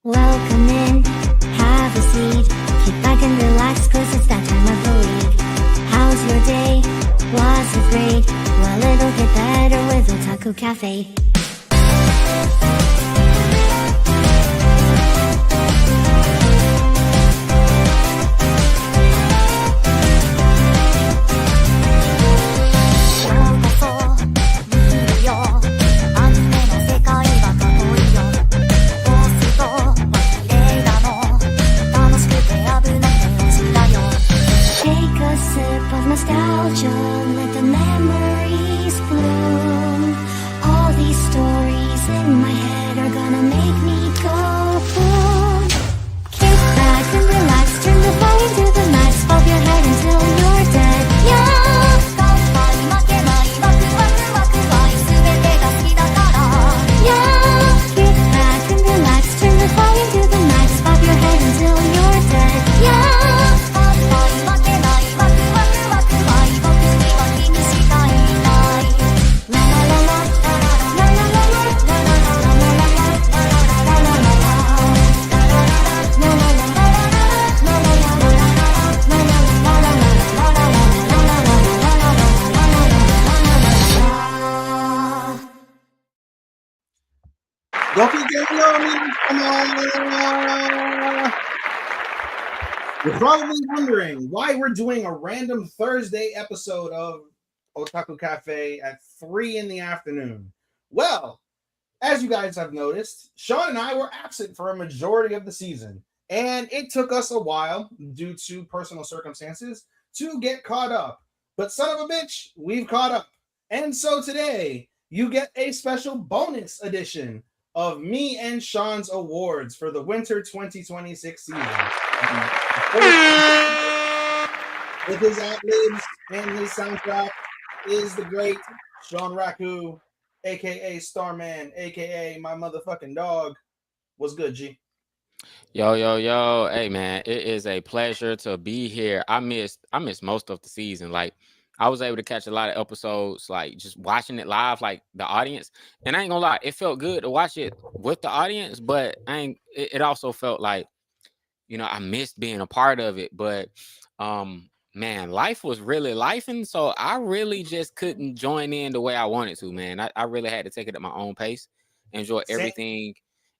Welcome in, have a seat. Kick back and relax, cause it's that time of the week. How's your day? Was it great? Well, it'll get better with Otalku Cafe. Nostalgia, let the memories bloom. All these stories in my head are gonna make me go boom. Kick back and relax, turn the volume to the max, bob your head until you're dead. Yeah. Yeah. Kick back and relax, turn the volume to the max, bob your head until you're dead. Yeah. You're probably wondering why we're doing a random Thursday episode of Otaku Cafe at 3 in the afternoon. Well, as you guys have noticed, Sean and I were absent for a majority of the season, and it took us a while, due to personal circumstances, to get caught up. But son of a bitch, we've caught up. And so today, you get a special bonus edition of me and Sean's awards for the winter 2026 season. With his ad-libs and his soundtrack is the great Sean Raku, aka Starman, aka my motherfucking dog. What's good, G? Yo. Hey man, it is a pleasure to be here. I missed most of the season. Like I was able to catch a lot of episodes, like just watching it live, like the audience. And I ain't gonna lie, it felt good to watch it with the audience, but it also felt like, I missed being a part of it. But man, life was really lifing, so I really just couldn't join in the way I wanted to, man. I really had to take it at my own pace, enjoy everything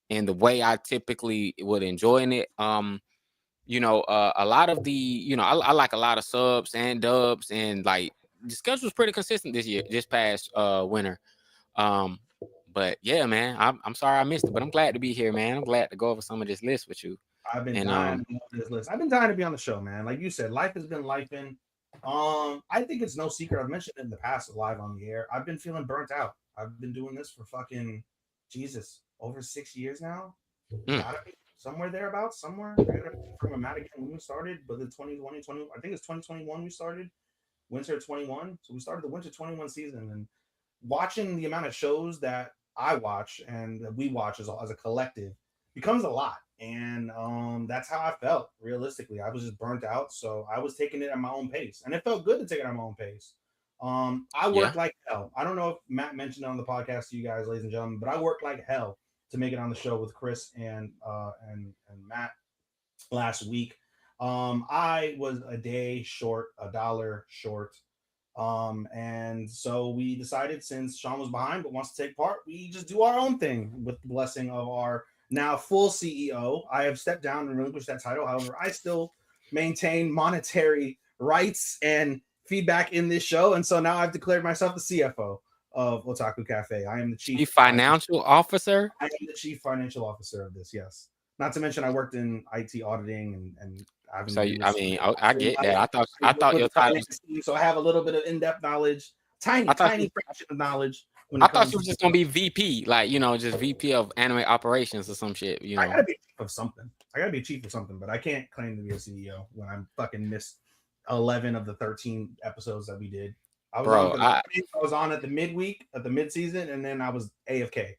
in the way I typically would enjoy it. A lot of the, I like a lot of subs and dubs, and like the schedule was pretty consistent this past winter. But yeah, man, I'm sorry I missed it, but I'm glad to be here, man. I'm glad to go over some of this list with you. I've been dying to be on this list. I've been dying to be on the show, man. Like you said, life has been lifing. I think it's no secret. I've mentioned it in the past live on the air. I've been feeling burnt out. I've been doing this for fucking Jesus over 6 years now. Gotta be somewhere thereabouts. Somewhere. I gotta be from a Madigan when we started, but the 2020, I think it's 2021 we started. Winter 21. So we started the winter 21 season, and watching the amount of shows that I watch and that we watch as a collective becomes a lot. And that's how I felt. Realistically, I was just burnt out, so I was taking it at my own pace, and it felt good to take it at my own pace. I worked like hell. I don't know if Matt mentioned it on the podcast to you guys, ladies and gentlemen, but I worked like hell to make it on the show with Chris and Matt last week. I was a day short, $1 short. And so we decided, since Sean was behind but wants to take part, we just do our own thing with the blessing of our now full CEO. I have stepped down and relinquished that title. However, I still maintain monetary rights and feedback in this show. And so now I've declared myself the CFO of Otaku Cafe. I am the chief financial officer. I am the chief financial officer of this. Yes. Not to mention I worked in IT auditing and so I get that. I thought your title. So I have a little bit of in-depth knowledge, tiny fraction of knowledge. I thought you were just gonna be VP, like just VP of anime operations or some shit. I gotta be chief of something. But I can't claim to be a CEO when I'm fucking missed 11 of the 13 episoos that we did. I was on at the midweek, at the mid-season, and then I was AFK.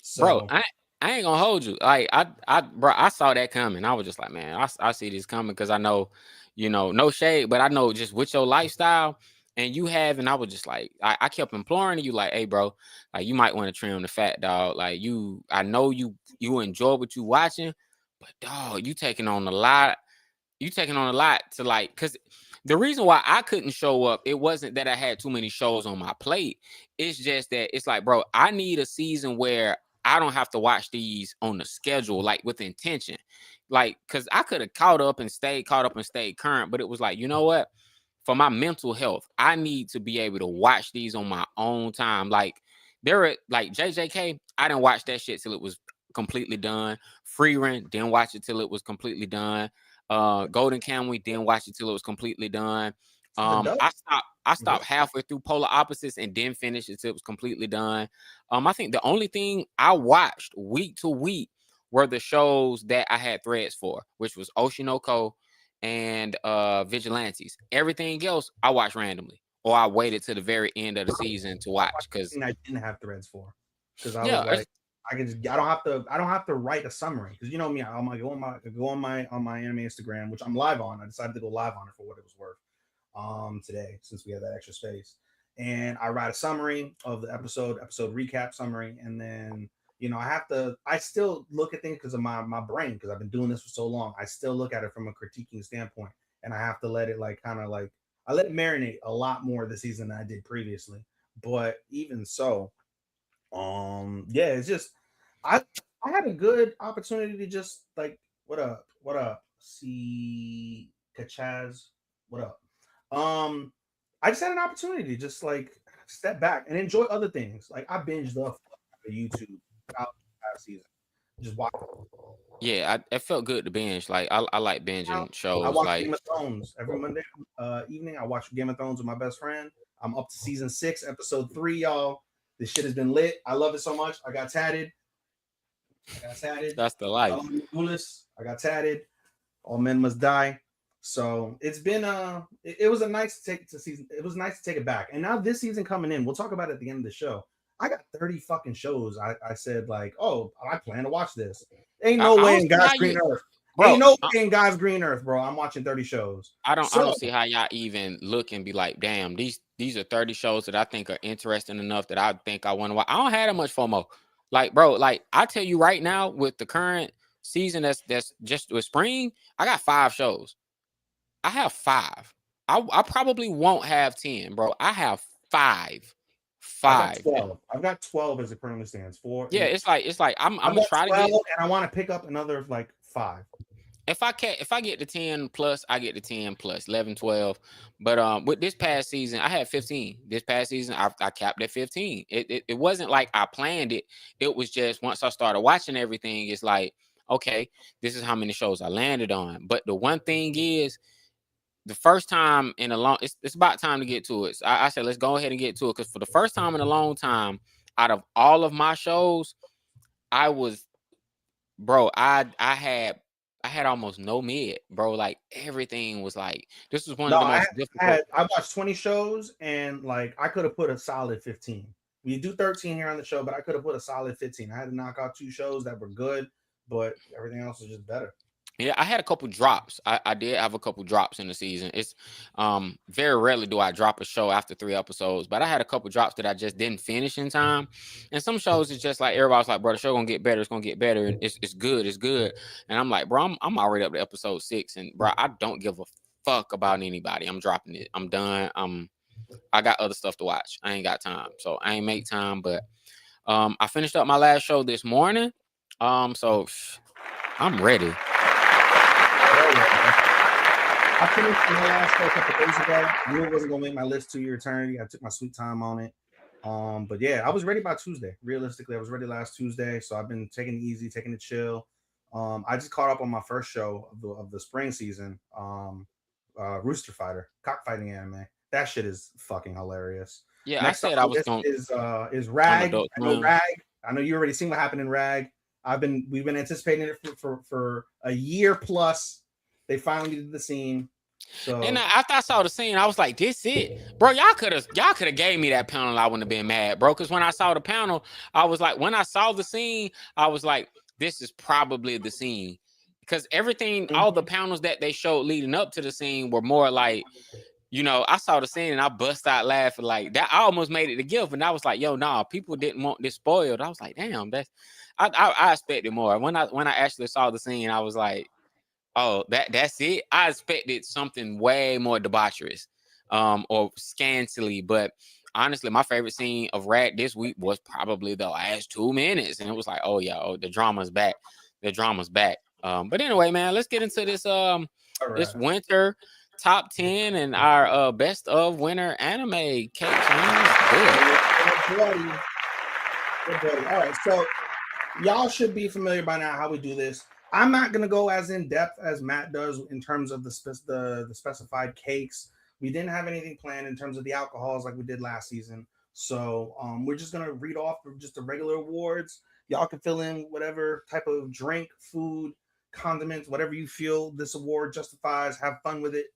So, bro, I ain't gonna hold you. Like I saw that coming. I was just like, man, I see this coming, because I know, no shade, but I know just with your lifestyle. And I was just like, I kept imploring you, like, hey, bro, like, you might want to trim the fat, dog. Like, I know you enjoy what you watching, But dog, you taking on a lot. You taking on a lot to like, because the reason why I couldn't show up, it wasn't that I had too many shows on my plate. It's just that it's like, bro, I need a season where I don't have to watch these on the schedule, like with intention. Like, because I could have caught up and stayed current, but it was like, you know what? For my mental health, I need to be able to watch these on my own time. Like, there are like JJK, I didn't watch that shit till it was completely done. Free Rent, didn't watch it till it was completely done. Golden Kamuy, didn't watch it till it was completely done. I stopped halfway through Polar Opposites and didn't finish it till it was completely done. I think the only thing I watched week to week were the shows that I had threads for, which was Oshinoko and Vigilantes. Everything else I watched randomly, or I waited to the very end of the season to watch. Because I didn't have threads for, because I yeah, was like, I don't have to write a summary, because you know me, I'm like go on my anime Instagram, which I'm live on. I decided to go live on it for what it was worth today, since we have that extra space, and I write a summary of the episode recap summary, and then I still look at things because of my brain, because I've been doing this for so long. I still look at it from a critiquing standpoint, and I have to let it like kind of like I let it marinate a lot more this season than I did previously. But even so, yeah, it's just I I had a good opportunity to just like what up, see Kachaz, what up. Um, I just had an opportunity to just like step back and enjoy other things. Like I binged the fuck out of YouTube out last season. Just watch. yeah, it felt good to binge. Like I like binging I shows. watch Like Game of Thrones every Monday evening. I watch Game of Thrones with my best friend. I'm up to season 6, episode 3, y'all. This shit has been lit. I love it so much. I got tatted. that's the life. I got tatted. All men must die. So it's been it was a nice to take to season. It was nice to take it back. And now this season coming in, we'll talk about it at the end of the show. I got 30 fucking shows. I said like, oh, I plan to watch this. Ain't no way in God's green earth. Bro, ain't no way in God's green earth, bro. I'm watching 30 shows. I don't see how y'all even look and be like, damn, these are 30 shows that I think are interesting enough that I think I want to watch. I don't have that much FOMO. Like, bro, like I tell you right now, with the current season that's just with spring, I got 5 shows. I have 5. I probably won't have 10, bro. I have 5. I got 12. I've got 12 as it currently stands. 4. Yeah, it's like I'm gonna try to get, and I want to pick up another like 5. if I get to 10 plus, I get to 10 plus 11, 12. But with this past season, I had 15. This past season, I capped at 15. It wasn't like I planned it. It was just once I started watching everything, it's like, okay, this is how many shows I landed on. But the one thing is, the first time in a long, it's about time to get to it. So I said, let's go ahead and get to it, because for the first time in a long time, out of all of my shows, I was, bro, I had almost no mid, bro. Like everything was like, this was one of the most difficult. I watched 20 shows, and like I could have put a solid 15. We do 13 here on the show, but I could have put a solid 15. I had to knock out 2 shows that were good, but everything else was just better. Yeah, I had a couple drops. I did have a couple drops in the season. It's very rarely do I drop a show after 3 episodes, but I had a couple drops that I just didn't finish in time. And some shows it's just like everybody's like, bro, the show gonna get better. It's gonna get better, and it's good. It's good. And I'm like, bro, I'm already up to episode 6, and bro, I don't give a fuck about anybody. I'm dropping it. I'm done. I got other stuff to watch. I ain't got time, so I ain't make time. But I finished up my last show this morning. So I'm ready. I finished my last show a couple days ago. I knew it wasn't gonna make my list to your eternity. I took my sweet time on it. But yeah, I was ready by Tuesday. Realistically, I was ready last Tuesday. So I've been taking it easy, taking it chill. I just caught up on my first show of the spring season. Rooster Fighter, cockfighting anime. That shit is fucking hilarious. Yeah, Next I said I was going is Rag. I know Rag. I know you already seen what happened in Rag. We've been anticipating it for a year plus. They finally did the scene. So, and after I saw the scene, I was like, "This it, bro. Y'all could have gave me that panel. I wouldn't have been mad, bro. Because when I saw the panel, I was like, when I saw the scene, I was like, this is probably the scene. Because everything, all the panels that they showed leading up to the scene were more like, you know, I saw the scene and I bust out laughing like that. I almost made it to give, and I was like, yo, nah, people didn't want this spoiled. I was like, damn, I expected more. When I actually saw the scene, I was like, oh, that's it. I expected something way more debaucherous, or scantily. But honestly, my favorite scene of Rat this week was probably the last 2 minutes, and it was like, oh yeah, oh, the drama's back. The drama's back. But anyway, man, let's get into this All right. this winter top 10 and our best of winter anime. Cakes, man, let's do it. Good buddy. All right, so y'all should be familiar by now how we do this. I'm not gonna go as in depth as Matt does in terms of the specified cakes. We didn't have anything planned in terms of the alcohols like we did last season. So we're just gonna read off just the regular awards. Y'all can fill in whatever type of drink, food, condiments, whatever you feel this award justifies. Have fun with it.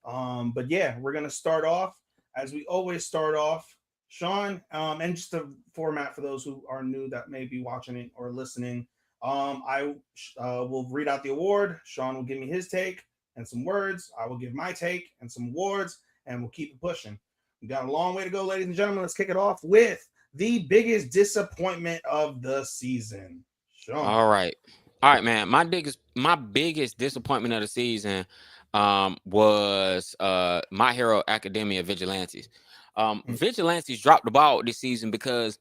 But yeah, we're gonna start off as we always start off. Sean, and just a format for those who are new that may be watching it or listening. I will read out the award. Sean will give me his take and some words. I will give my take and some awards, and we'll keep it pushing. We got a long way to go, ladies and gentlemen. Let's kick it off with the biggest disappointment of the season. Sean. All right, man. My biggest disappointment of the season was My Hero Academia Vigilantes. Vigilantes dropped the ball this season because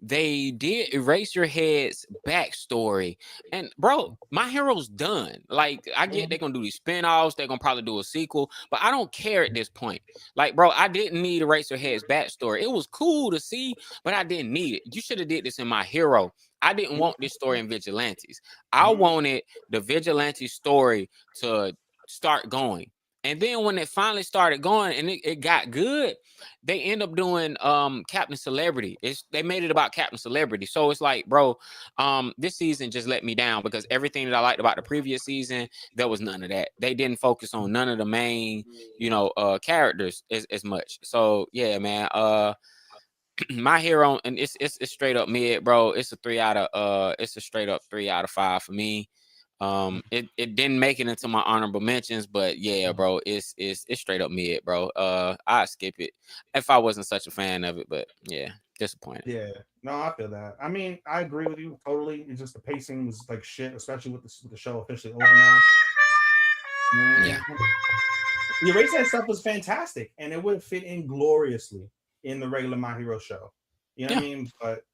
they did Eraserhead's backstory. And bro, My Hero's done. Like, I get they're gonna do these spin-offs, they're gonna probably do a sequel, but I don't care at this point. Like, bro, I didn't need Eraserhead's backstory. It was cool to see, but I didn't need it. You should have did this in My Hero. I didn't want this story in Vigilantes. I wanted the Vigilante story to start going. And then when it finally started going and it got good, they end up doing Captain Celebrity. They made it about Captain Celebrity. So it's like, bro, this season just let me down because everything that I liked about the previous season, there was none of that. They didn't focus on none of the main, characters as much. So yeah, man. My Hero, and it's straight up mid, bro. It's a straight up 3 out of 5 for me. It didn't make it into my honorable mentions, but yeah, bro, it's straight up mid, bro. I'd skip it if I wasn't such a fan of it, but yeah, disappointed. Yeah, no, I feel that. I mean, I agree with you totally. It's just the pacing was like shit, especially with the show officially over now. Yeah. The Eraserhead stuff was fantastic, and it would fit in gloriously in the regular My Hero show. You know what I mean? But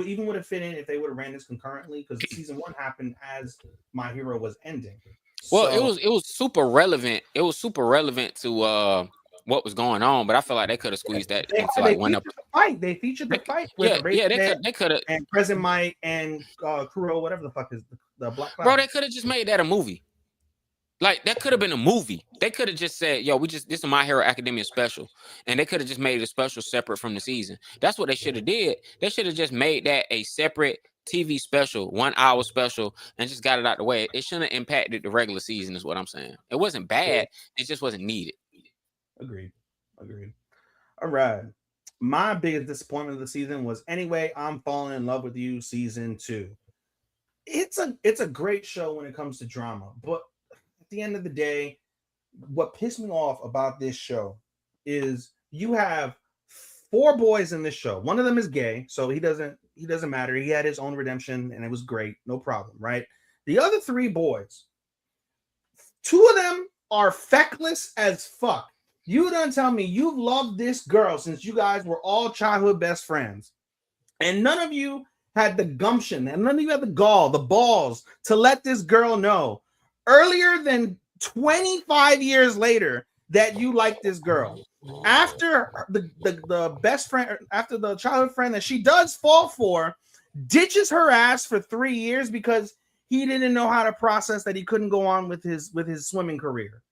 even would have fit in if they would have ran this concurrently because season 1 happened as My Hero was ending. Well, it was super relevant. It was super relevant to what was going on, but I feel like they could have squeezed that into like one episode. They featured the fight with they could have and Present Mike and Kuro, whatever the fuck is the Black Cloud. Bro, they could have just made that a movie. Like, that could have been a movie. They could have just said, yo, this is My Hero Academia special. And they could have just made a special separate from the season. That's what they should have did. They should have just made that a separate TV special, 1 hour special, and just got it out the way. It shouldn't have impacted the regular season is what I'm saying. It wasn't bad. It just wasn't needed. Agreed. All right. My biggest disappointment of the season was Anyway, I'm Falling in Love with You season 2. It's a great show when it comes to drama, but at the end of the day, what pissed me off about this show is you have 4 boys in this show. One of them is gay, so he doesn't matter. He had his own redemption and it was great, no problem, right? The other 3 boys, 2 of them are feckless as fuck. You done tell me you've loved this girl since you guys were all childhood best friends, and none of you had the gumption and none of you had the gall, the balls to let this girl know earlier than 25 years later that you like this girl. After the best friend, after the childhood friend that she does fall for, ditches her ass for 3 years because he didn't know how to process that he couldn't go on with his swimming career.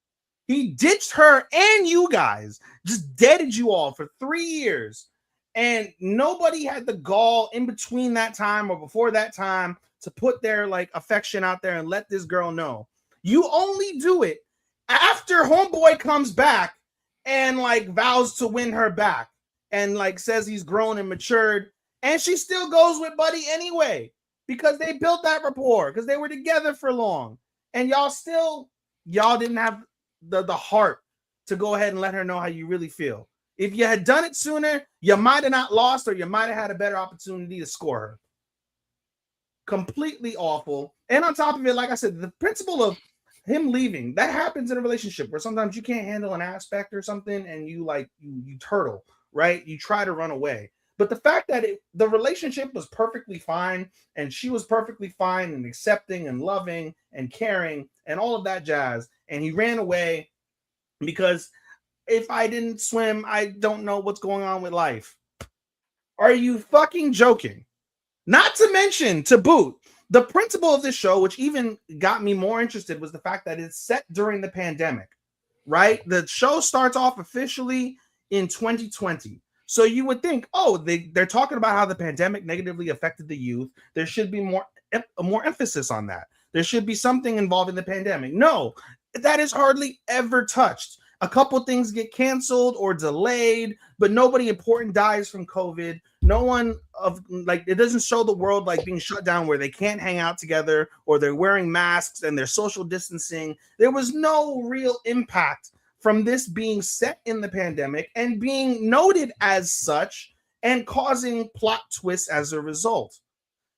He ditched her and you guys, just deaded you all for 3 years. And nobody had the gall in between that time or before that time to put their like affection out there and let this girl know. You only do it after homeboy comes back and like vows to win her back and like says he's grown and matured, and she still goes with Buddy anyway because they built that rapport because they were together for long, and y'all didn't have the heart to go ahead and let her know how you really feel. If you had done it sooner, you might have not lost, or you might have had a better opportunity to score her. completely awful. And on top of it, like I said, the principle of him leaving that happens in a relationship where sometimes you can't handle an aspect or something, and you like you turtle, right? You try to run away. But the fact that the relationship was perfectly fine, and she was perfectly fine and accepting and loving and caring and all of that jazz, and he ran away because if I didn't swim, I don't know what's going on with life. Are you fucking joking? Not to mention, to boot, the principle of this show, which even got me more interested, was the fact that it's set during the pandemic, right? The show starts off officially in 2020. So you would think, oh, they're talking about how the pandemic negatively affected the youth. There should be more emphasis on that. There should be something involving the pandemic. No, that is hardly ever touched. A couple things get canceled or delayed, but nobody important dies from COVID. No one of like it doesn't show the world like being shut down where they can't hang out together or they're wearing masks and they're social distancing. There was no real impact from this being set in the pandemic and being noted as such and causing plot twists as a result.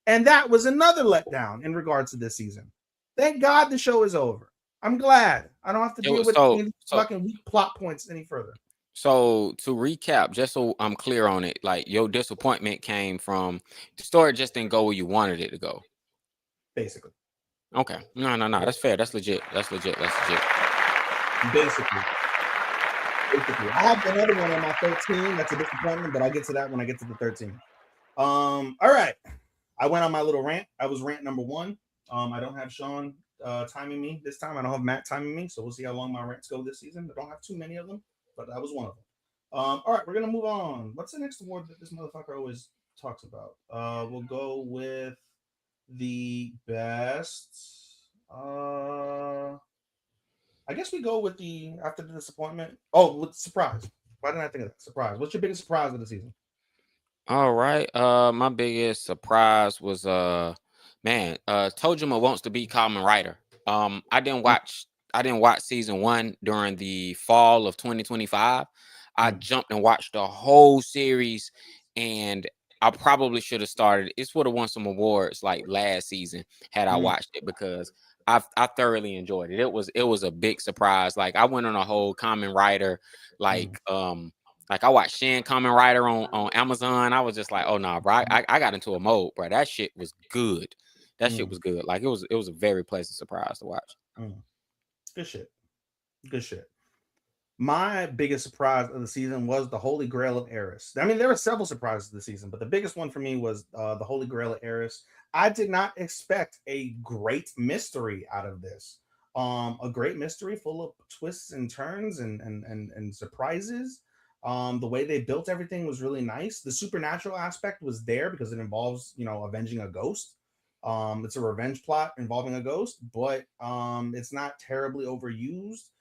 And that was another letdown in regards to this season. Thank God the show is over. I'm glad I don't have to deal with any fucking weak plot points any further. So to recap, just so I'm clear on it, like your disappointment came from the story just didn't go where you wanted it to go. Basically. Okay. No. That's fair. That's legit. Basically. I have another one on my 13. That's a disappointment, but I'll get to that when I get to the 13. All right. I went on my little rant. I was rant number 1. I don't have Sean timing me this time. I don't have Matt timing me, so we'll see how long my rants go this season. I don't have too many of them, but that was one of them. All right, we're gonna move on. What's the next award that this motherfucker always talks about? We'll go with the best. I guess we go with the after the disappointment. Oh, with surprise. Why didn't I think of that? Surprise. What's your biggest surprise of the season? All right. My biggest surprise was Tojima wants to be Kamen Rider. I didn't watch season 1 during the fall of 2025. I jumped and watched the whole series, and I probably should have started. It would have won some awards like last season had I watched it, because I thoroughly enjoyed it. It was a big surprise. Like I went on a whole Kamen Rider like I watched Shin Kamen Rider on Amazon. I was just like, oh no, bro. I got into a mode, bro. That shit was good. Shit was good. Like it was a very pleasant surprise to watch. Good shit. Good shit. My biggest surprise of the season was the Holy Grail of Eris. I mean, there were several surprises this season, but the biggest one for me was the Holy Grail of Eris. I did not expect a great mystery out of this. A great mystery full of twists and turns and surprises. The way they built everything was really nice. The supernatural aspect was there because it involves, avenging a ghost. It's a revenge plot involving a ghost, but it's not terribly overused.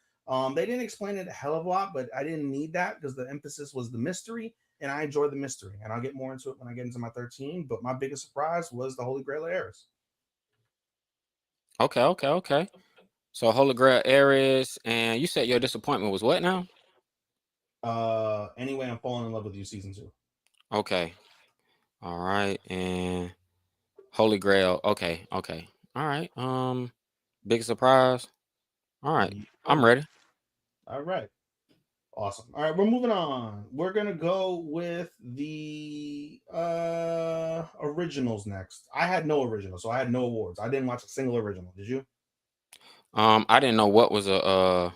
They didn't explain it a hell of a lot, but I didn't need that because the emphasis was the mystery, and I enjoyed the mystery. And I'll get more into it when I get into my 13. But my biggest surprise was the Holy Grail of Eris. Okay. So Holy Grail Aries, and you said your disappointment was what now? Anyway, I'm falling in love with you, season 2. Okay. All right, and Holy Grail. Okay. All right. Big surprise. All right. I'm ready. All right. Awesome. All right, we're moving on. We're gonna go with the originals next. I had no original, so I had no awards. I didn't watch a single original. Did you? I didn't know what was a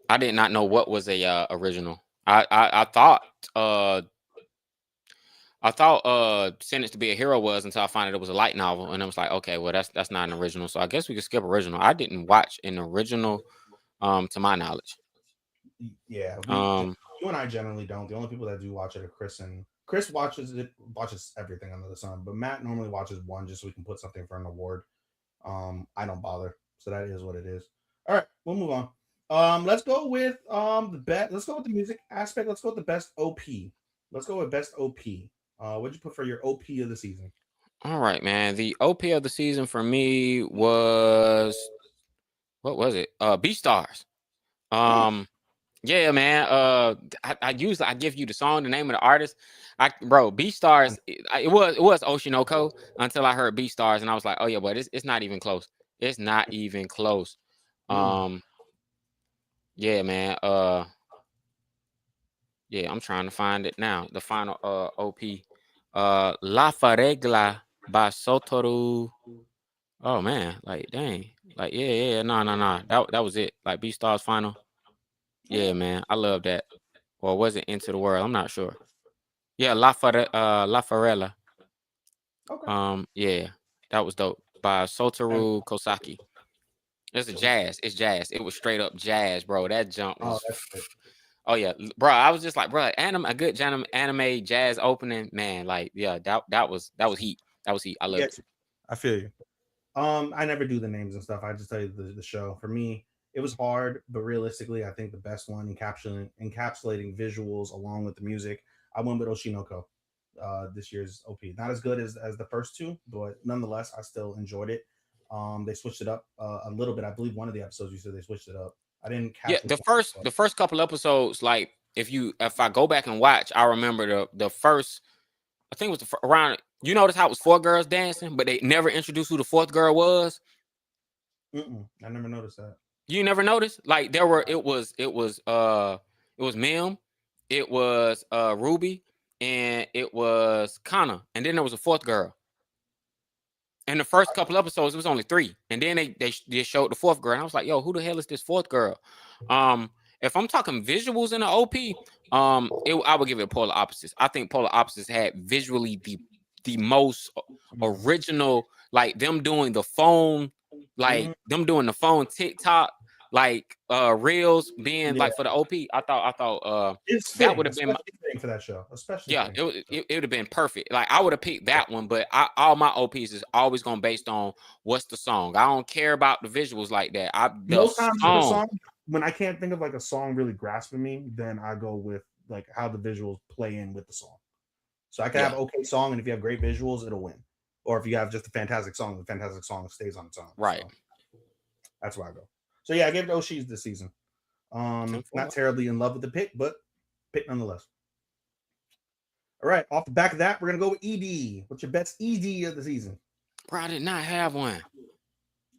I did not know what was a original. I thought Sentenced to Be a Hero was, until I found out it was a light novel, and I was like, okay, well that's not an original. So I guess we could skip original. I didn't watch an original to my knowledge. Yeah, you and I generally don't. The only people that do watch it are Chris, and Chris watches everything under the sun, but Matt normally watches one just so we can put something for an award. I don't bother, so that is what it is. All right, we'll move on. Let's go with the best. Let's go with the music aspect. Let's go with the best OP. Let's go with best OP. What'd you put for your OP of the season? All right, man. The OP of the season for me was, what was it? Beastars. Yeah, man. I usually I give you the song, the name of the artist. Bro, B Stars. It was Oshinoko until I heard B Stars, and I was like, oh yeah, but it's not even close. It's not even close. Mm-mm. Um, yeah, man. Yeah, I'm trying to find it now. The final OP. La Faregla by Sotoru. Oh man, like dang. Like yeah, no. That was it. Like B Stars final. Okay. Yeah, man. I love that. Or was it Into the World? I'm not sure. Yeah, La Farella. Okay. Yeah, that was dope by And- Sotaru Kosaki. It's a jazz. It's jazz. It was straight up jazz, bro. That jump Oh, was. that's it. Oh yeah, bro. I was just like, bro, a good anime jazz opening, man. Like, yeah, that was heat. That was heat. I I loved get it. you. I feel you. I never do the names and stuff. I just tell you the show. For me, it was hard, but realistically, I think the best one encapsulating visuals along with the music. I went with Oshinoko, this year's OP. Not as good as the first two, but nonetheless, I still enjoyed it. They switched it up a little bit. I believe one of the episodes you said they switched it up. I didn't Yeah, catch which the one, first but the first couple episodes, like if I go back and watch, I remember the first. I think it was around. You notice how it was four girls dancing, but they never introduced who the fourth girl was. I never noticed that. You never noticed? Like there were it was Mim, it was Ruby, and it was Kana, and then there was a fourth girl. In the first couple episodes, it was only three, and then they showed the fourth girl. And I was like, "Yo, who the hell is this fourth girl?" Um, if I'm talking visuals in the OP, I would give it polar opposites. I think polar opposites had visually the most Mm-hmm. original, like Mm-hmm. them doing the phone TikTok, like reels being Yeah, like for the OP. I thought it's that fitting, would have been especially fitting for that show. Especially yeah, fitting it for would that show. it, it would have been perfect. Like I would have picked that one, but all my OPs is always gonna based on what's the song. I don't care about the visuals like that. The Most times with a song, song, when I can't think of like a song really grasping me, then I go with like how the visuals play in with the song. So I can have yeah, okay song, and if you have great visuals, it'll win. Or if you have just a fantastic song, the fantastic song stays on its own. right. So that's where I go. So yeah, I gave it Oshi's this season. 10-4. Not terribly in love with the pick, but pick nonetheless. All right, off the back of that, we're gonna go with ED. What's your best ED of the season? Bro, I did not have one.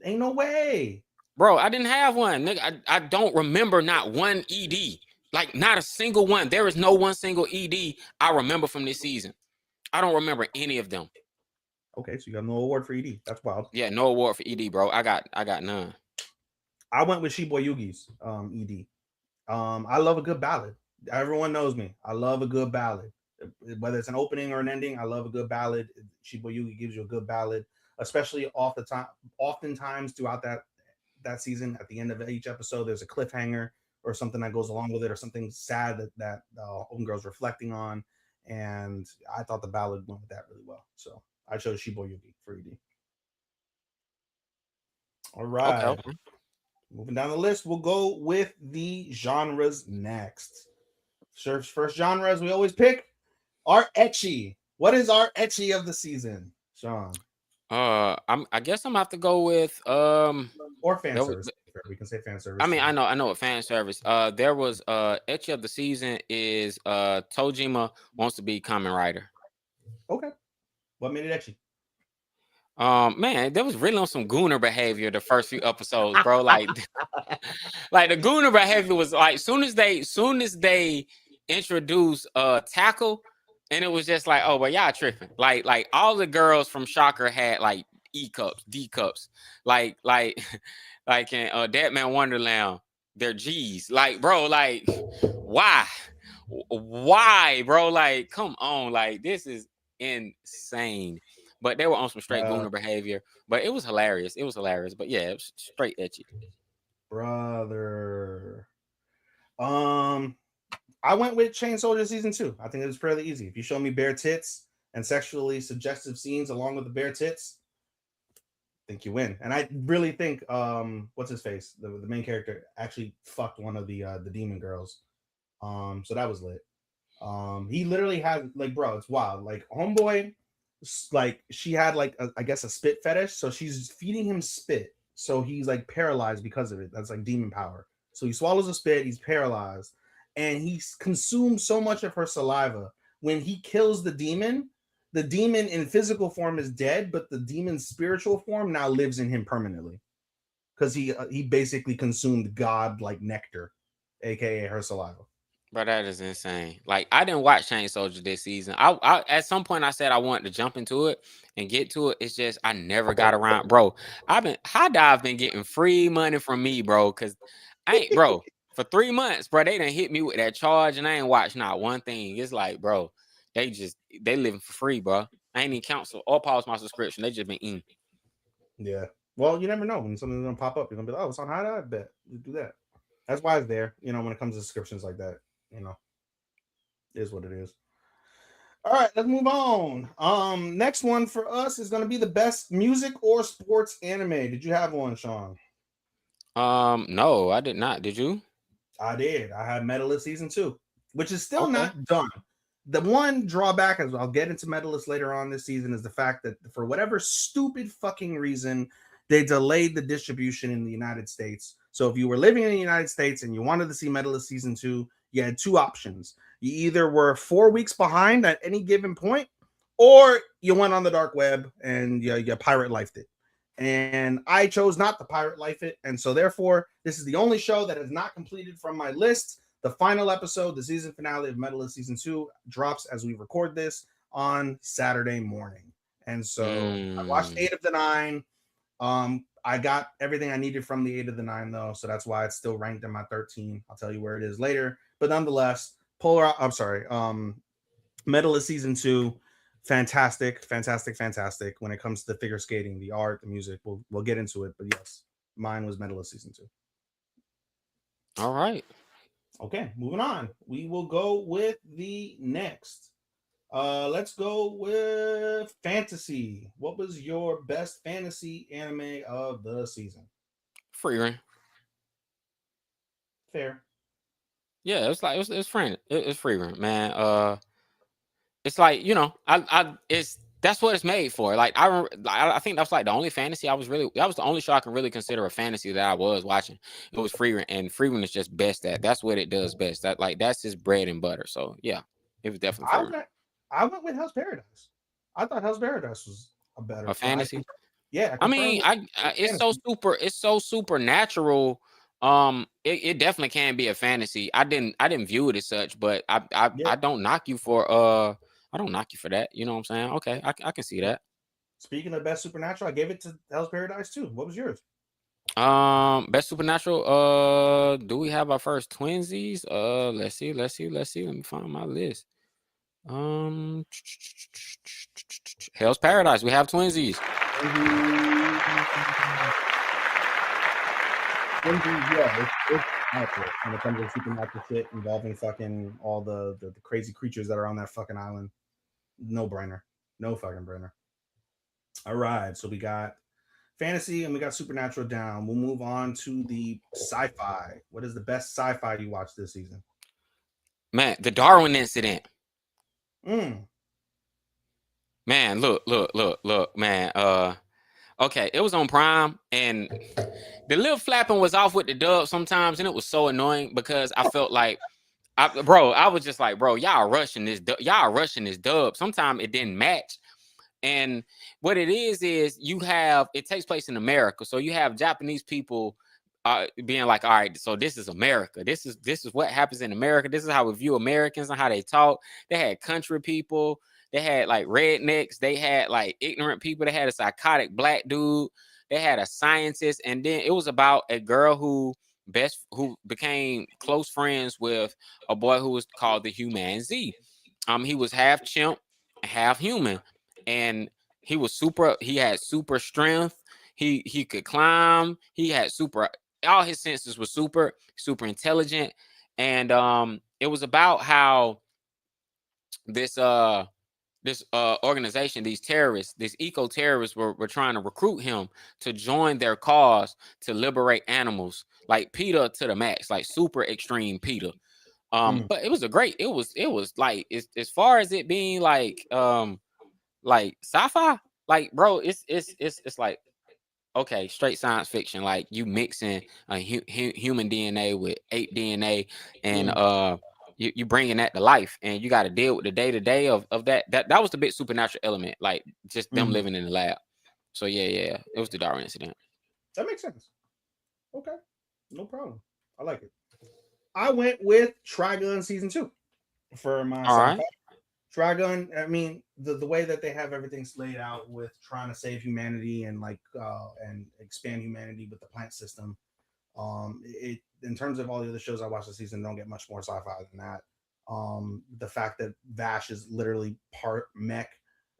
Ain't no way. Bro, I didn't have one. Nigga, I don't remember not one ED. Like not a single one. There is no one single ED I remember from this season. I don't remember any of them. Okay, so you got no award for ED. That's wild. Yeah, no award for ED, bro. I got none. I went with Shiboy Yugi's ED. I love a good ballad. Everyone knows me. I love a good ballad. Whether it's an opening or an ending, I love a good ballad. Shibuya Yugi gives you a good ballad, especially off the time. Oftentimes throughout that season, at the end of each episode, there's a cliffhanger or something that goes along with it, or something sad that Homegirl's reflecting on. And I thought the ballad went with that really well. So I chose Shibuya Yugi for ED. All Okay, right. okay. Moving down the list, we'll go with the genres next. First genre, as we always pick, our etchy. What is our etchy of the season, Sean? I guess I'm gonna have to go with Or fan there was, service? We can say fan I service mean, too. I know what fan service. There was Etchy of the season is Tojima wants to be Kamen Rider. Okay. What made it etchy? Man, there was really on some gooner behavior the first few episodes, bro. Like, like the gooner behavior was like soon as they introduced tackle, and it was just like, oh, well, y'all tripping. Like all the girls from Shocker had like E cups, D cups, like like in Dead Man Wonderland, they're G's. Like, bro, like why? Why, bro? Like, come on, like this is insane. But they were on some straight Uh, gooner behavior. But it was hilarious. It was hilarious. But yeah, it was straight etchy. brother. Um, I went with Chain Soldier season 2. I think it was fairly easy. If you show me bare tits and sexually suggestive scenes along with the bare tits, I think you win. And I really think what's his face, the main character actually fucked one of the demon girls. So that was lit. He literally had like, bro, it's wild. Like homeboy, like she had like I guess a spit fetish, so she's feeding him spit, so he's like paralyzed because of it. That's like demon power. So he swallows a spit, he's paralyzed, and he consumes so much of her saliva. When he kills the demon in physical form is dead, but the demon's spiritual form now lives in him permanently because he basically consumed God like nectar, aka her saliva. Bro, that is insane. Like, I didn't watch Chain Soldier this season. I at some point I said I wanted to jump into it and get to it. It's just I never got around, bro. High Dive been getting free money from me, bro. Cause I ain't, bro, for 3 months, bro. They done hit me with that charge, and I ain't watched not one thing. It's like, bro, they living for free, bro. I ain't even cancel or pause my subscription. They just been eating. Yeah. Well, you never know when something's gonna pop up. You're gonna be like, oh, it's on High Dive. Bet you do that. That's why it's there. You know, when it comes to subscriptions like that, you know, it is what it is. All right, let's move on. Next one for us is gonna be the best music or sports anime. Did you have one, Sean? No, I did not. Did you? I did. I had Medalist season 2, which is still Okay. not done. The one drawback, as I'll get into Medalist later on this season, is the fact that for whatever stupid fucking reason, they delayed the distribution in the United States. So if you were living in the United States and you wanted to see Medalist season 2, you had two options. You either were 4 weeks behind at any given point, or you went on the dark web and you pirate lifed it. And I chose not to pirate life it. And so therefore, this is the only show that has not completed from my list. The final episode, the season finale of Medalist season 2, drops as we record this on Saturday morning. And so I watched 8 of the 9. I got everything I needed from the 8 of the 9 though, so that's why it's still ranked in my 13. I'll tell you where it is later. But nonetheless, Medalist season 2, fantastic when it comes to the figure skating, the art, the music. We'll get into it, but yes, mine was Medalist season 2. All right. Okay, moving on. We will go with the next. Let's go with fantasy. What was your best fantasy anime of the season? Free reign. Fair. Yeah, it's free. It's free reign, man. It's like, it's that's what it's made for. Like I think that's like the only fantasy that was the only show I can really consider a fantasy that I was watching. It was Freerun, and Freerun is just best at. That's what it does best. That's his bread and butter. So yeah, it was definitely Freerun. I went with Hell's Paradise. I thought Hell's Paradise was a better A fantasy. I mean, it's so supernatural. It definitely can be a fantasy. I didn't view it as such, but I don't knock you for I don't knock you for that. You know what I'm saying? Okay, I can see that. Speaking of best supernatural, I gave it to Hell's Paradise too. What was yours? Best supernatural. Do we have our first twinsies? Let's see. Let me find my list. Hell's Paradise. We have twinsies. Yeah, it's accurate when it comes to supernatural shit involving fucking all the crazy creatures that are on that fucking island. No brainer. No fucking brainer. All right, so we got fantasy and we got supernatural down. We'll move on to the sci-fi. What is the best sci-fi you watched this season? Man, the Darwin incident. Mm. Man, look, man. Okay, it was on Prime, and the little flapping was off with the dub sometimes, and it was so annoying because I felt like, I was just like, bro, y'all rushing this dub. Sometimes it didn't match. And what it is it takes place in America. So you have Japanese people being like, all right, so this is America. This is what happens in America. This is how we view Americans and how they talk. They had country people. They had like rednecks. They had like ignorant people. They had a psychotic black dude. They had a scientist. And then it was about a girl who became close friends with a boy who was called the Human Z. He was half chimp, half human. And he had super strength. He could climb. He had all his senses were super intelligent. And it was about how this organization, these terrorists, these eco-terrorists were trying to recruit him to join their cause to liberate animals, like PETA to the max, like super extreme PETA. But it was like, as far as it being like sci-fi, like, bro, it's like okay, straight science fiction, like you mixing a human DNA with ape DNA, and you bringing that to life, and you got to deal with the day to day of that. That was the big supernatural element, like just them living in the lab. So yeah, it was the Darwin incident. That makes sense. Okay, no problem. I like it. I went with Trigun season 2 for my All sci-fi. right. Trigun, I mean, the way that they have everything's laid out with trying to save humanity and and expand humanity with the plant system. It in terms of all the other shows I watched this season, don't get much more sci-fi than that. The fact that Vash is literally part mech,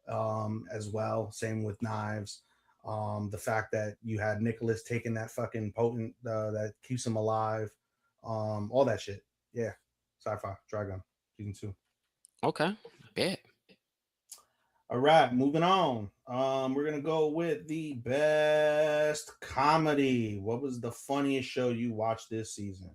as well. Same with Knives. The fact that you had Nicholas taking that fucking potent that keeps him alive. All that shit. Yeah, sci-fi. Trigun season 2. Okay. Bet. All right, moving on. We're gonna go with the best comedy. What was the funniest show you watched this season?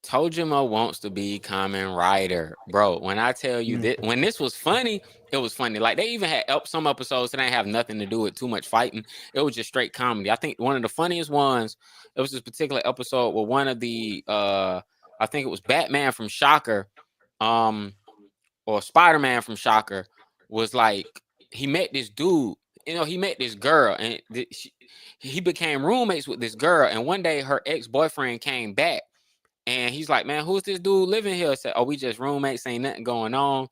Tojima wants to be Kamen Rider, bro. When I tell you that, when this was funny, it was funny. Like they even had some episodes that didn't have nothing to do with too much fighting. It was just straight comedy. I think one of the funniest ones, it was this particular episode where one of the I think it was Batman from Shocker, um, or Spider-Man from Shocker, was like he met this dude. He met this girl, and he became roommates with this girl. And one day, her ex-boyfriend came back. And he's like, man, who's this dude living here? I said, oh, we just roommates, ain't nothing going on.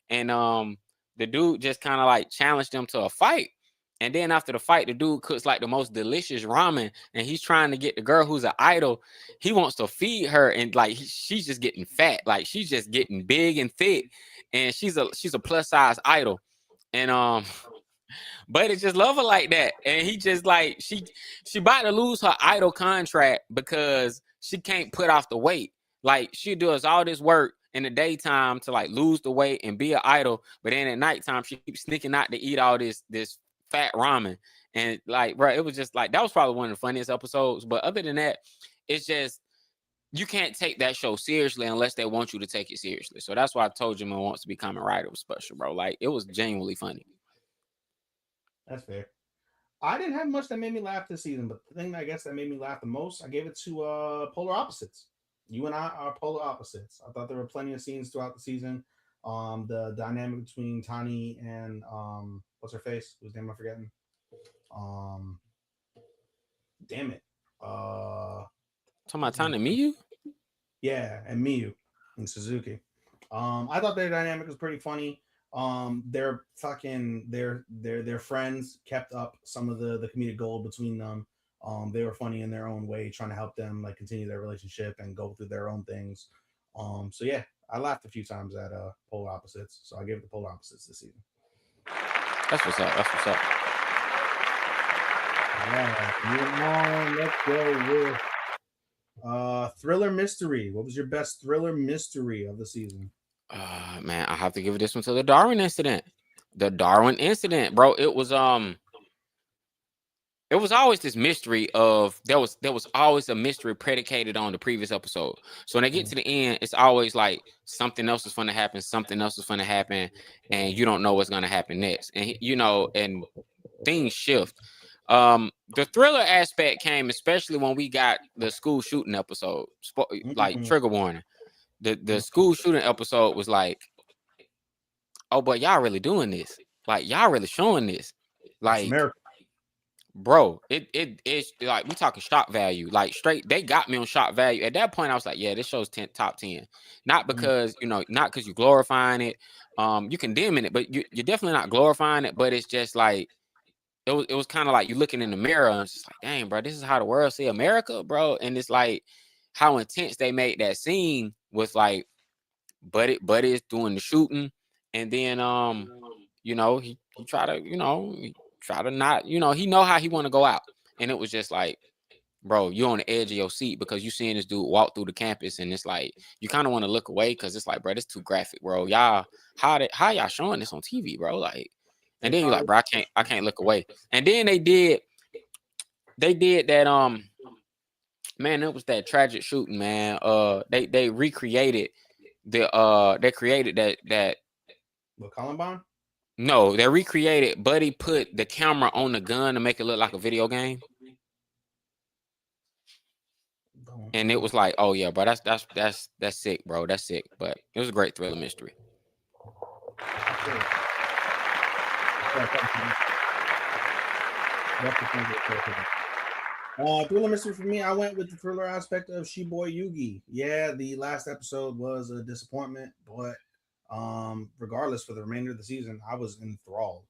And the dude just kind of like challenged them to a fight. And then after the fight, the dude cooks like the most delicious ramen, and he's trying to get the girl who's an idol. He wants to feed her, and like she's just getting fat, like she's just getting big and thick, and she's a plus size idol. And but it just love her like that. And he just like she about to lose her idol contract because she can't put off the weight. Like she does all this work in the daytime to like lose the weight and be an idol, but then at nighttime she keeps sneaking out to eat all this fat ramen. And like, bro, it was just like that was probably one of the funniest episodes. But other than that, it's just you can't take that show seriously unless they want you to take it seriously. So that's why I told you, man, wants to be Kamen Rider was special, bro. Like it was genuinely funny. That's fair. I didn't have much that made me laugh this season, but the thing I guess that made me laugh the most, I gave it to Polar Opposites. You and I are polar opposites. I thought there were plenty of scenes throughout the season. The dynamic between Tani and what's her face? Whose name I'm forgetting? Um, damn it. Talking about Tana Miyu? Yeah, and Miyu and Suzuki. I thought their dynamic was pretty funny. Their fucking their friends kept up some of the comedic gold between them. They were funny in their own way, trying to help them like continue their relationship and go through their own things. So yeah, I laughed a few times at Polar Opposites. So I gave it the Polar Opposites this season. That's what's up. That's what's up. Yeah, moving on. Let's go with thriller mystery. What was your best thriller mystery of the season? Man, I have to give this one to the Darwin incident. The Darwin incident, bro. It was always this mystery of there was always a mystery predicated on the previous episode. So when they get to the end, it's always like something else is going to happen, something else is going to happen, and you don't know what's going to happen next. And and things shift. The thriller aspect came especially when we got the school shooting episode, like trigger warning. The school shooting episode was like, oh, but y'all really doing this? Like y'all really showing this? Like, bro, it's like we talking shock value. Like straight, they got me on shock value. At that point, I was like, yeah, this show's top 10. Not because not because you're glorifying it. You condemning it, but you're definitely not glorifying it. But it's just like it was kind of like you looking in the mirror and it's just like, dang, bro, this is how the world see America, bro. And it's like how intense they made that scene with like Buddy's doing the shooting, and then he try to he try to not he know how he want to go out, and it was just like, bro, you on the edge of your seat because you seeing this dude walk through the campus, and it's like you kind of want to look away because it's like, bro, this too graphic, bro. Y'all how y'all showing this on TV, bro? Like, and then you're like, bro, I can't look away. And then they did that man, it was that tragic shooting, man. They recreated they created that With Columbine? no, they recreated Buddy put the camera on the gun to make it look like a video game. And it was like, oh yeah, bro, that's sick, bro. That's sick. But it was a great thriller mystery. Thriller mystery for me, I went with the thriller aspect of Shiboy Yugi. Yeah, the last episode was a disappointment, but regardless, for the remainder of the season, I was enthralled,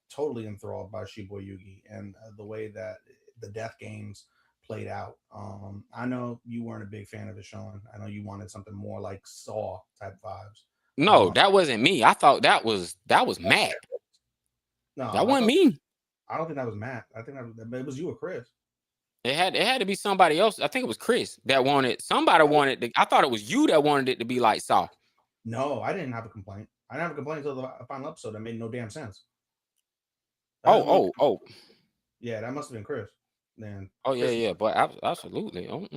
totally enthralled by Shiboy Yugi and the way that the death games played out. I know you weren't a big fan of it, Sean. I know you wanted something more like Saw type vibes. No, that wasn't me. I thought that was Matt. No, That wasn't me. I don't think that was Matt. I think it was you or Chris. It had to be somebody else. I think it was Chris that wanted. Somebody wanted. I thought it was you that wanted it to be like Saw. No, I didn't have a complaint. I didn't have a complaint until the final episode. That made no damn sense. Oh. Yeah, that must have been Chris. Then. Oh Chris yeah, but absolutely. Oh,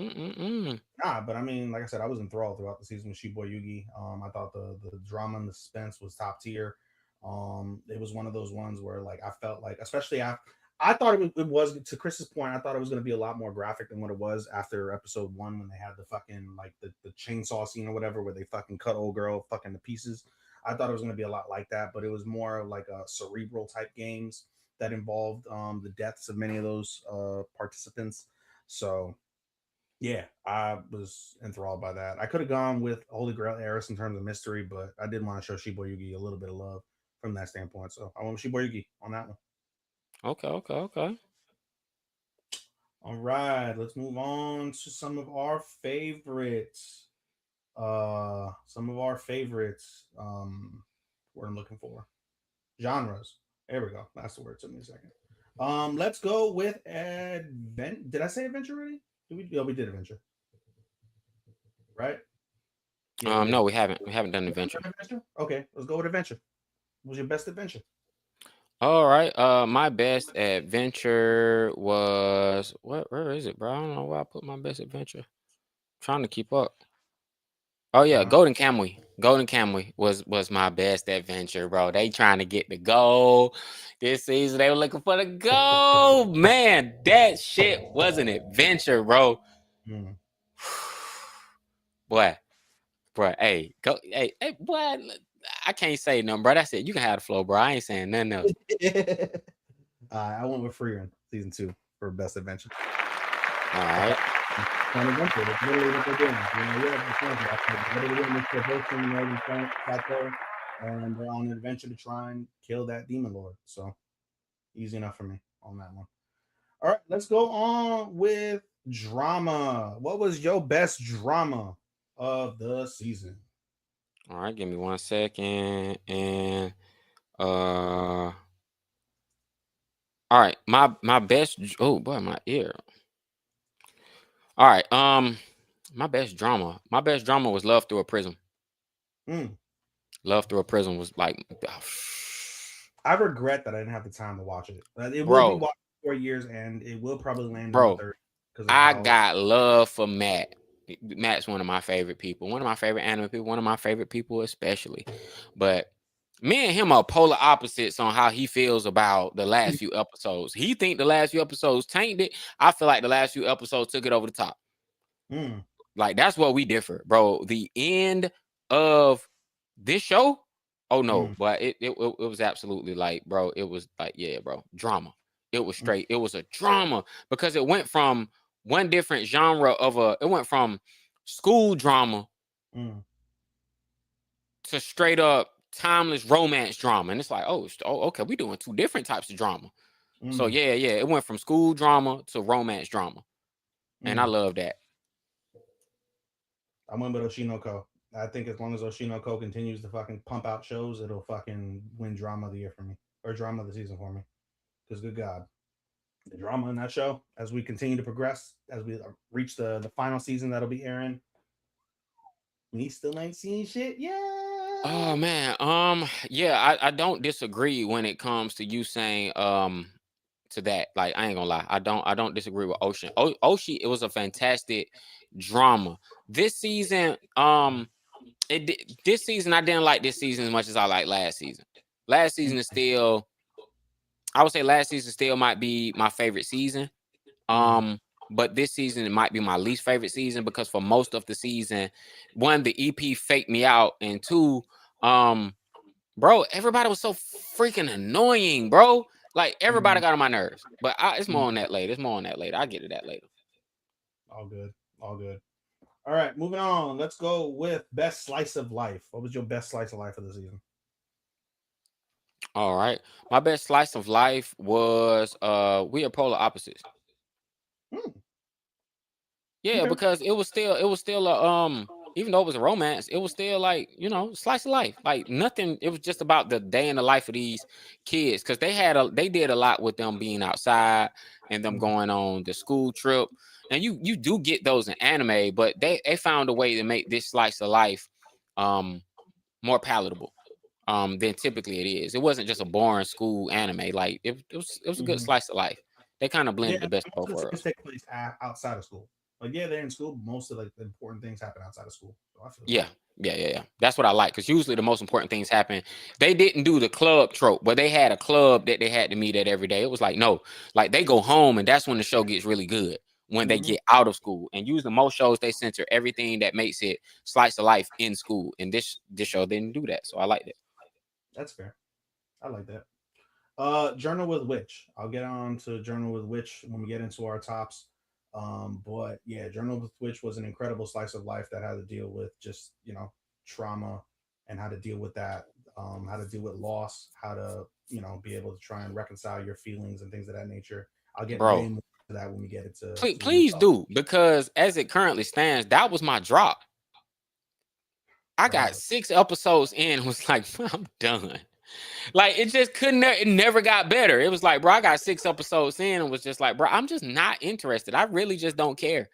Nah, but I mean, like I said, I was enthralled throughout the season with Shibuya Yugi. I thought the drama and the suspense was top tier. It was one of those ones where like I felt like, especially I thought it was to Chris's point. I thought it was going to be a lot more graphic than what it was after episode 1 when they had the fucking like the chainsaw scene or whatever where they fucking cut old girl fucking to pieces. I thought it was going to be a lot like that, but it was more like a cerebral type games that involved the deaths of many of those participants. So yeah, I was enthralled by that. I could have gone with Holy Grail Heiress in terms of mystery, but I did want to show Shibuya Yugi a little bit of love from that standpoint. So I went with Shibuya Yugi on that one. Okay. All right, let's move on to some of our favorites. What I'm looking for. Genres. There we go. That's the word. Took me a second. Let's go with Did I say adventure already? We did adventure. Right? Yeah, no, we haven't. We haven't done adventure. Okay, let's go with adventure. What was your best adventure? All right. My best adventure was where is it, bro? I don't know where I put my best adventure. I'm trying to keep up. Oh yeah, Golden Kamuy. Golden Kamuy was my best adventure, bro. They trying to get the gold this season. They were looking for the gold. Man, that shit was an adventure, bro. Boy, hey, go, hey, boy. I can't say nothing, bro. That's it. You can have the flow, bro. I ain't saying nothing else. I went with Freeman season 2 for best adventure. All right. An adventure. That's literally what they're doing. You know, and they're on an adventure to try and kill that demon lord. So easy enough for me on that one. All right, let's go on with drama. What was your best drama of the season? All right, give me 1 second. And all right, my best. Oh boy, my ear. All right, my best drama. My best drama was Love Through a Prism. Love Through a Prism was like. I regret that I didn't have the time to watch it. It Bro, will be watched 4 years, and it will probably land bro, in the 30. I got love for Matt. Matt's one of my favorite people. One of my favorite anime people. One of my favorite people, especially. But me and him are polar opposites on how he feels about the last few episodes. He think the last few episodes tanked it. I feel like the last few episodes took it over the top. Like that's what we differ, bro. The end of this show, oh no, but it was absolutely like, bro, it was like, yeah, bro, drama. It was straight. It was a drama because it went from one different genre it went from school drama to straight up timeless romance drama. And it's like, oh, okay, we doing 2 different types of drama. So yeah, it went from school drama to romance drama. And I love that. I went with Oshinoko. I think as long as Oshinoko continues to fucking pump out shows, it'll fucking win drama of the year for me. Or drama of the season for me. Because good God. The drama in that show, as we continue to progress, as we reach the final season that'll be airing, we still ain't seen shit yet. Oh man, yeah, I don't disagree when it comes to you saying to that. Like I ain't gonna lie, I don't disagree with Ocean. Oshi, it was a fantastic drama. This season, this season I didn't like this season as much as I like last season. Last season is still, I would say last season still might be my favorite season. but this season it might be my least favorite season because for most of the season, one, the EP faked me out, and two, bro, everybody was so freaking annoying, bro. Like everybody got on my nerves. But it's more on that later. It's more on that later. I'll get to that later. All good. All good. All right, moving on. Let's go with best slice of life. What was your best slice of life of the season? All right. My best slice of life was we are polar opposites. Hmm. Yeah, Okay. because it was still a even though it was a romance, it was still like, slice of life. Like nothing, it was just about the day in the life of these kids. Cause they did a lot with them being outside and them Mhm. going on the school trip. And you do get those in anime, but they found a way to make this slice of life um more palatable than typically it is. It wasn't just a boring school anime. Like it was a good Mhm. slice of life. They kind of Yeah, blended the best of most both of the scenes worlds. take place outside of school. Like, yeah, they're in school. But most of like the important things happen outside of school. So I feel you. Yeah, yeah. That's what I like because usually the most important things happen. They didn't do the club trope, but they had a club that they had to meet at every day. It was like no, like they go home and that's when the show gets really good when they Mhm. get out of school. And usually most shows they censor everything that makes it slice of life in school. And this show didn't do that, so I liked it. That's fair. I like that. Journal with Witch. I'll get on to Journal with Witch when we get into our tops. But yeah, Journal with Witch was an incredible slice of life that had to deal with just trauma and how to deal with that, how to deal with loss, how to be able to try and reconcile your feelings and things of that nature. I'll get way Bro, more to that when we get into please, when we please talk. do because as it currently stands, that was my drop. I got Bro, 6 episodes in and was like, I'm done. Like it just couldn't. It never got better. It was like, bro, I got 6 episodes in and was just like, bro, I'm just not interested. I really just don't care.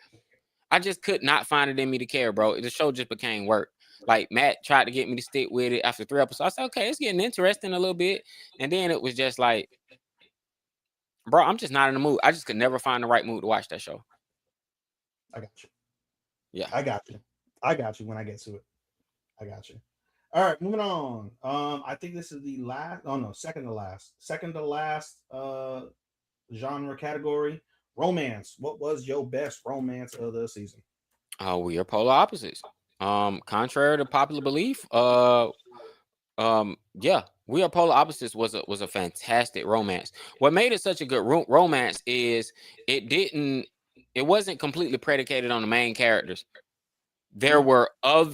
I just could not find it in me to care, bro. The show just became work. Like Matt tried to get me to stick with it after 3 episodes. I said, okay, it's getting interesting a little bit, and then it was just like, bro, I'm just not in the mood. I just could never find the right mood to watch that show. I got you. Yeah. I got you. I got you when I get to it. I got you. All right, moving on. I think this is the last. Oh no, second to last. Second to last. Genre category. Romance. What was your best romance of the season? We are polar opposites. Contrary to popular belief, yeah, We Are Polar Opposites was a fantastic romance. What made it such a good romance is it didn't it wasn't completely predicated on the main characters. Mm,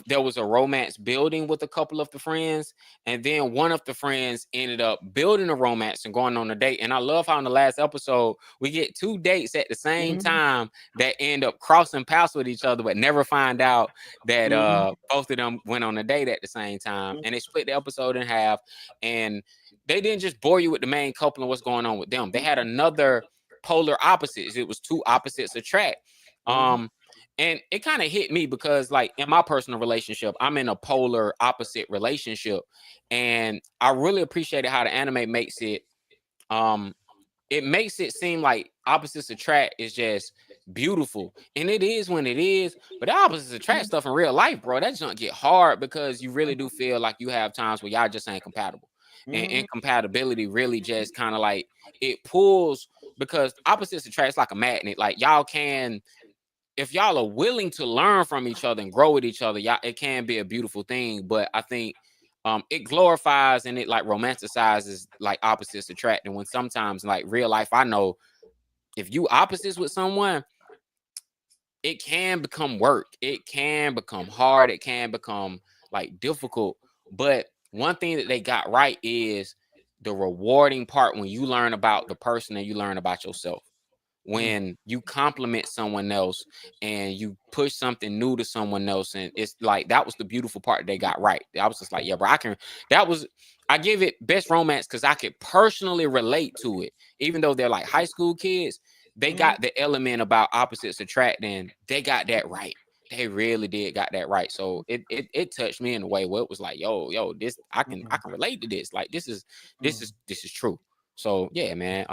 There was a romance building with a couple of the friends, and then one of the friends ended up building a romance and going on a date. And I love how in the last episode we get 2 dates at the same mhm, time that end up crossing paths with each other, but never find out that mhm, both of them went on a date at the same time. And they split the episode in half, and they didn't just bore you with the main couple and what's going on with them. They had another polar opposites. It was two opposites attract. mhm, Um, and it kind of hit me because, like, in my personal relationship, I'm in a polar opposite relationship. And I really appreciated how the anime makes it. Um, it makes it seem like opposites attract is just beautiful. And it is when it is. But the opposites attract stuff in real life, bro, that junk get hard because you really do feel like you have times where y'all just ain't compatible. And mhm, incompatibility really just kind of like it pulls because opposites attract is like a magnet. Like y'all can if y'all are willing to learn from each other and grow with each other, y'all it can be a beautiful thing. But I think it glorifies and it like romanticizes like opposites attracting when sometimes like real life, I know if you opposites with someone, it can become work. It can become hard. It can become like difficult. But one thing that they got right is the rewarding part when you learn about the person and you learn about yourself mm, when you compliment someone else and you push something new to someone else. And it's like that was the beautiful part they got right. I was just like, yeah, bro, that was I give it best romance because I could personally relate to it. Even though they're like high school kids, they mhm, got the element about opposites attracting. They got that right. They really did got that right. So it touched me in a way where it was like, yo, this I can relate to this. Like mm, this is true. So yeah, man.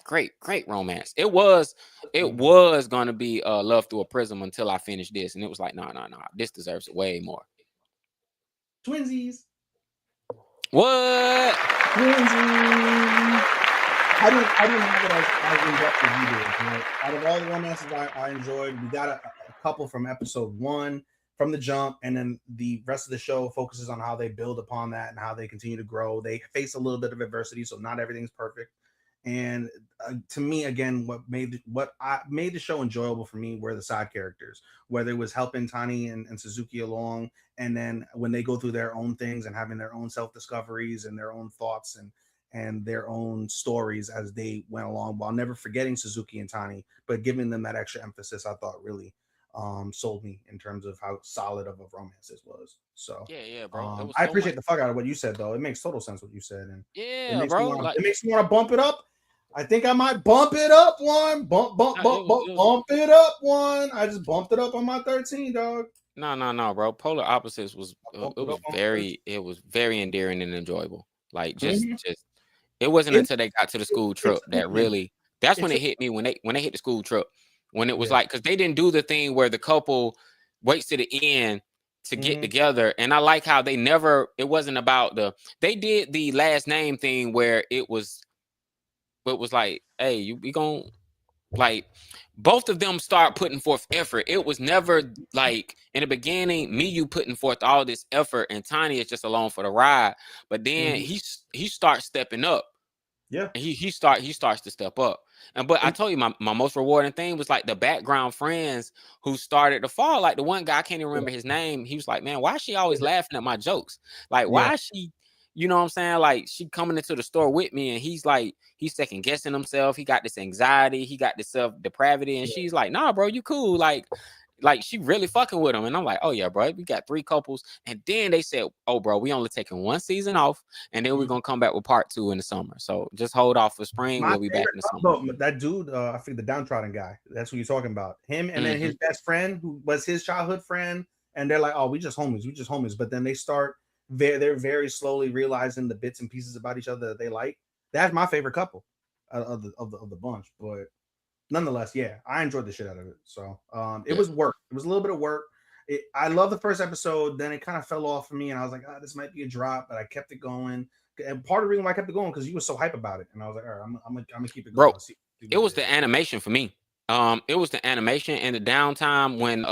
Great romance. It was gonna be Love Through a Prism until I finished this, and it was like, no. This deserves it way more. twinsies. What? Twinsies. I didn't have it as in depth as you did. But out of all the romances I enjoyed, we got a couple from episode one from the jump, and then the rest of the show focuses on how they build upon that and how they continue to grow. They face a little bit of adversity, so not everything's perfect. And to me, again, what I made the show enjoyable for me were the side characters, whether it was helping Tani and Suzuki along, and then when they go through their own things and having their own self discoveries and their own thoughts and their own stories as they went along, while never forgetting Suzuki and Tani, but giving them that extra emphasis, I thought really sold me in terms of how solid of a romance this was. So Yeah, bro. It was I so much. appreciate the fuck out of what you said, though. It makes total sense what you said, and Yeah, bro. Like, it makes me want to bump it up. I think I might bump it up one. Bump it up one. I just bumped it up on my 13, dog. no, bro. Polar Opposites was it was very endearing and enjoyable. Like just it wasn't It, until they got to the school it trip took that commitment. really that's It when it took, hit me when they hit the school trip. When it was yeah. like, because they didn't do the thing where the couple waits to the end to get together. And I like how it wasn't about they did the last name thing where it was like, hey, we gonna, like, both of them start putting forth effort. It was never like in the beginning, you putting forth all this effort and Tiny is just along for the ride. But then he starts stepping up. Yeah. And he starts to step up. But I told you my most rewarding thing was like the background friends who started to fall. Like the one guy, I can't even remember his name. He was like, man, why is she always laughing at my jokes? Like, Yeah. why is she, you know what I'm saying? Like, she coming into the store with me and he's second guessing himself. He got this anxiety, he got this self depravity, and she's like, nah, bro, you cool. Like she really fucking with him. And I'm like, oh yeah, bro, we got 3 couples. And then they said, oh bro, we only taking 1 season off, and then we're gonna come back with part 2 in the summer. So just hold off for spring. My We'll be back in the summer. couple, that dude, I think the downtrodden guy. That's who you're talking about. Him and then his best friend, who was his childhood friend, and they're like, "Oh, we just homies." But then they start, they're very slowly realizing the bits and pieces about each other that they like. That's my favorite couple of the bunch. But nonetheless, yeah, I enjoyed the shit out of it. So it was work. It was a little bit of work. I love the first episode. Then it kind of fell off for me, and I was like, this might be a drop, but I kept it going. And part of the reason why I kept it going because you were so hype about it, and I was like, all right, I'm gonna keep it going. Bro, it was the animation for me. It was the animation and the downtime when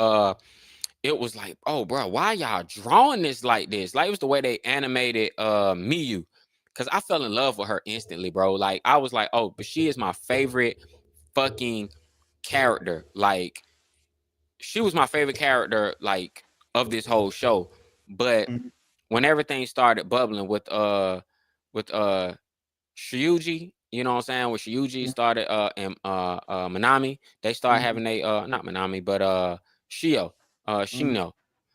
it was like, oh bro, why y'all drawing this like this? Like, it was the way they animated Miyu, because I fell in love with her instantly, bro. Like, I was like, oh, but she is my favorite fucking character. Like, she was my favorite character, like, of this whole show. But when everything started bubbling with Shyuji, you know what I'm saying? When Shyuji started and Manami, they started having not Manami, but Shino.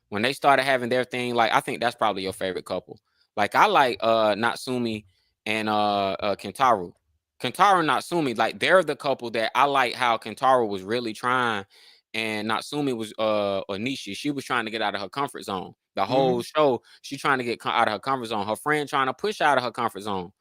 When they started having their thing, like, I think that's probably your favorite couple. Like, I like Natsumi and Kentaro. Kentaro and Natsumi, like, they're the couple that I like how Kentaro was really trying, and Natsumi was Onishi. She was trying to get out of her comfort zone. The whole show, she trying to get out of her comfort zone. Her friend trying to push out of her comfort zone.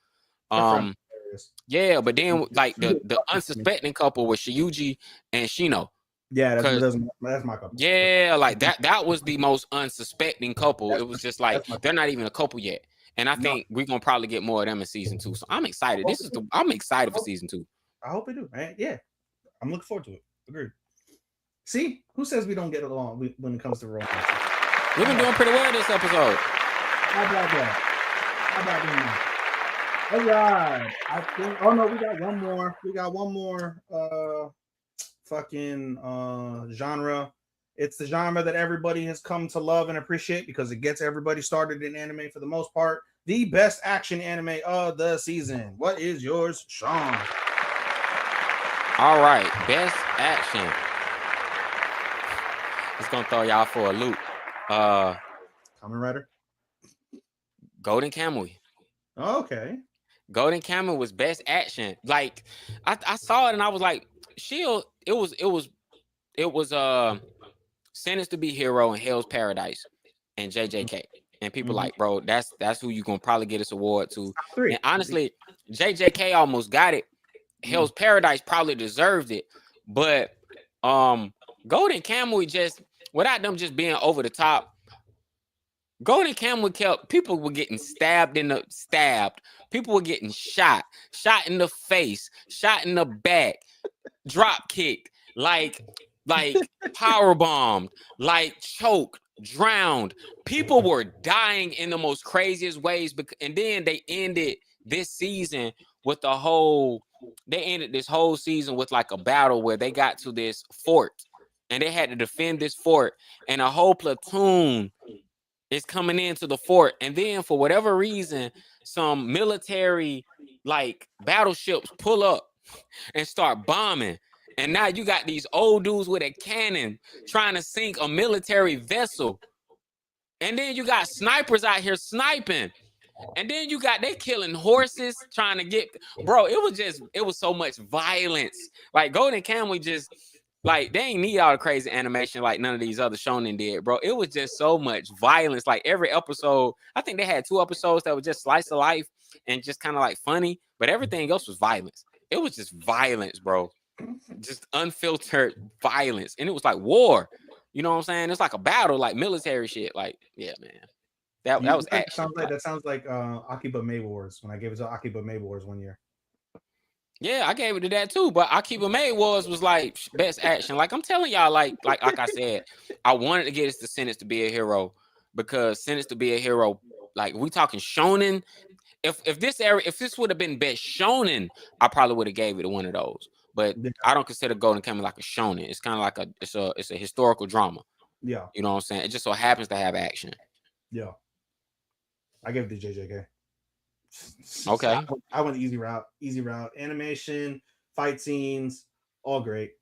Yeah, but then like the unsuspecting couple was Shyuji and Shino. Yeah, that's my couple. Yeah, like that was the most unsuspecting couple. It was just like they're not even a couple yet. And I think we're gonna probably get more of them in season 2. So I'm excited. I'm excited for season 2. I hope we do, man. Yeah. I'm looking forward to it. Agreed. See, who says we don't get along when it comes to romance? We've been doing pretty well this episode. How about that? All right. I think. Oh no, we got one more. Genre. It's the genre that everybody has come to love and appreciate because it gets everybody started in anime for the most part. The best action anime of the season. What is yours, Sean? All right, best action. It's gonna throw y'all for a loop. Kamen Rider. Golden Kamuy. Okay. Golden Kamuy was best action. Like, I saw it and I was like, Shield. It was Sentenced to Be Hero and Hell's Paradise and JJK. And people like, bro, that's who you gonna probably get this award to. And honestly, JJK almost got it. Hell's Paradise probably deserved it, but Golden Kamuy, just without them just being over the top, Golden Camel kept people were getting stabbed. People were getting shot in the face, shot in the back, drop kicked, like power bombed, like choked, drowned. People were dying in the most craziest ways. And then they ended this season with the whole. They ended this whole season with like a battle where they got to this fort and they had to defend this fort, and a whole platoon is coming into the fort, and then for whatever reason, some military like battleships pull up and start bombing. And now you got these old dudes with a cannon trying to sink a military vessel. And then you got snipers out here sniping. And then you got they killing horses trying to get, bro. It was so much violence. Like Golden Kamuy just like they ain't need all the crazy animation like none of these other shonen did, bro. It was just so much violence. Like every episode, I think they had 2 episodes that were just slice of life and just kind of like funny, but everything else was violence. It was just violence, bro. Just unfiltered violence, and it was like war. You know what I'm saying? It's like a battle, like military shit. Like, yeah, man. That was action. That sounds like Akiba May Wars when I gave it to Akiba May Wars one year. Yeah, I gave it to that too. But Akiba May was like best action. Like I'm telling y'all, like I said, I wanted to get us the sentence to be a hero because sentence to be a hero. Like we talking shonen. If this would have been best shonen, I probably would have gave it to one of those. But Yeah. I don't consider Golden Kamuy like a shonen. It's kind of like it's a historical drama. Yeah. You know what I'm saying? It just so happens to have action. Yeah. I gave it to JJK. Okay. I went easy route. Easy route. Animation, fight scenes, all great.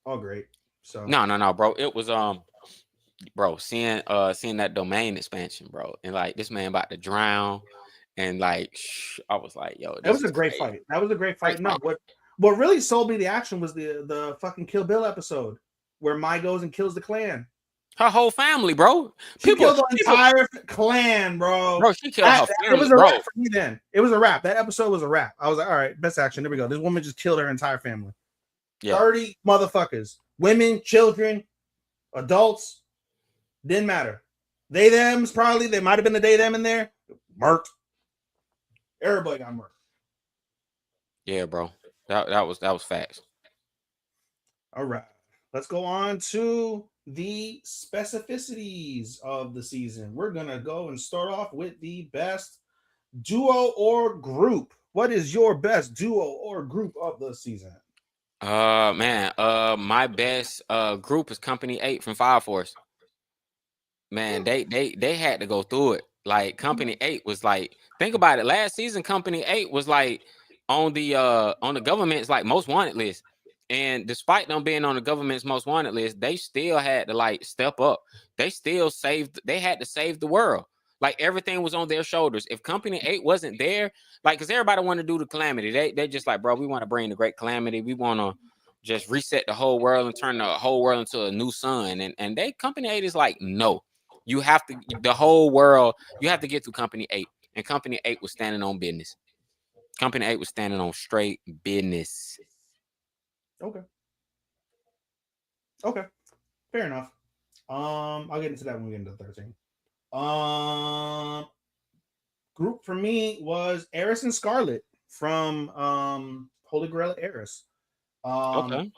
All great. So No, bro. It was bro, seeing that domain expansion, bro, and like this man about to drown, and like I was like, yo, that was a great fight. That was a great fight. No, what really sold me the action was the fucking Kill Bill episode where Mai goes and kills the clan. Her whole family, bro. She killed the entire clan, bro. Bro, she killed her family. It was a wrap for me then. It was a wrap. That episode was a wrap. I was like, all right, best action. There we go. This woman just killed her entire family. Yeah. 30 motherfuckers. Women, children, adults. Didn't matter. They, thems, probably. They might have been the they, them in there. Murked. Everybody got murked. Yeah, bro. That was facts. All right. Let's go on to the specificities of the season. We're going to go and start off with the best duo or group. What is your best duo or group of the season? Man, my best group is Company 8 from Fire Force. Man, they had to go through it. Like Company 8 was like, think about it. Last season, Company 8 was like on the government's like most wanted list. And despite them being on the government's most wanted list, they still had to like step up. They had to save the world. Like everything was on their shoulders. If Company 8 wasn't there, like, because everybody wanted to do the calamity. They just like, bro, we want to bring the great calamity. We want to just reset the whole world and turn the whole world into a new sun. And they Company 8 is like, no. You have to the whole world, you have to get through Company 8. And Company 8 was standing on business. Company 8 was standing on straight business. Okay. Fair enough. I'll get into that when we get into 13. Group for me was Eris and Scarlet from Holy Grail Eris. Okay.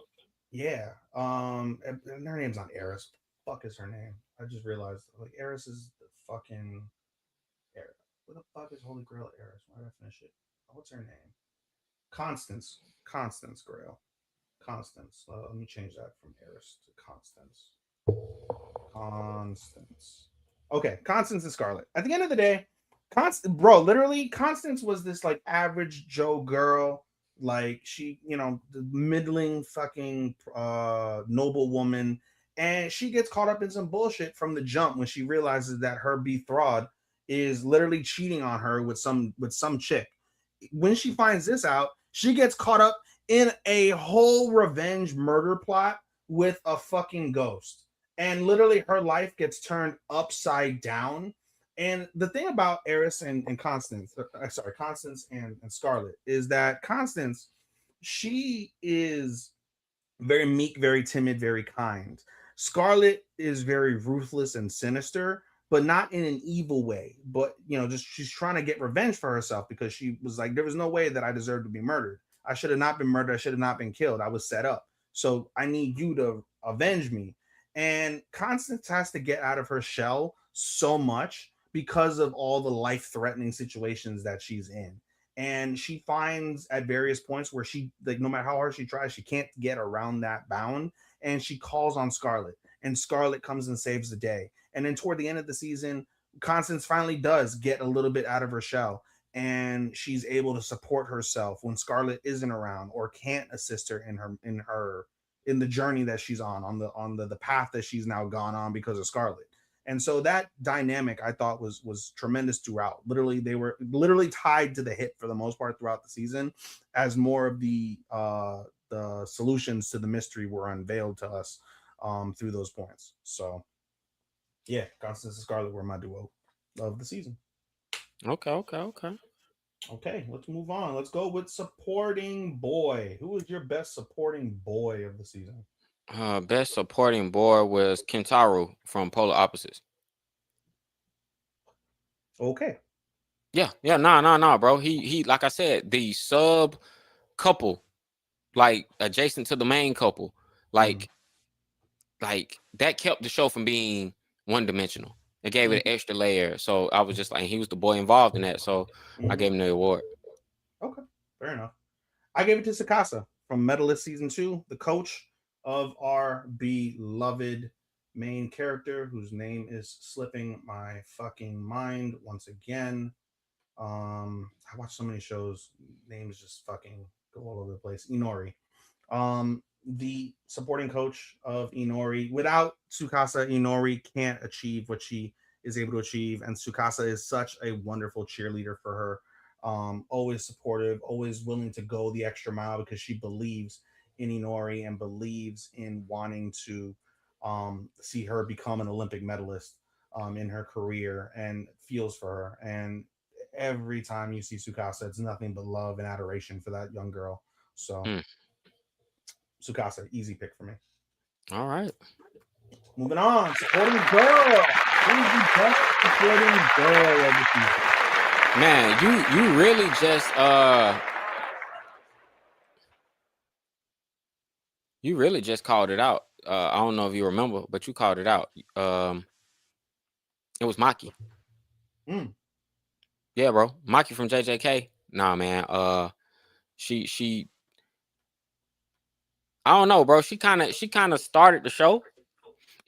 Yeah. And her name's not Eris. Fuck is her name? I just realized like Eris is the fucking Eris. What the fuck is Holy Grail Eris? Why did I finish it? What's her name? Constance Grail. Constance. Let me change that from Eris to Constance. Okay, Constance and Scarlet. At the end of the day, literally, Constance was this like average Joe girl. Like she, the middling fucking noble woman. And she gets caught up in some bullshit from the jump when she realizes that her betrothed is literally cheating on her with some chick. When she finds this out, she gets caught up in a whole revenge murder plot with a fucking ghost. And literally her life gets turned upside down. And the thing about Eris and Constance and Scarlet is that Constance, she is very meek, very timid, very kind. Scarlet is very ruthless and sinister, but not in an evil way. But just she's trying to get revenge for herself because she was like, there was no way that I deserved to be murdered. I should have not been murdered. I should have not been killed. I was set up. So I need you to avenge me. And Constance has to get out of her shell so much because of all the life threatening situations that she's in. And she finds at various points where she, like, no matter how hard she tries, she can't get around that bound. And she calls on Scarlet, and Scarlet comes and saves the day. And then toward the end of the season, Constance finally does get a little bit out of her shell, and she's able to support herself when Scarlet isn't around or can't assist her in the journey that she's on the path that she's now gone on because of Scarlet. And so that dynamic I thought was tremendous throughout. Literally, they were literally tied to the hip for the most part throughout the season, as more of the solutions to the mystery were unveiled to us through those points. So yeah, Constance and Scarlet were my duo of the season. Okay. Okay, let's move on. Let's go with supporting boy. Who was your best supporting boy of the season? Best supporting boy was Kentaro from Polar Opposites. Okay. Yeah, nah, bro. He like I said, the sub couple, like adjacent to the main couple, Mm, like like that kept the show from being one dimensional. It gave it mm, an extra layer. So I was just like, he was the boy involved in that. So I mm. gave him the award. Okay, fair enough. I gave it to Sakasa from Medalist Season 2, the coach of our beloved main character, whose name is slipping my fucking mind once again. I watch so many shows, names just fucking go all over the place. Inori. The supporting coach of Inori. Without Tsukasa, Inori can't achieve what she is able to achieve, and Tsukasa is such a wonderful cheerleader for her. Always supportive, always willing to go the extra mile because she believes in Inori and believes in wanting to see her become an Olympic medalist in her career, and feels for her. And every time you see Tsukasa, it's nothing but love and adoration for that young girl. So Mm, Tsukasa, easy pick for me. all right. Moving on, supporting girl. Who is the best supporting girl of the season? Man, you really just you really just called it out. I don't know if you remember, but you called it out. It was Maki. Mm, Yeah, bro. Maki from JJK. Nah, man. She I don't know, bro. She kind of started the show.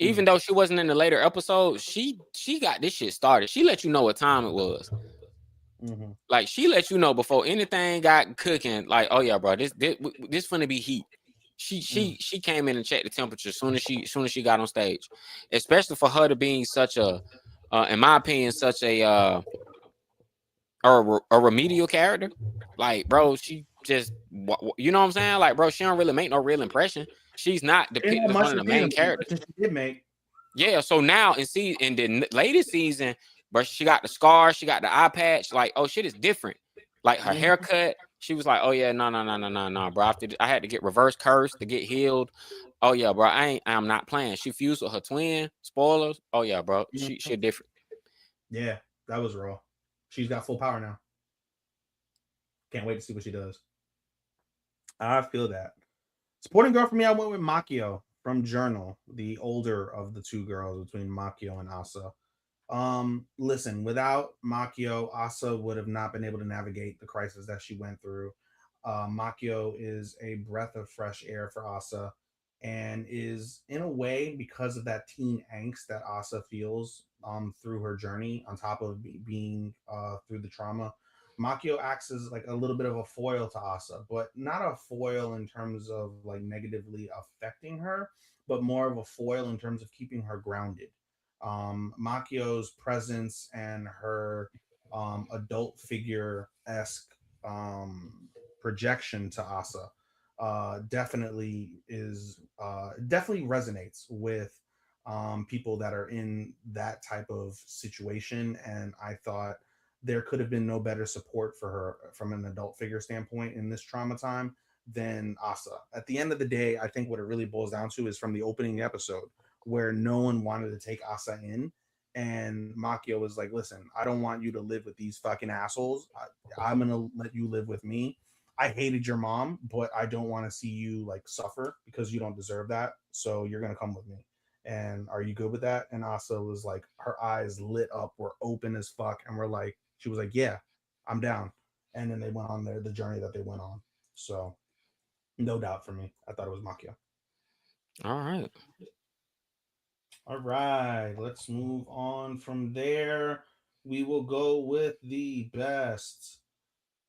Even mm, though she wasn't in the later episodes, she got this shit started. She let you know what time it was. mm-hmm, Like she let you know before anything got cooking. Like, oh yeah, bro, this finna be heat. She mm. she she came in and checked the temperature as soon as she got on stage, especially for her to being such a, in my opinion, such a remedial character. Like, bro, she just you know what I'm saying? Like, bro, she don't really make no real impression. She's not She didn't depicted have as much one of to the say in main the characters. impression she did make. Yeah, so now in the latest season, but she got the scar, she got the eye patch. Like, oh, shit is different. Like her Mm-hmm, haircut, she was like, oh yeah, no, bro. I had to get reverse curse to get healed. Oh yeah, bro. I'm not playing. She fused with her twin. Spoilers. Oh yeah, bro. mm-hmm. She different. Yeah, that was raw. She's got full power now. Can't wait to see what she does. I feel that. Supporting girl for me, I went with Makio from Journal, the older of the two girls between Makio and Asa. Listen, without Makio, Asa would have not been able to navigate the crisis that she went through. Makio is a breath of fresh air for Asa, and is, in a way, because of that teen angst that Asa feels through her journey, on top of being through the trauma. Makio acts as like a little bit of a foil to Asa, but not a foil in terms of like negatively affecting her, but more of a foil in terms of keeping her grounded. Makio's presence and her adult figure esque projection to Asa definitely resonates with people that are in that type of situation. And I thought there could have been no better support for her from an adult figure standpoint in this trauma time than Asa. At the end of the day, I think what it really boils down to is from the opening episode, where no one wanted to take Asa in. And Makio was like, "Listen, I don't want you to live with these fucking assholes. I'm gonna let you live with me. I hated your mom, but I don't want to see you like suffer because you don't deserve that. So you're gonna come with me. And are you good with that?" And Asa was like, her eyes lit up, were open as fuck, and we're like, she was like, "Yeah, I'm down." And then they went on the journey that they went on. So no doubt for me, I thought it was Makio. All right. All right, let's move on from there. We will go with the best.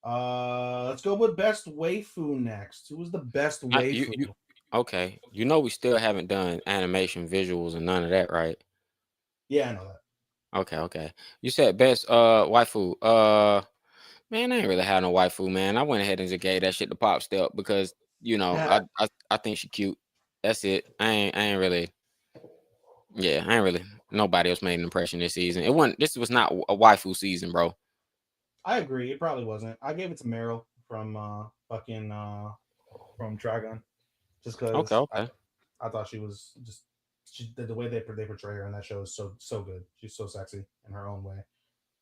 Let's go with best waifu next. Who was the best You waifu? you okay? You know we still haven't done animation, visuals, and none of that, right? Yeah, I know Okay, okay. You said best waifu. Man, I ain't really had no waifu, man. I went ahead and just gave that shit the pop step because that. I think she cute. That's it. I ain't really, yeah, I ain't really, nobody else made an impression this season. This was not a waifu season, bro. I agree. It probably wasn't. I gave it to Meryl from fucking from Trigun, just Okay, because okay. I thought she was just the way they portray her in that show is so good. She's so sexy in her own way.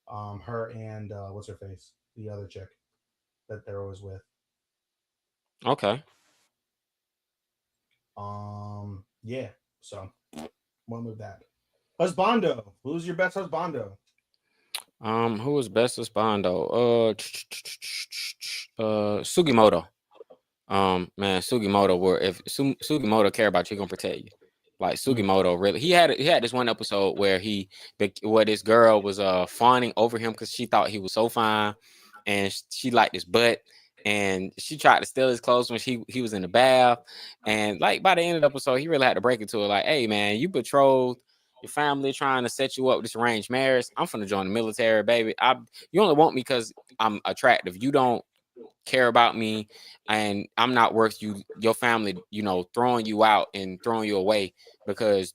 Her and what's her face, the other chick that they're always with. Okay. Yeah. So one with that. Husbando. Who's your best husbando? Who was best Espondo? Sugimoto. Man, Sugimoto. Were if Sugimoto care about you, he gonna protect you. Like Mm, Sugimoto, really. He had this one episode where where this girl was fawning over him because she thought he was so fine, and she liked his butt, and she tried to steal his clothes when he was in the bath, and like by the end of the episode, he really had to break it to her like, "Hey, man, you betrothed." Your family trying to set you up with this arranged marriage. I'm finna join the military, baby. You only want me because I'm attractive. You don't care about me, and I'm not worth your family, throwing you out and throwing you away because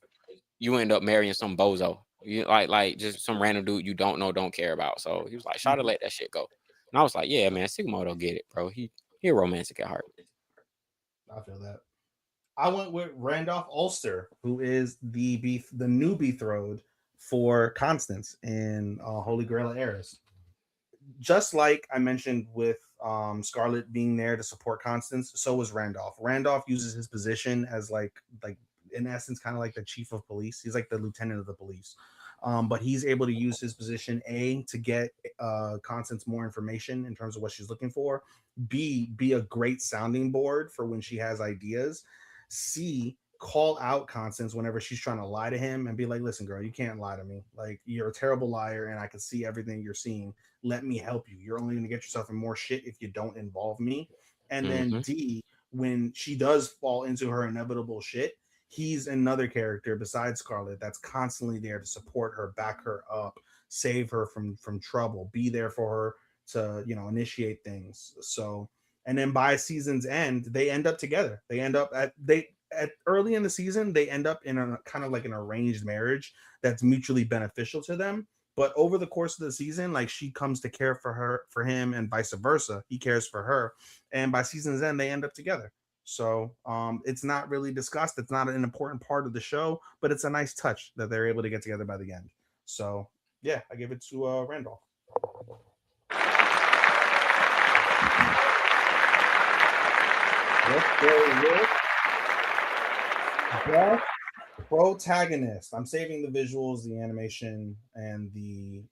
you end up marrying some bozo. You like just some random dude you don't know, don't care about. So he was like, try to mhm. let that shit go. And I was like, yeah, man, Sigmo don't get it, bro. He romantic at heart. I feel that. I went with Randolph Ulster, who is the new betrothed for Constance in Holy Grail of Eris. Just like I mentioned with Scarlet being there to support Constance, so was Randolph. Randolph uses his position as like in essence kind of like the chief of police. He's like the lieutenant of the police. But he's able to use his position A to get Constance more information in terms of what she's looking for. B, be a great sounding board for when she has ideas. C, call out Constance whenever she's trying to lie to him and be like, "Listen, girl, you can't lie to me. Like you're a terrible liar, and I can see everything you're seeing. Let me help you. You're only going to get yourself in more shit if you don't involve me." And then Hmm. D, when she does fall into her inevitable shit, he's another character besides Scarlet that's constantly there to support her, back her up, save her from trouble, be there for her to initiate things. So, and then by season's end, they end up together. They end up at early in the season, they end up in a kind of like an arranged marriage that's mutually beneficial to them. But over the course of the season, like she comes to care for him, and vice versa. He cares for her, and by season's end, they end up together. So it's not really discussed. It's not an important part of the show, but it's a nice touch that they're able to get together by the end. So yeah, I give it to Randolph. Let's go with best protagonist. I'm saving the visuals, the animation, and the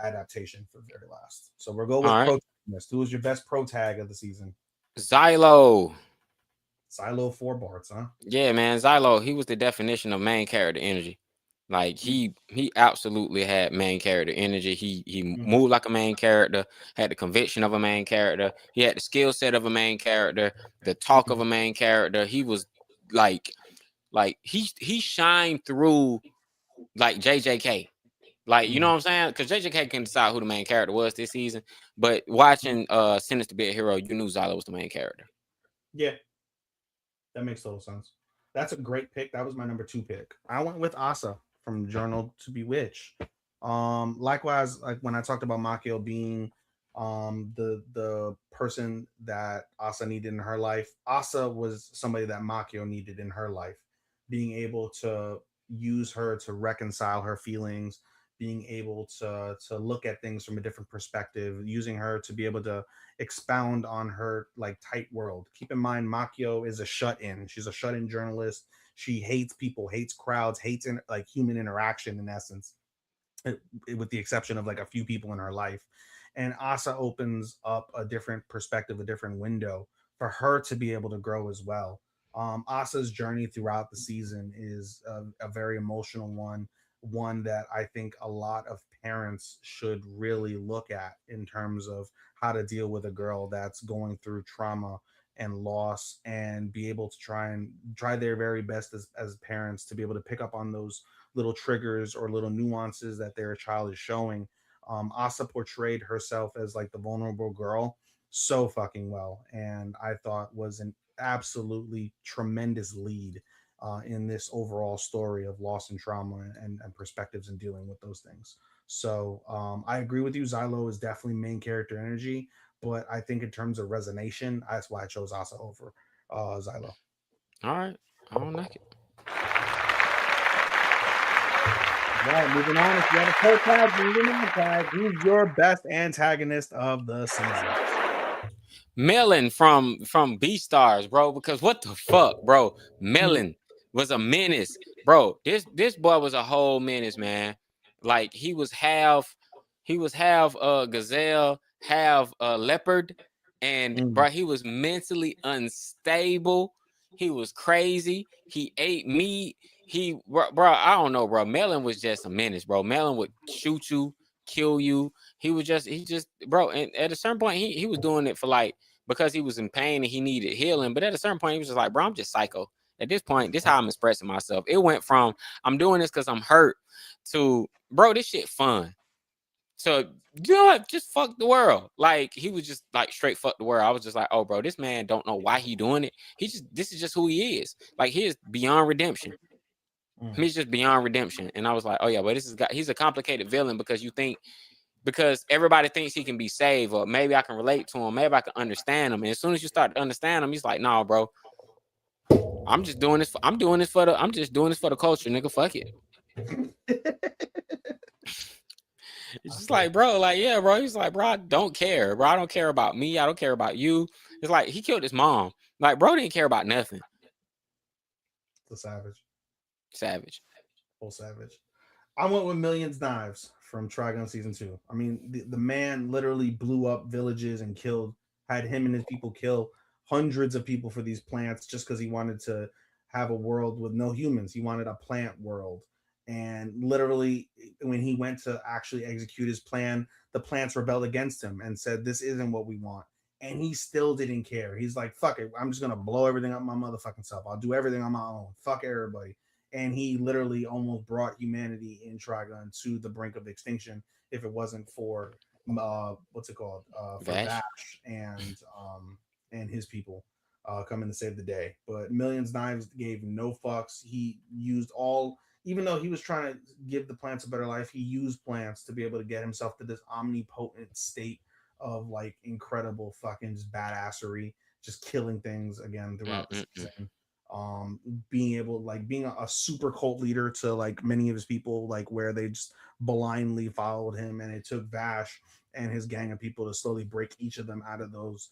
adaptation for very last. So we'll go All with right. protagonist. Who was your best protag of the season? Xylo. Silo four Barts, huh? Yeah, man, Xylo, he was the definition of main character energy. Like he absolutely had main character energy. He Mm-hmm. moved like a main character, had the conviction of a main character. He had the skill set of a main character, the talk of a main character. He was like he shined through like JJK. Like, you know Mm-hmm. what I'm saying? Because JJK can decide who the main character was this season. But watching Sentence to Be a Hero, you knew Xylo was the main character. Yeah, that makes total sense. That's a great pick. That was my number two pick. I went with Asa from Journal to Bewitch. Likewise, like when I talked about Makio being the person that Asa needed in her life, Asa was somebody that Makio needed in her life. Being able to use her to reconcile her feelings, being able to look at things from a different perspective, using her to be able to expound on her like tight world. Keep in mind, Makio is a shut-in. She's a shut-in journalist. She hates people, hates crowds, hates like human interaction in essence, with the exception of like a few people in her life. And Asa opens up a different perspective, a different window for her to be able to grow as well. Asa's journey throughout the season is a very emotional one that I think a lot of parents should really look at in terms of how to deal with a girl that's going through trauma and loss, and be able to try their very best as parents to be able to pick up on those little triggers or little nuances that their child is showing. Asa portrayed herself as like the vulnerable girl so fucking well, and I thought was an absolutely tremendous lead in this overall story of loss and trauma and perspectives in dealing with those things. So I agree with you. Xylo is definitely main character energy, but I think in terms of resonation, that's why I chose Asa over Xylo. All right, I don't knock it. Right, moving on. If you have a cold tag, moving on tag. Who's your best antagonist of the season? Melon from Beastars, bro. Because what the fuck, bro? Melon was a menace, bro. This boy was a whole menace, man. Like he was half gazelle, half leopard, and Mm. bro, he was mentally unstable. He was crazy. He ate meat. Bro, I don't know, bro. Melon was just a menace, bro. Melon would shoot you, kill you. He just, bro. And at a certain point, he was doing it for like, because he was in pain and he needed healing. But at a certain point, he was just like, bro, I'm just psycho. At this point, this is how I'm expressing myself. It went from I'm doing this because I'm hurt to, bro, this shit fun. So you know what? Just fuck the world. Like he was just like straight fuck the world. I was just like, oh, bro, this man don't know why he doing it. This is just who he is. Like he is beyond redemption. He's just beyond redemption. And I was like, oh yeah, but he's a complicated villain because everybody thinks he can be saved, or maybe I can relate to him, maybe I can understand him. And as soon as you start to understand him, he's like, no, bro, I'm just doing this. I'm just doing this for the culture, nigga. Fuck it. It's just like, bro, like, yeah, bro. He's like, bro, I don't care, bro. I don't care about me. I don't care about you. It's like he killed his mom. Like, bro, didn't care about nothing. The savage. Savage. Full savage. I went with Millions Knives from Trigun season 2. I mean, the man literally blew up villages and had him and his people kill hundreds of people for these plants just because he wanted to have a world with no humans. He wanted a plant world. And literally, when he went to actually execute his plan, the plants rebelled against him and said, "This isn't what we want." And he still didn't care. He's like, "Fuck it. I'm just going to blow everything up my motherfucking self. I'll do everything on my own. Fuck everybody." And he literally almost brought humanity in Trigun to the brink of extinction if it wasn't for what's it called for Vash. Vash and his people coming to save the day. But Millions Knives gave no fucks. He used all, even though he was trying to give the plants a better life, he used plants to be able to get himself to this omnipotent state of like incredible fucking just badassery, just killing things again throughout the season. Being able, like, being a super cult leader to like many of his people, like where they just blindly followed him, and it took Vash and his gang of people to slowly break each of them out of those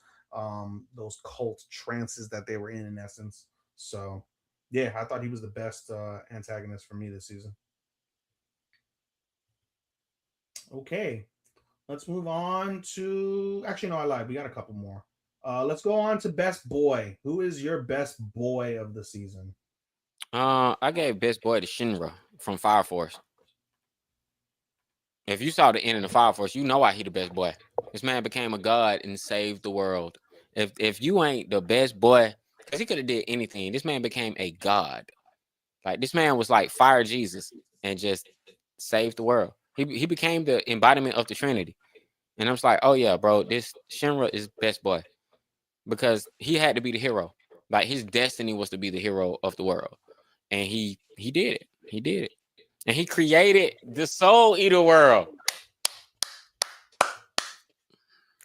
cult trances that they were in essence. So yeah, I thought he was the best antagonist for me this season. Okay, let's move on to, actually no, I lied, we got a couple more. Let's go on to best boy. Who is your best boy of the season? I gave best boy to Shinra from Fire Force. If you saw the end of the Fire Force, you know why he the best boy. This man became a god and saved the world. If you ain't the best boy, because he could have did anything, this man became a god. Like this man was like fire Jesus and just saved the world. He became the embodiment of the Trinity. And I was like, oh yeah, bro, this Shinra is best boy because he had to be the hero. Like his destiny was to be the hero of the world, and he did it. He did it, and he created the Soul Eater world.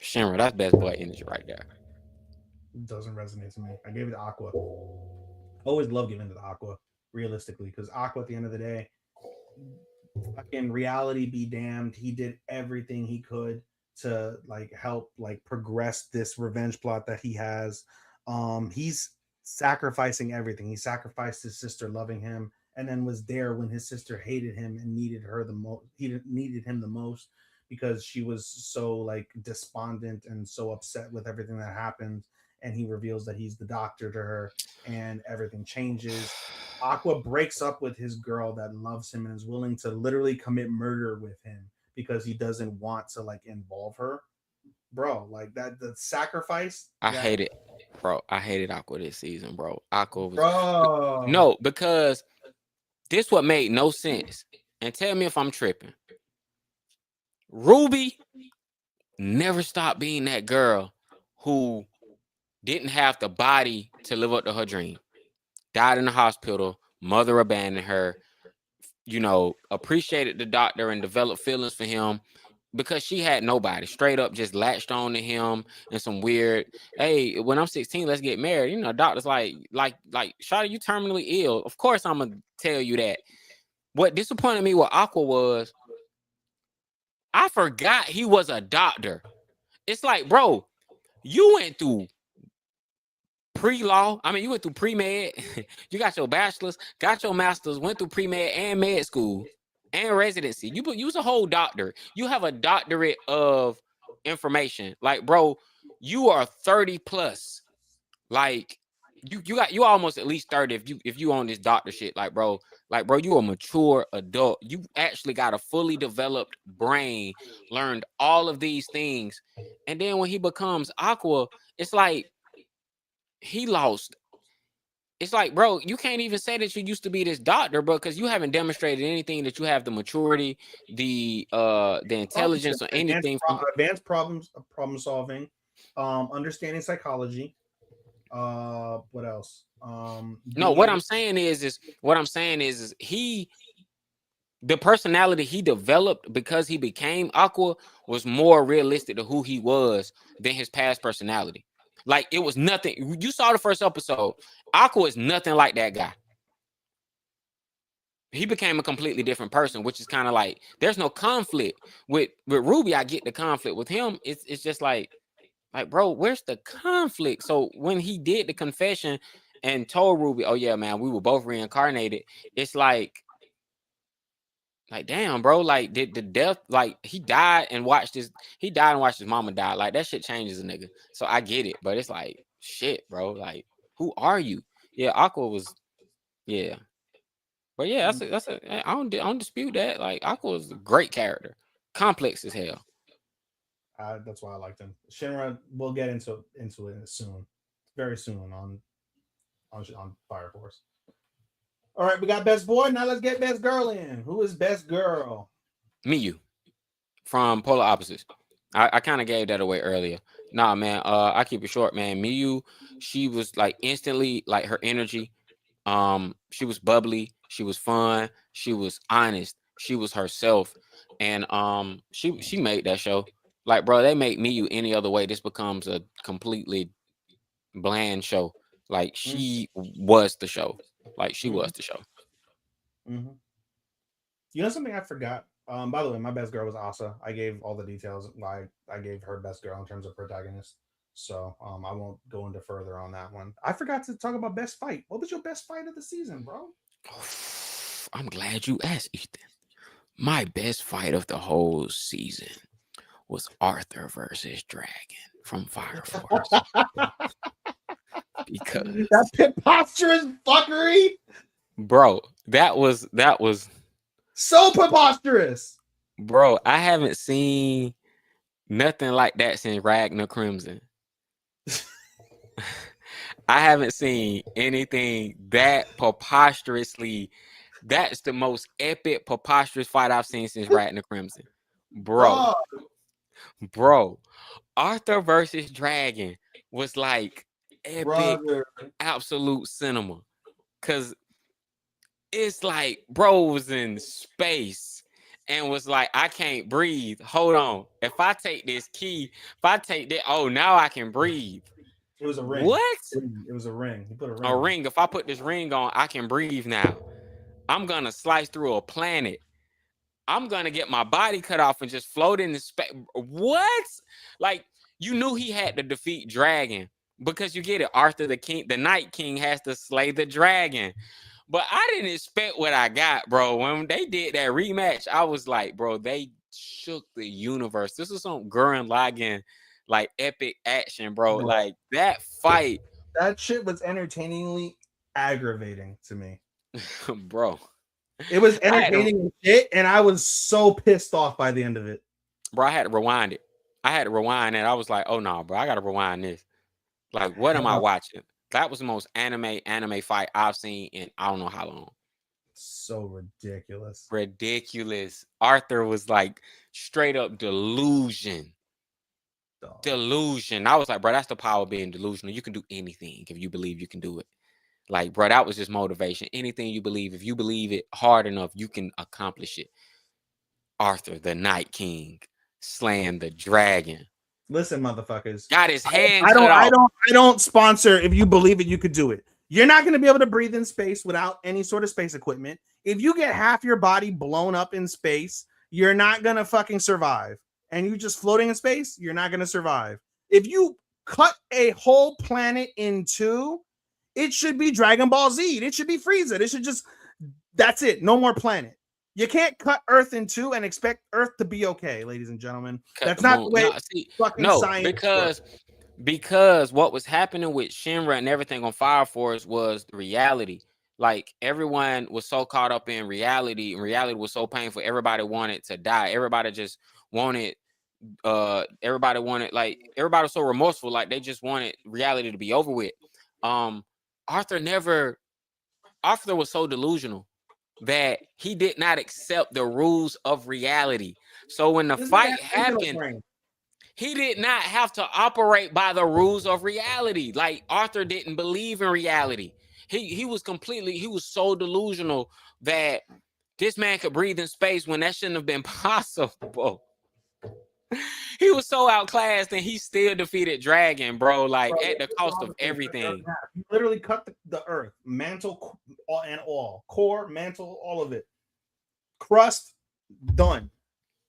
Shinra, that's best boy energy right there. Doesn't resonate to me. I gave it to Aqua. Always love giving it to Aqua. realistically, because Aqua, at the end of the day, fucking reality be damned, he did everything he could to like help like progress this revenge plot that he has. He's sacrificing everything. He sacrificed his sister loving him, and then was there when his sister hated him and needed her the most. Needed him the most because she was so like despondent and so upset with everything that happened. And he reveals that he's the doctor to her, and everything changes. Aqua breaks up with his girl that loves him and is willing to literally commit murder with him because he doesn't want to like involve her. Bro, like that the sacrifice I that hated, bro. I hated Aqua this season, bro. Aqua was bro. no, because this what made no sense. And tell me if I'm tripping. Ruby never stopped being that girl who didn't have the body to live up to her dream. Died in the hospital, mother abandoned her, appreciated the doctor and developed feelings for him because she had nobody. Straight up just latched on to him and some weird, hey, when I'm 16, let's get married. Doctor's like, Shawty, you terminally ill. Of course I'm gonna tell you that. What disappointed me with Aqua was I forgot he was a doctor. It's like, bro, you went through pre-law. I mean, you went through pre-med. You got your bachelor's, got your master's, went through pre-med and med school and residency. You was a whole doctor. You have a doctorate of information. Like, bro, you are 30 plus. Like, you almost at least 30 if you on this doctor shit. Like bro, you a mature adult. You actually got a fully developed brain, learned all of these things. And then when he becomes Aqua, it's like he lost. It's like, bro, you can't even say that you used to be this doctor, bro, because you haven't demonstrated anything that you have the maturity, the intelligence, or anything from. Advanced problem solving, understanding psychology. What else? No, Being what able. I'm saying is he, the personality he developed because he became Aqua was more realistic to who he was than his past personality. Like, it was nothing. You saw the first episode. Aqua is nothing like that guy. He became a completely different person, which is kind of like there's no conflict with Ruby. I get the conflict with him. It's just like bro, where's the conflict? So when he did the confession and told Ruby, oh yeah, man, we were both reincarnated. It's like, damn, bro, like did the death, like he died and watched his mama die. Like, that shit changes a nigga. So I get it, but it's like, shit, bro. Like, who are you? Yeah, Aqua was, yeah. But yeah, I don't dispute that. Like, Aqua was a great character. Complex as hell. That's why I liked him. Shinra, we'll get into it soon, very soon on Fire Force. All right, we got best boy. Now let's get best girl in. Who is best girl? Miyu from Polar Opposites. I kind of gave that away earlier. Nah, man. I keep it short, man. Miyu, she was like instantly like her energy. She was bubbly. She was fun. She was honest. She was herself, and she made that show. Like, bro, they make Miyu any other way, this becomes a completely bland show. Like, she was the show. Like, she was the show. Mm-hmm. You know something I forgot? By the way, my best girl was Asa. I gave all the details why I gave her best girl in terms of protagonist. So I won't go into further on that one. I forgot to talk about best fight. What was your best fight of the season, bro? I'm glad you asked, Ethan. My best fight of the whole season was Arthur versus Dragon from Fire Force. Because that preposterous fuckery, bro, that was so preposterous. Bro, I haven't seen nothing like that since Ragnar Crimson. I haven't seen anything that preposterously. That's the most epic, preposterous fight I've seen since Ragnar Crimson. Bro, Arthur versus Dragon was like epic, brother. absolute cinema. Cause it's like bro was in space and was like, I can't breathe. Hold on. If I take this key, if I take that, oh, now I can breathe. It was a ring. What? It was a ring. He put a ring. A on. ring. If I put this ring on, I can breathe now. I'm gonna slice through a planet. I'm gonna get my body cut off and just float in the space. What? Like, you knew he had to defeat Dragon because you get it. Arthur the King, the Night King, has to slay the dragon. But I didn't expect what I got, bro. When they did that rematch, I was like, bro, they shook the universe. This is some Gurren Lagann, like, epic action, bro. Like, that fight. That shit was entertainingly aggravating to me. Bro. It was entertaining and shit, and I was so pissed off by the end of it. Bro, I had to rewind it. I had to rewind it. I was like, oh no, bro, I gotta rewind this. Like, what am I watching? That was the most anime fight I've seen in I don't know how long. So ridiculous. Ridiculous. Arthur was like straight up delusion. Delusion. I was like, bro, that's the power of being delusional. You can do anything if you believe you can do it. Like, bro, that was just motivation. Anything you believe, if you believe it hard enough, you can accomplish it. Arthur, the Night King, slaying the dragon. Listen, motherfuckers. Got his hand I cut off. I don't sponsor if you believe it, you could do it. You're not going to be able to breathe in space without any sort of space equipment. If you get half your body blown up in space, you're not going to fucking survive. And you just floating in space, you're not going to survive. If you cut a whole planet in two, it should be Dragon Ball Z. It should be Frieza. It should just, that's it. No more planet. You can't cut Earth in two and expect Earth to be okay, ladies and gentlemen. That's not the way science because what was happening with Shinra and everything on Fire Force was the reality. Like, everyone was so caught up in reality, and reality was so painful. Everybody wanted to die. Everybody just wanted everybody was so remorseful, like they just wanted reality to be over with. Arthur was so delusional that he did not accept the rules of reality. So when the fight happened, he did not have to operate by the rules of reality. Like, Arthur didn't believe in reality. He was so delusional that this man could breathe in space when that shouldn't have been possible. He was so outclassed and he still defeated Dragon, bro, like, at the cost of everything. He literally cut the earth, mantle and all, core, mantle, all of it. Crust, done.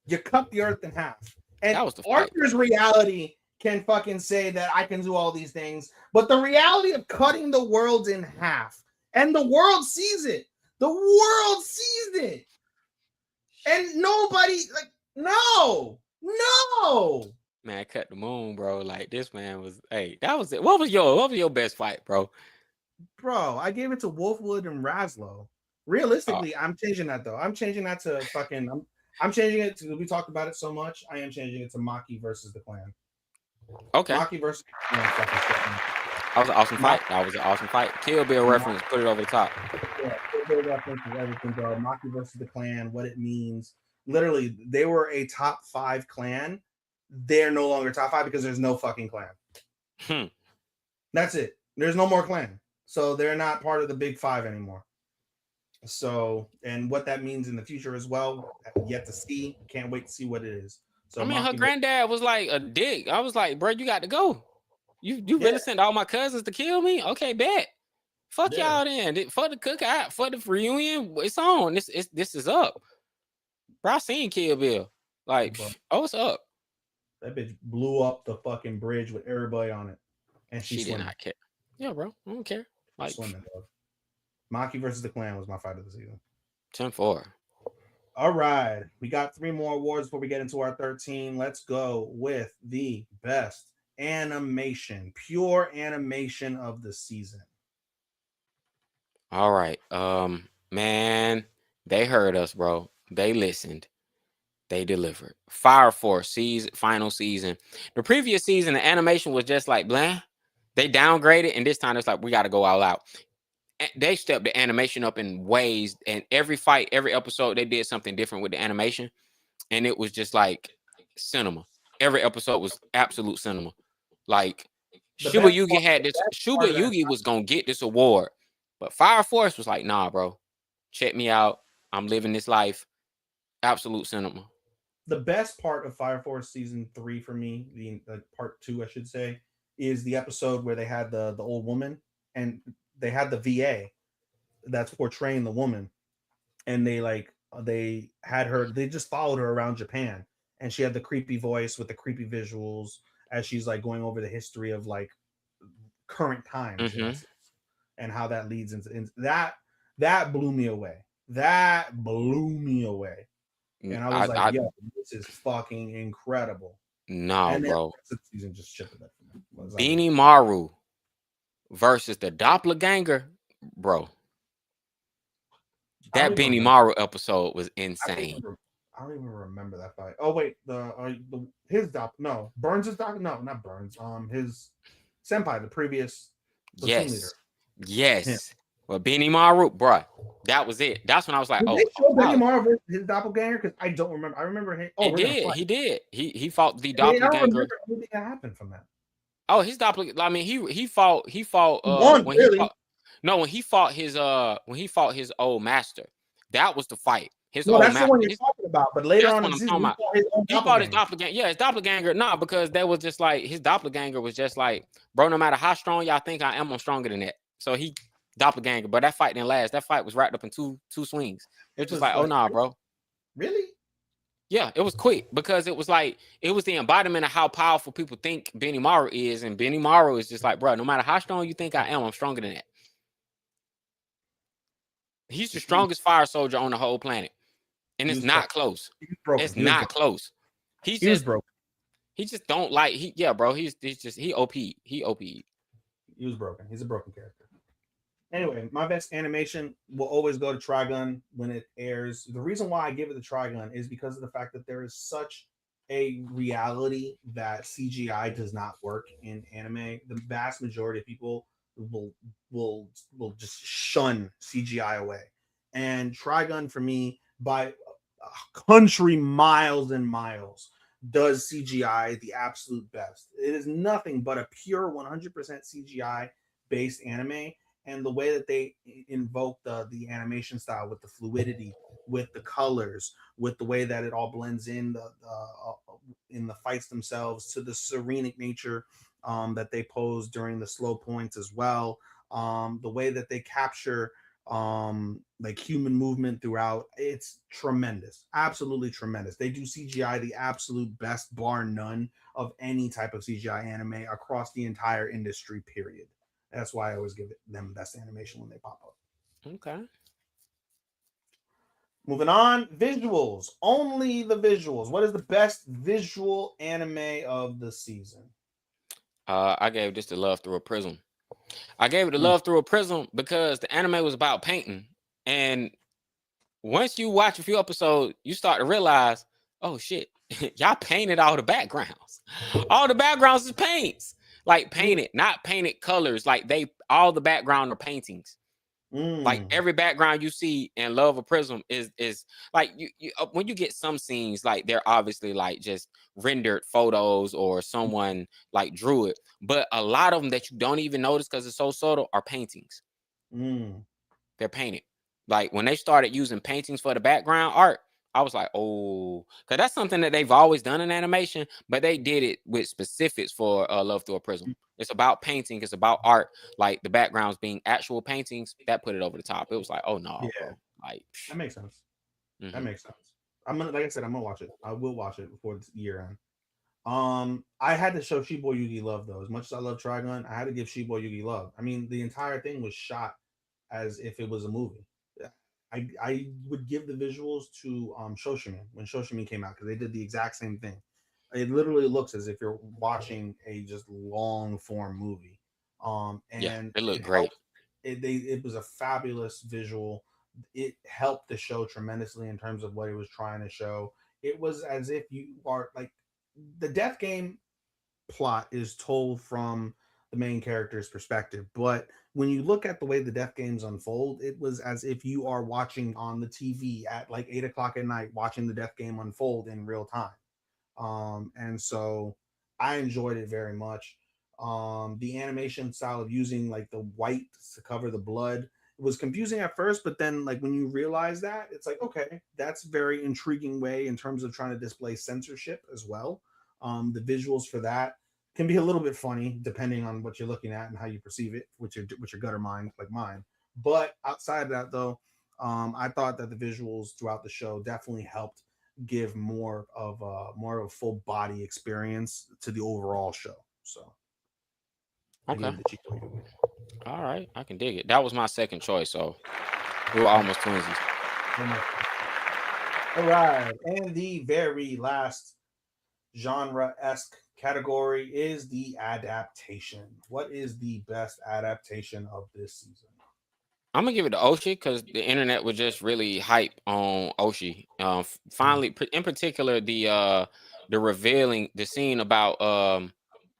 You cut the earth in half. And Arthur's reality can fucking say that I can do all these things, but the reality of cutting the world in half, and the world sees it. The world sees it. And nobody, like, no. Man, cut the moon, bro. Like, this man was, hey, that was it. What was your best fight, bro? Bro, I gave it to Wolfwood and Raslo. Realistically, I'm changing that though. I'm changing that to fucking. I'm changing it to. We talked about it so much. I am changing it to Maki versus the Clan. Okay. Maki versus the Clan. That was an awesome fight. Kill Bill reference. Put it over the top. Yeah, Kill Bill reference is everything, bro. Maki versus the Clan. What it means. Literally, they were a top 5 clan. They're no longer top 5 because there's no fucking clan. That's it. There's no more clan. So they're not part of the big 5 anymore. So, and what that means in the future as well, yet to see. Can't wait to see what it is. So, I mean, her granddad was like a dick. I was like, bro, you got to go. You really sent all my cousins to kill me? Okay, bet. Fuck y'all then. For the cookout, for the reunion, it's on. This is up. Bro, I seen Kill Bill. Like, what's up? That bitch blew up the fucking bridge with everybody on it. And she did not care. Yeah, bro. I don't care. Like, swimming, bro. Maki versus the Clan was my fight of the season. 10-4. All right. We got 3 more awards before we get into our 13. Let's go with the best animation, pure animation of the season. All right. Man, they heard us, bro. They listened. They delivered. Fire Force final season. The previous season, the animation was just like blah. They downgraded, and this time it's like we got to go all out. They stepped the animation up in ways, and every fight, every episode, they did something different with the animation, and it was just cinema. Every episode was absolute cinema. Like, Shiba Yugi had this. Shiba Yugi was gonna get this award, but Fire Force was like, nah, bro, check me out. I'm living this life. Absolute cinema. The best part of Fire Force season 3 for me, the part 2, I should say, is the episode where they had the old woman and they had the VA that's portraying the woman, and they had her, they just followed her around Japan, and she had the creepy voice with the creepy visuals as she's like going over the history of like current times in Mm-hmm. essence, and how that leads into that blew me away. That blew me away. And I was like, I yo, this is fucking incredible. no, And then bro. the season just shit the bed for me. Beanie Maru versus the doppelganger, bro. I don't That even Beanie remember. Maru episode was I don't insane. even, I don't even remember that fight. Oh wait, the his doc no Burns' doc no not Burns his senpai, the previous platoon leader, Yes. him. Yes. Well, Beanie Maru, bro, that was it. That's when I was like, Did they oh, show Benny wow. Mara versus his doppelganger? Because I don't remember. I remember him. Oh, It we're gonna did. fight. He did. He fought the I don't remember doppelganger. anything that happened from that. Oh, his doppelganger. I mean, he fought He won when he clearly. fought no when he fought his old master. That was the fight. His No, old that's the one master. you're talking about. But later That's on in what the I'm season, talking he about. fought his own He fought his doppelganger. doppelganger. Yeah, his doppelganger. Nah, because that was just like his doppelganger was just like, bro, no matter how strong y'all think I am, I'm stronger than that. So he doppelganger, but that fight didn't last. That fight was wrapped up in two swings. It was It just was like, oh like nah, bro. really. Yeah, it was quick because it was like it was the embodiment of how powerful people think Benny Maru is, and Benny Maru is just like, bro, no matter how strong you think I am, I'm stronger than that. He's the strongest fire soldier on the whole planet, and He it's was not broken. close. He was broken. It's He was not broken. close. He's He was just broken. he just don't like yeah, bro. He's just he OP. He OP. He was broken. He's a broken character. Anyway, my best animation will always go to Trigun when it airs. The reason why I give it the Trigun is because of the fact that there is such a reality that CGI does not work in anime. The vast majority of people will will will just shun CGI away. And Trigun for me by country miles and miles does CGI the absolute best. It is nothing but a pure 100% CGI based anime, and the way that they invoke the animation style with the fluidity, with the colors, with the way that it all blends in the fights themselves, to the serenic nature that they pose during the slow points as well. The way that they capture like human movement throughout, it's tremendous, absolutely tremendous. They do CGI the absolute best, bar none, of any type of CGI anime across the entire industry, period. That's why I always give them best animation when they pop up. Okay. Moving on, visuals. Only the visuals. What is the best visual anime of the season? I gave this the love through a prism. I gave it the love through a prism because the anime was about painting, and once you watch a few episodes, you start to realize, oh shit, y'all painted all the backgrounds. All the backgrounds is paints, like painted, not painted colors. Like all the background are paintings. Like every background you see in Love of Prism is like you when you get some scenes, like they're obviously like just rendered photos or someone like drew it, but a lot of them that you don't even notice because it's so subtle are paintings. They're painted. Like when they started using paintings for the background art, I was like, oh, because that's something that they've always done in animation, but they did it with specifics for Love Through a Prism. It's about painting, it's about art, like the backgrounds being actual paintings. That put it over the top. It was like, oh no, bro, like that makes sense. Mm-hmm. That makes sense. I'm gonna, like I said, I'm gonna watch it. I will watch it before the year end. I had to show Shibuya Yugi love though. As much as I love Trigun, I had to give Shibuya Yugi love. I mean, the entire thing was shot as if it was a movie. I would give the visuals to Shoshimin when Shoshimin came out, because they did the exact same thing. It literally looks as if you're watching a just long form movie. And it looked great. It was a fabulous visual. It helped the show tremendously in terms of what it was trying to show. It was as if you are like, the Death Game plot is told from the main character's perspective, but when you look at the way the Death Games unfold, it was as if you are watching on the TV at like 8 o'clock at night, watching the Death Game unfold in real time. And so I enjoyed it very much. The animation style of using like the white to cover the blood was confusing at first, but then like when you realize that, it's like, okay, that's a very intriguing way in terms of trying to display censorship as well. The visuals for that, can be a little bit funny depending on what you're looking at and how you perceive it, with your gutter mind, like mine. But outside of that, though, I thought that the visuals throughout the show definitely helped give more of a full body experience to the overall show. So I Okay. gave it the Chico. All right. I can dig it. That was my second choice. So we were almost twinsies. All right, and the very last genre-esque category is the adaptation. What is the best adaptation of this season? I'm gonna give it to Oshi because the internet was just really hype on Oshi. Finally, in particular, the revealing the scene about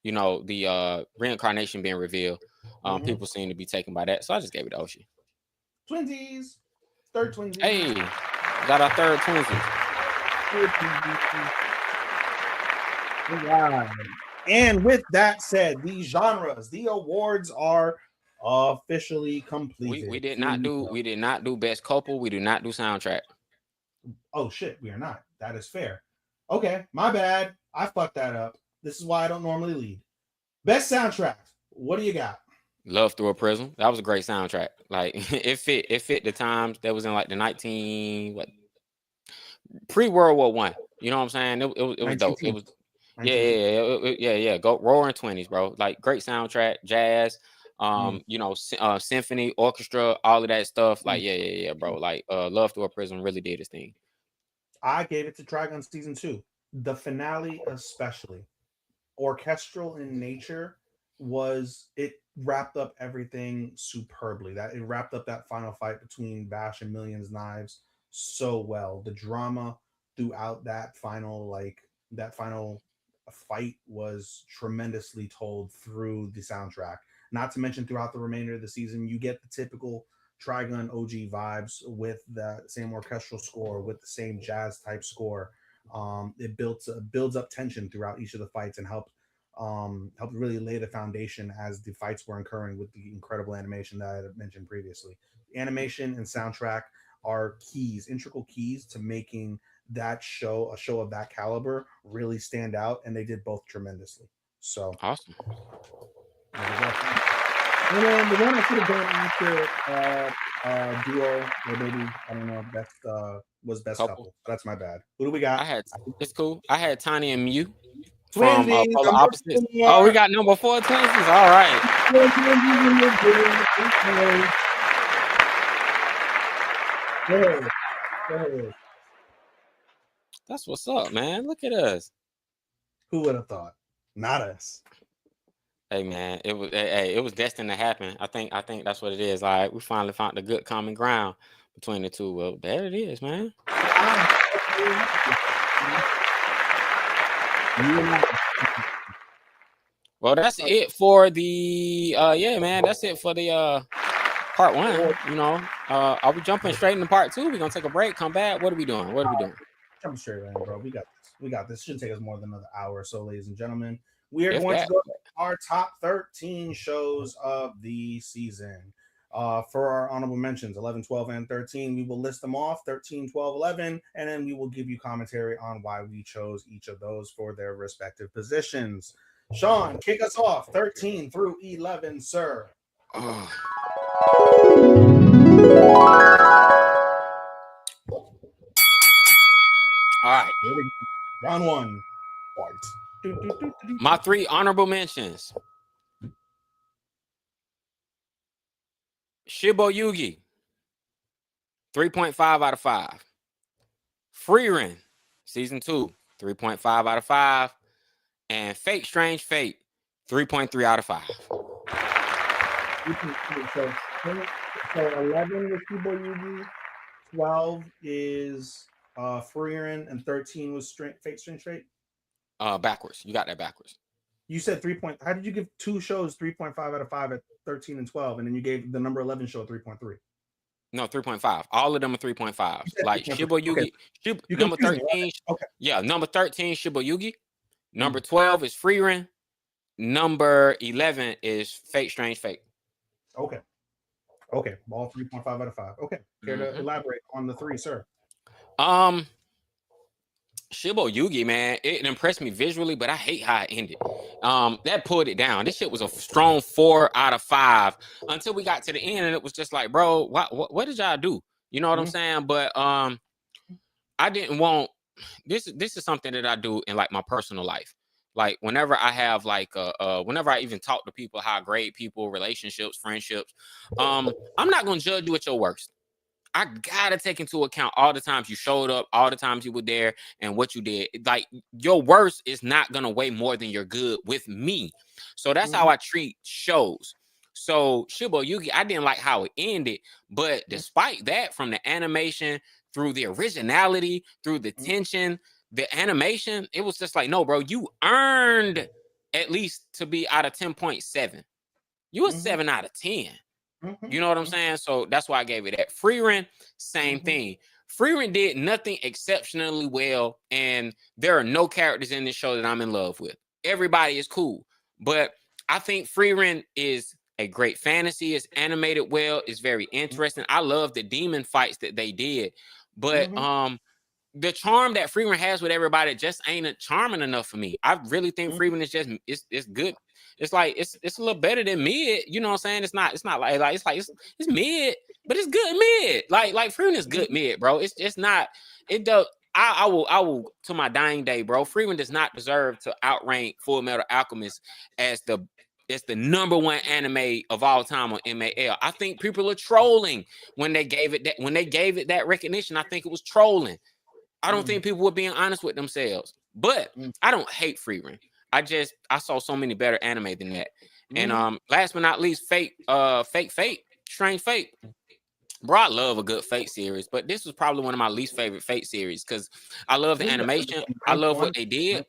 the reincarnation being revealed. Mhm. People seem to be taken by that, so I just gave it to Oshi. Twinsies, third twinsies. Hey, got our third twinsies. Right. And with that said, the genres, the awards are officially completed. We did Here not you do go. we did not do best couple. We do not do soundtrack. Oh shit, we are not. That is fair. Okay, my bad. I fucked that up. This is why I don't normally lead. Best soundtrack. What do you got? Love Through a Prism. That was a great soundtrack. Like it fit the times that was in like the pre World War One. You know what I'm saying? It was dope. It was yeah. Go Roaring 20s, bro. Like great soundtrack, jazz, symphony, orchestra, all of that stuff. Like yeah, bro. Like Love Through a Prism really did his thing. I gave it to Trigun season 2. The finale, especially orchestral in nature, was it wrapped up everything superbly. That it wrapped up that final fight between Bash and Millions Knives so well. The drama throughout that final fight was tremendously told through the soundtrack. Not to mention throughout the remainder of the season, you get the typical Trigun OG vibes with the same orchestral score, with the same jazz type score. It builds up tension throughout each of the fights and helped really lay the foundation as the fights were occurring with the incredible animation that I had mentioned previously. Animation and soundtrack are integral keys to making that show, a show of that caliber, really stand out, and they did both tremendously. So Awesome. and then the one I could have gone after duo, or maybe I don't know, best was best couple. That's my bad. Who do we got? It's cool. I had Tiny and Mew from Twinsies, Polar number Opposites. 4. Oh, we got number 4 twinsies. All right. That's what's up, man. Look at us. Who would have thought? Not us. Hey man, it was destined to happen. I think that's what it is. Like we finally found a good common ground between the two. Well, there it is, man. Well, that's it for the man. That's it for the part 1. You know, are we jumping straight into part 2? We're gonna take a break, come back. What are we doing? Jump straight right in, bro. We got this. We got this. Shouldn't take us more than another hour or so, ladies and gentlemen. We are If going to that. go to our top 13 shows of the season. For our honorable mentions, 11, 12, and 13, we will list them off, 13, 12, 11, and then we will give you commentary on why we chose each of those for their respective positions. Sean, kick us off, 13 through 11, sir. All right. Round 1. Fight. My 3 honorable mentions. Shibo Yugi, 3.5 out of 5. Freerin, season 2, 3.5 out of 5. And Fate Strange Fate, 3.3 out of 5. So 11 was Shibo Yugi, 12 is Freerin, and 13 was Fate Strange Fate. Backwards. You got that backwards. You said 3 point. How did you give 2 shows 3.5 out of 5 at 13 and 12, and then you gave the number 11 show 3.3? No, 3.5. All of them are 3.5. Like 3.3. Shibo Yugi, Okay. number 13. Okay. Yeah, number 13 Shibo Yugi. Number 12 is Freerin. Number 11 is Fate Strange Fate. Okay. All 3.5 out of 5. Okay. Care to elaborate on the 3, sir? Shibo Yugi, man, it impressed me visually, but I hate how it ended. That pulled it down. This shit was a strong 4 out of 5 until we got to the end, and it was just like, bro, what did y'all do? You know what I'm saying? But I didn't want this. This is something that I do in like my personal life. Like whenever I have like whenever I even talk to people, how I grade people, relationships, friendships, I'm not gonna judge you at your worst. I gotta take into account all the times you showed up, all the times you were there, and what you did. Like your worst is not gonna weigh more than your good with me. So that's how I treat shows. So Shibo Yugi, I didn't like how it ended, but despite that, from the animation through the originality, through the tension, the animation, it was just like, no, bro, you earned at least to be out of 10.7. You a 7 out of 10. You know what I'm saying? So that's why I gave it that. Frieren, same thing. Frieren did nothing exceptionally well, and there are no characters in this show that I'm in love with. Everybody is cool, but I think Frieren is a great fantasy. It's animated well. It's very interesting. I love the demon fights that they did, but the charm that Freeman has with everybody just ain't charming enough for me. I really think Freeman is just it's good. It's like it's a little better than mid. You know what I'm saying? It's not like it's mid, but it's good mid. Like Freeman is good mid, bro. It's not it does. I will to my dying day, bro. Freeman does not deserve to outrank Full Metal Alchemist as the number one anime of all time on MAL. I think people are trolling when they gave it that recognition. I think it was trolling. I don't think people were being honest with themselves, but I don't hate Freeran. I saw so many better anime than that. And last but not least, Fate, Strange Fate. Bro, I love a good Fate series, but this was probably one of my least favorite Fate series because I love the animation. I love what they did.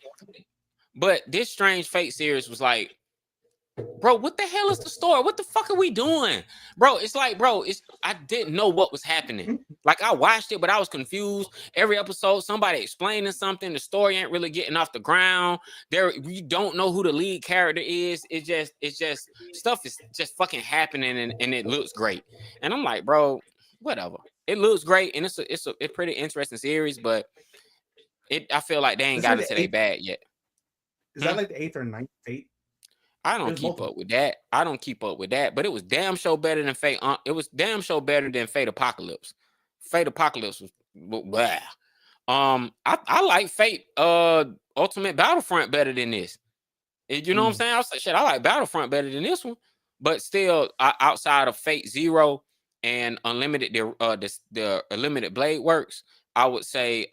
But this Strange Fate series was like, bro, what the hell is the story? What the fuck are we doing? Bro, it's like, I didn't know what was happening. Like, I watched it, but I was confused. Every episode, somebody explaining something. The story ain't really getting off the ground. We don't know who the lead character is. It's just stuff is just fucking happening, and it looks great. And I'm like, bro, whatever. It looks great, and it's a pretty interesting series, but I feel like they ain't got into their bag yet. Is that like the 8th or 9th Fate? I don't keep up with that. But it was damn show better than Fate. It was damn show better than Fate Apocalypse. Fate Apocalypse was blah. I like Fate Ultimate Battlefront better than this. You know what I'm saying? I was like, shit, I like Battlefront better than this one. But still, outside of Fate Zero and Unlimited, the Unlimited Blade Works, I would say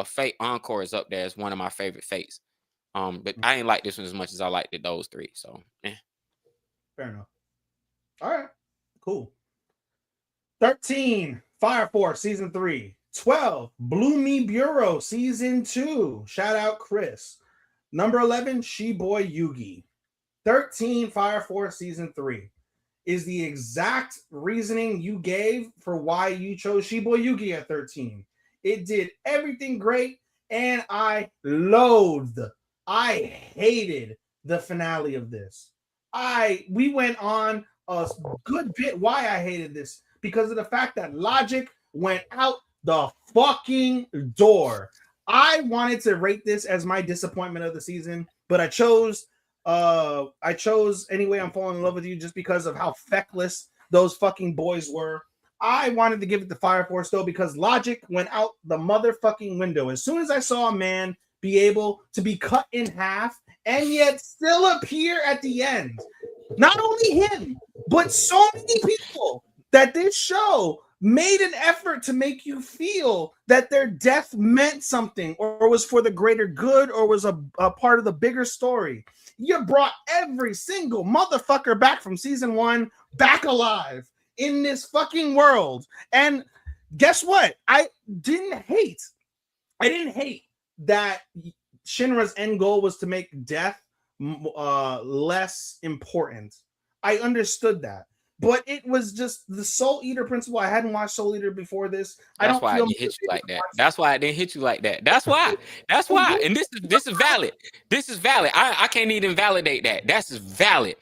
Fate Encore is up there as one of my favorite Fates. But I ain't like this one as much as I liked those three. So, fair enough. All right, cool. 13, Fire Force Season 3. 12, Blue Me Bureau Season 2. Shout out Chris. Number 11, She-Boy Yugi. 13, Fire Force Season 3 is the exact reasoning you gave for why you chose She-Boy Yugi at 13. It did everything great, and I hated the finale of this. We went on a good bit why I hated this because of the fact that logic went out the fucking door. I wanted to rate this as my disappointment of the season, but I chose Anyway I'm Falling in Love with You just because of how feckless those fucking boys were. I wanted to give it the Fire Force though because logic went out the motherfucking window. As soon as I saw a man be able to be cut in half and yet still appear at the end. Not only him, but so many people that this show made an effort to make you feel that their death meant something or was for the greater good or was a part of the bigger story. You brought every single motherfucker back from season 1 back alive in this fucking world. And guess what? I didn't hate that Shinra's end goal was to make death less important. I understood that. But it was just the Soul Eater principle. I hadn't watched Soul Eater before this. That's why I didn't hit you like that. That's why I didn't hit you like that. That's why. That's why. And this is valid. This is valid. I can't even validate that. That's valid.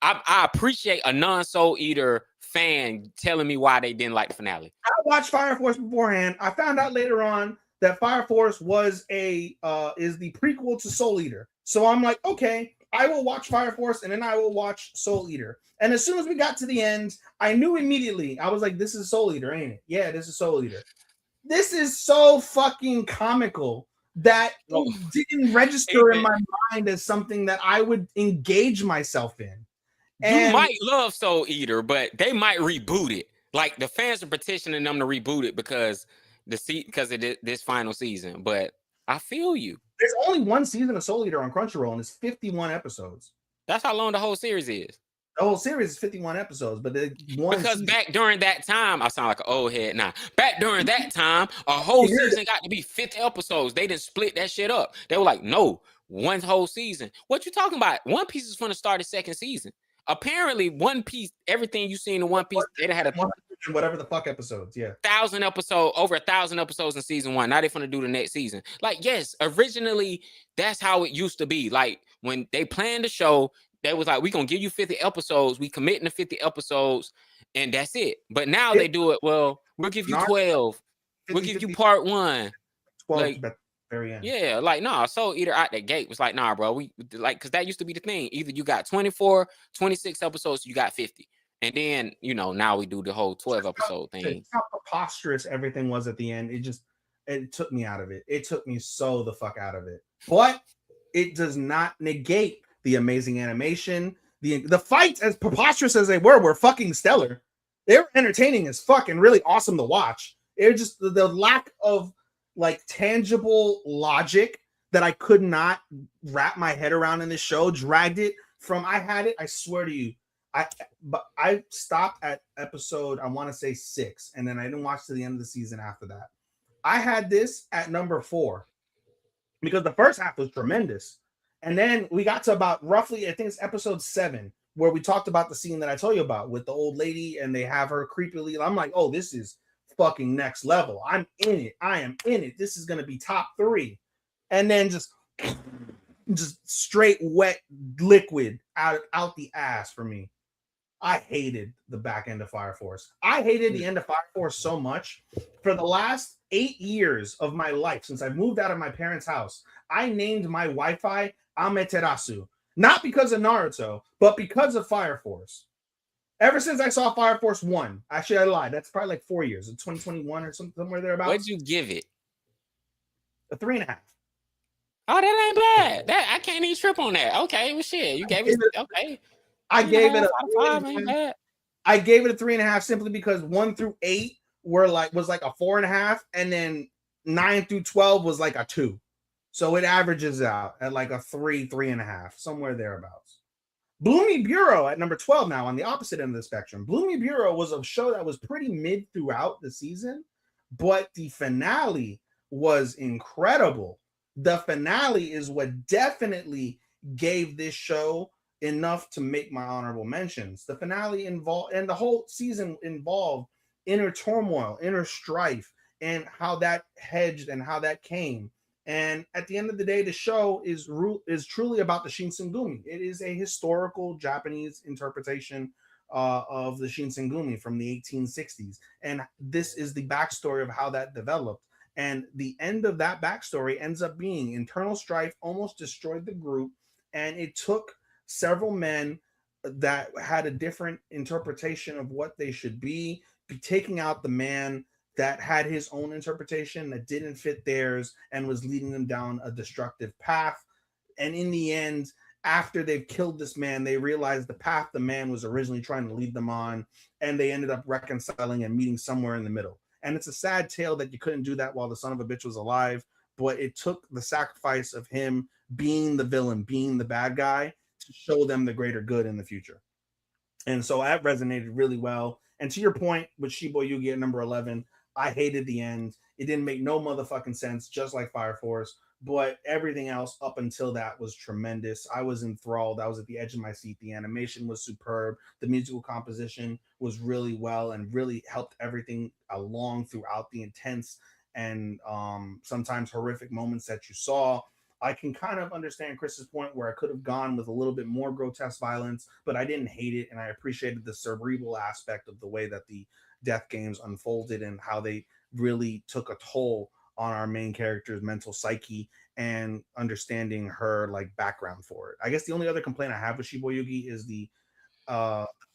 I appreciate a non-Soul Eater fan telling me why they didn't like the finale. I watched Fire Force beforehand. I found out later on that Fire Force was is the prequel to Soul Eater. So I'm like, okay, I will watch Fire Force and then I will watch Soul Eater. And as soon as we got to the end, I knew immediately. I was like, this is Soul Eater, ain't it? Yeah, this is Soul Eater. This is so fucking comical that it didn't register in my mind as something that I would engage myself in. You might love Soul Eater, but they might reboot it. Like the fans are petitioning them to reboot it because of this final season. But I feel you. There's only one season of Soul Eater on Crunchyroll, and it's 51 episodes. That's how long the whole series is. The whole series is 51 episodes, but one because season. Back during that time, I sound like an old head now. Back during that time, a whole season got to be 50 episodes. They didn't split that shit up. They were like, no, one whole season. What you talking about? One Piece is going to start the second season. Apparently, One Piece, everything you seen in One Piece, they had whatever the fuck episodes, yeah, over 1,000 episodes in season one. Now they're gonna do the next season. Like, yes, originally that's how it used to be. Like when they planned the show, they was like, we gonna give you 50 episodes. We committing to 50 episodes, and that's it. But now they do it. Well, we'll give you 12. We'll give you part 1. 12 like, at the very end. Yeah, like nah, Soul Eater out the gate was like, nah, bro. We like because that used to be the thing. Either you got 24, 26 episodes, you got 50. And then, now we do the whole 12 episode thing. How preposterous everything was at the end. It took me out of it. It took me so the fuck out of it. But it does not negate the amazing animation. The fights, as preposterous as they were fucking stellar. They were entertaining as fuck and really awesome to watch. It was just the lack of like tangible logic that I could not wrap my head around in this show dragged it from I swear to you. I stopped at episode, I want to say 6, and then I didn't watch to the end of the season after that. I had this at number 4 because the first half was tremendous. And then we got to about roughly, I think it's episode 7, where we talked about the scene that I told you about with the old lady and they have her creepily. I'm like, oh, this is fucking next level. I'm in it. I am in it. This is going to be top 3. And then just straight wet liquid out the ass for me. I hated the back end of Fire Force. I hated the end of Fire Force so much. For the last 8 years of my life, since I moved out of my parents' house, I named my Wi-Fi Amaterasu. Not because of Naruto, but because of Fire Force. Ever since I saw Fire Force 1. Actually, I lied. That's probably like 4 years. 2021 or somewhere thereabouts. What'd you give it? A 3.5. Oh, that ain't bad. I can't even trip on that. Okay, well, shit. You gave it. Okay. I gave it a 5 ain't bad. I gave it a 3.5 simply because 1 through 8 was like a 4.5, and then 9 through 12 was like a 2. So it averages out at like a 3.5, somewhere thereabouts. Bloomy Bureau at number 12 now on the opposite end of the spectrum. Bloomy Bureau was a show that was pretty mid throughout the season, but the finale was incredible. The finale is what definitely gave this show enough to make my honorable mentions. The finale involved, and the whole season involved inner turmoil, inner strife, and how that hedged and how that came. And at the end of the day, the show is truly about the Shinsengumi. It is a historical Japanese interpretation of the Shinsengumi from the 1860s. And this is the backstory of how that developed. And the end of that backstory ends up being internal strife almost destroyed the group. And it took several men that had a different interpretation of what they should be, taking out the man that had his own interpretation that didn't fit theirs and was leading them down a destructive path. And in the end, after they've killed this man, they realized the path the man was originally trying to lead them on, and they ended up reconciling and meeting somewhere in the middle. And it's a sad tale that you couldn't do that while the son of a bitch was alive, but it took the sacrifice of him being the villain, being the bad guy, to show them the greater good in the future. And so that resonated really well. And to your point with Shibo Yugi at number 11, I hated the end. It didn't make no motherfucking sense, just like Fire Force. But everything else up until that was tremendous. I was enthralled. I was at the edge of my seat. The animation was superb. The musical composition was really well and really helped everything along throughout the intense and sometimes horrific moments that you saw. I can kind of understand Chris's point where I could have gone with a little bit more grotesque violence, but I didn't hate it. And I appreciated the cerebral aspect of the way that the death games unfolded and how they really took a toll on our main character's mental psyche and understanding her like background for it. I guess the only other complaint I have with Shibuya is the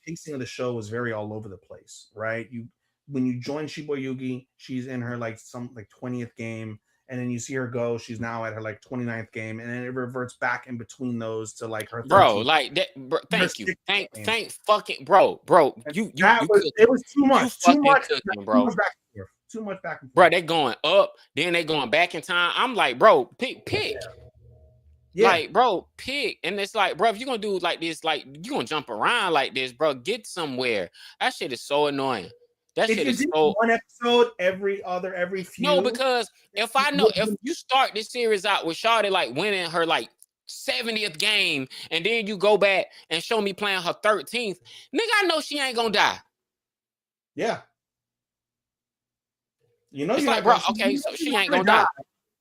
pacing of the show is very all over the place, right? When you join Shibuya, she's in her like some like 20th game, and then you see her go, she's now at her like 29th game, and then it reverts back in between those to like her 13th. Bro, like that, bro, thank you. Thank fucking bro. You it was too much. Too much cooking, bro. Too much back and forth. Bro, they going up, then they going back in time. I'm like, bro, pick. Yeah. Like, bro, pick. And it's like, bro, if you're gonna do like this, like you're gonna jump around like this, bro, get somewhere. That shit is so annoying. That shit is so one episode every few. No, because if you start this series out with Shawty like winning her like 70th game, and then you go back and show me playing her 13th, nigga, I know she ain't gonna die. Yeah. You know, it's like, bro, okay, so she ain't gonna die.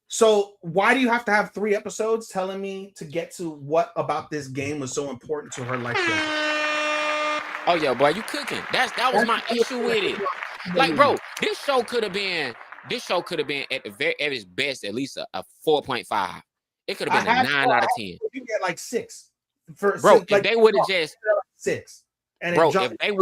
So why do you have to have 3 episodes telling me to get to what about this game was so important to her life? Oh yeah, boy, you cooking. That was my issue with it. Like, bro, this show could have been at its best at least a 4.5. It could have been a 9 out of 10. You get like 6. Bro, if they would have just 6. And bro, if they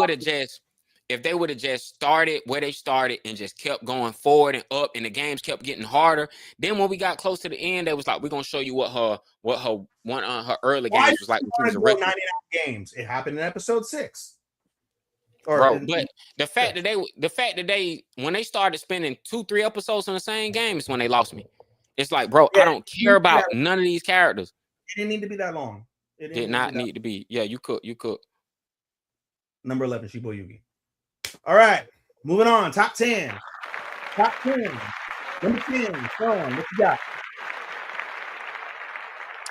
would have just started where they started and just kept going forward and up, and the games kept getting harder. Then when we got close to the end, they was like, we're gonna show you what her one on her early games was like when she was a rookie. 99 games. It happened in episode 6. Bro, but the fact that they when they started spending 2-3 episodes on the same game is when they lost me. It's like, bro, I don't care about none of these characters. It didn't need to be that long. It did not need to be. Yeah, you could. Number 11, Shibuya. All right, moving on. Top 10. Number 10. Sean, what you got?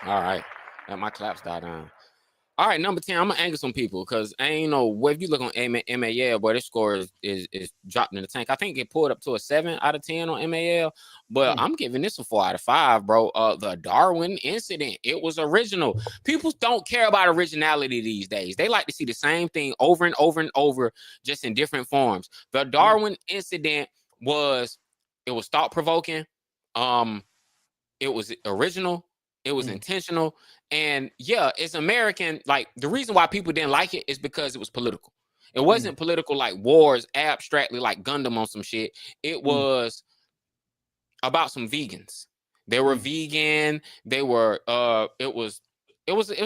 All right. My claps died down. All right, number 10. I'm gonna anger some people because I ain't know if you look on MAL, boy, this score is dropped in the tank. I think it pulled up to a 7 out of 10 on MAL, but I'm giving this a 4 out of 5, bro. The Darwin incident, it was original. People don't care about originality these days. They like to see the same thing over and over and over, just in different forms. The Darwin incident was thought provoking. It was original. It was intentional. And yeah, it's American. Like, the reason why people didn't like it is because it was political. It wasn't political like wars, abstractly like Gundam on some shit. It was about some vegans. They were vegan. They were it was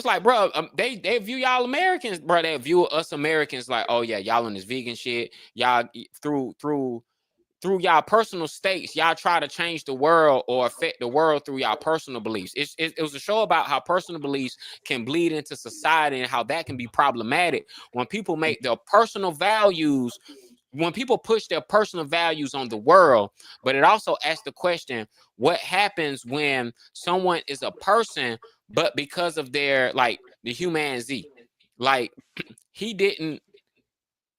like, bro, they view y'all Americans, bro. They view us Americans like, oh yeah, y'all on this vegan shit. Y'all through y'all personal states, y'all try to change the world or affect the world through y'all personal beliefs. It was a show about how personal beliefs can bleed into society and how that can be problematic when people make their personal values, when people push their personal values on the world. But it also asks the question, what happens when someone is a person, but because of their, like, the human Z, like, he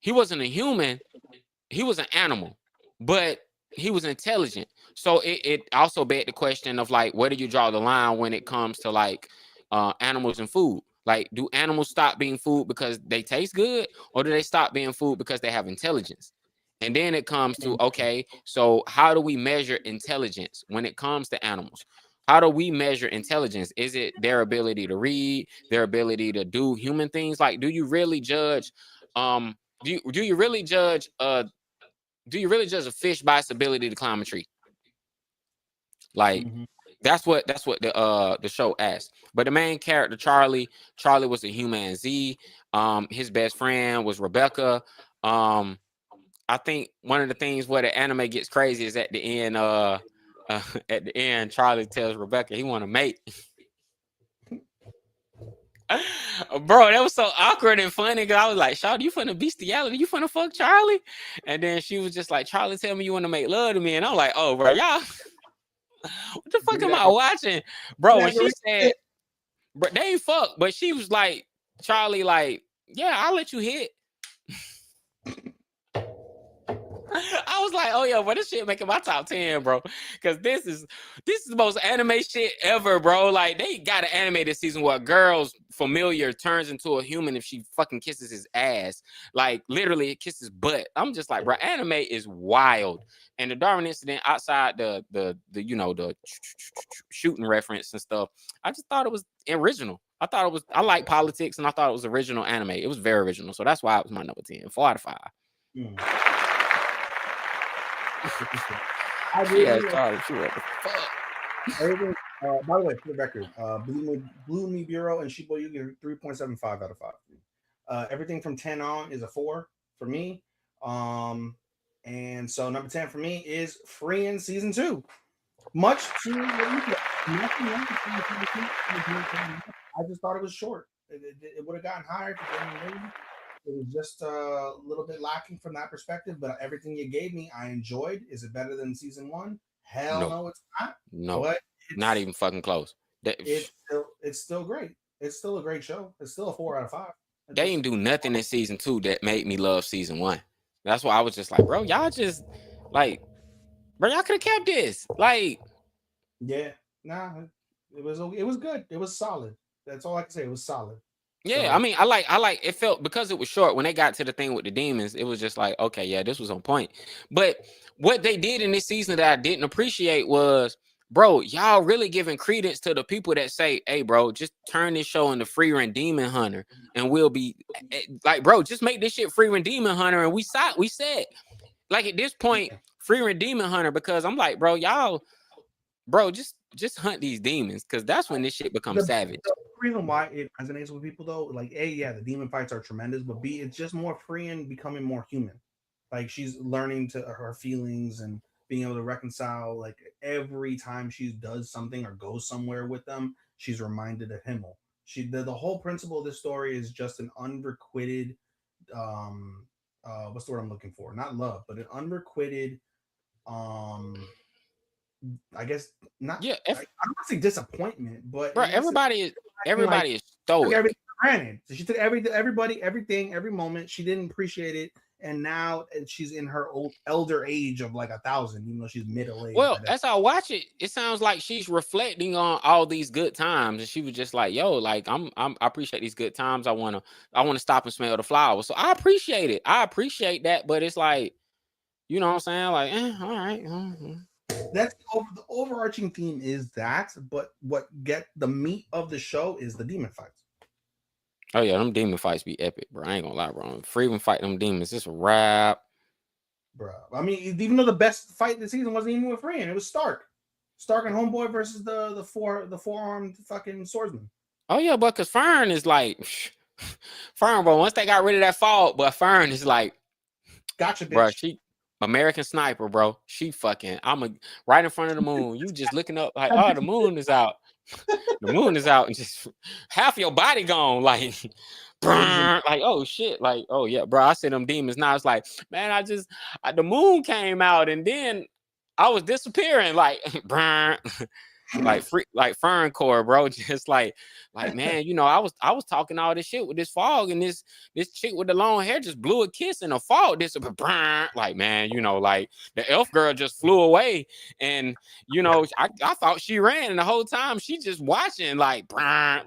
wasn't a human, he was an animal, but he was intelligent. So it also begged the question of, like, where do you draw the line when it comes to, like, animals and food? Like, do animals stop being food because they taste good, or do they stop being food because they have intelligence? And then it comes to, okay, so how do we measure intelligence when it comes to animals? How do we measure intelligence? Is it their ability to read, their ability to do human things? Like, do you really judge do you really judge a fish by its ability to climb a tree? Like, that's what the show asked. But the main character, Charlie was a human Z. His best friend was Rebecca. I think one of the things where the anime gets crazy is at the end. At the end, Charlie tells Rebecca he want to mate. Bro, that was so awkward and funny. I was like, "Shawty, you finna bestiality? You finna fuck Charlie?" And then she was just like, "Charlie, tell me you want to make love to me." And I'm like, "Oh, bro, y'all, what the fuck am I watching, bro?" When she said, "Bro, they ain't fuck," but she was like, "Charlie, like, yeah, I'll let you hit." I was like, oh yeah, but this shit making my top 10, bro. Because this is the most anime shit ever, bro. Like they got an animated season where a girl's familiar turns into a human if she fucking kisses his ass. Like literally it kisses butt. I'm just like, bro, anime is wild. And the Darwin incident outside the the shooting reference and stuff, I just thought it was original. I like politics and I thought it was original anime. It was very original. So that's why it was my number 10. 4 out of 5. Yeah, sorry, she what the fuck. By the way, for the record, Blue Me Bureau and Shibo you get 3.75 out of 5. Everything from 10 on is a 4 for me. And so number 10 for me is Free in season 2. Much to I just thought it was short. It would have gotten higher if it didn't leave. It was just a little bit lacking from that perspective, but everything you gave me, I enjoyed. Is it better than season 1? Hell no, it's not. No, but not even fucking close. It's still great. It's still a great show. It's still a 4 out of 5. They didn't do nothing in season 2 that made me love season 1. That's why I was just like, bro, y'all just like, bro, y'all could have kept this. Like, yeah, nah, it was good. It was solid. That's all I can say. It was solid. Yeah, so, I mean, I like it felt because it was short. When they got to the thing with the demons, it was just like, okay, yeah, this was on point. But what they did in this season that I didn't appreciate was, bro, y'all really giving credence to the people that say, hey, bro, just turn this show into Free Run Demon Hunter and we'll be like, bro, just make this shit Free Run Demon Hunter. And we said, like at this point, Free Run Demon Hunter, because I'm like, bro, y'all, bro, just hunt these demons, because that's when this shit becomes savage. The reason why it resonates with people though, like A, yeah, the demon fights are tremendous, but B, it's just more free and becoming more human. Like she's learning to her feelings and being able to reconcile. Like every time she does something or goes somewhere with them, she's reminded of Himmel. The whole principle of this story is just an unrequited what's the word I'm looking for? Not love, but an unrequited I guess not. Yeah, I don't want to say disappointment, but bro, everybody is stoic. Granted, so she took everybody, everything, every moment. She didn't appreciate it, and now she's in her elder age of like 1,000, even though she's middle age. Well, as I watch it, it sounds like she's reflecting on all these good times, and she was just like, "Yo, like I appreciate these good times. I wanna stop and smell the flowers." So I appreciate it. I appreciate that, but it's like, you know what I'm saying? Like, all right. That's the overarching theme is that, but what get the meat of the show is the demon fights. Oh yeah, them demon fights be epic, bro. I ain't gonna lie, bro. Freedom fight them demons, it's a wrap, bro. I mean, even though the best fight this season wasn't even with Rand, it was Stark and Homeboy versus the four-armed fucking swordsman. Oh yeah, but because Fern is like Fern, bro. Once they got rid of that fault, but Fern is like, gotcha, bitch. Bro, she American Sniper, bro. She fucking, right in front of the moon. You just looking up like, oh, the moon is out. The moon is out, and just half your body gone, like, like, oh shit, like, oh yeah, bro. I see them demons now. It's like, man, the moon came out, and then I was disappearing, like, like Fern Core, bro. Just like man, you know, I was talking all this shit with this fog, and this chick with the long hair just blew a kiss in the fog. This like, man, you know, like the elf girl just flew away, and you know, I thought she ran, and the whole time she just watching, like bro.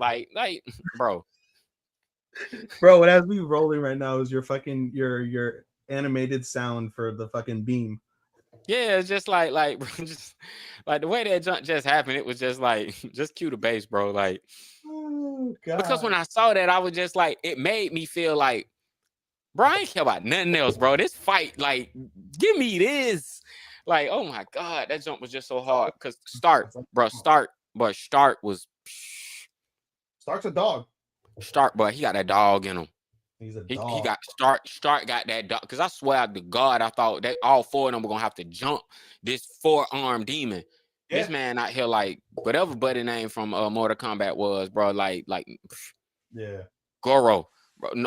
Bro, what has me rolling right now is your fucking your animated sound for the fucking beam. Yeah, it's just like just like the way that jump just happened. It was just like, just cue the bass, bro. Like, oh, God. Because when I saw that, I was just like, it made me feel like, bro, I ain't care about nothing else, bro. This fight, like, give me this. Like, oh my God, that jump was just so hard. Because Stark was. Stark's a dog. Stark, but he got that dog in him. He's a dog. He got Stark got that dog. Because I swear to God, I thought that all four of them were gonna have to jump this 4-armed demon. Yeah. This man out here, like, whatever buddy name from Mortal Kombat was, bro. Like, yeah, Goro,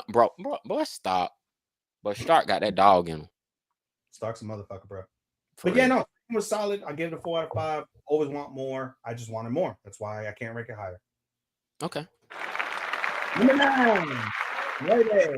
bro, stop. But Stark got that dog in him. Stark's a motherfucker, bro. But yeah, no, it was solid. I gave it a 4 out of 5. Always want more. I just wanted more. That's why I can't rank it higher. Okay. Number 9. Right there.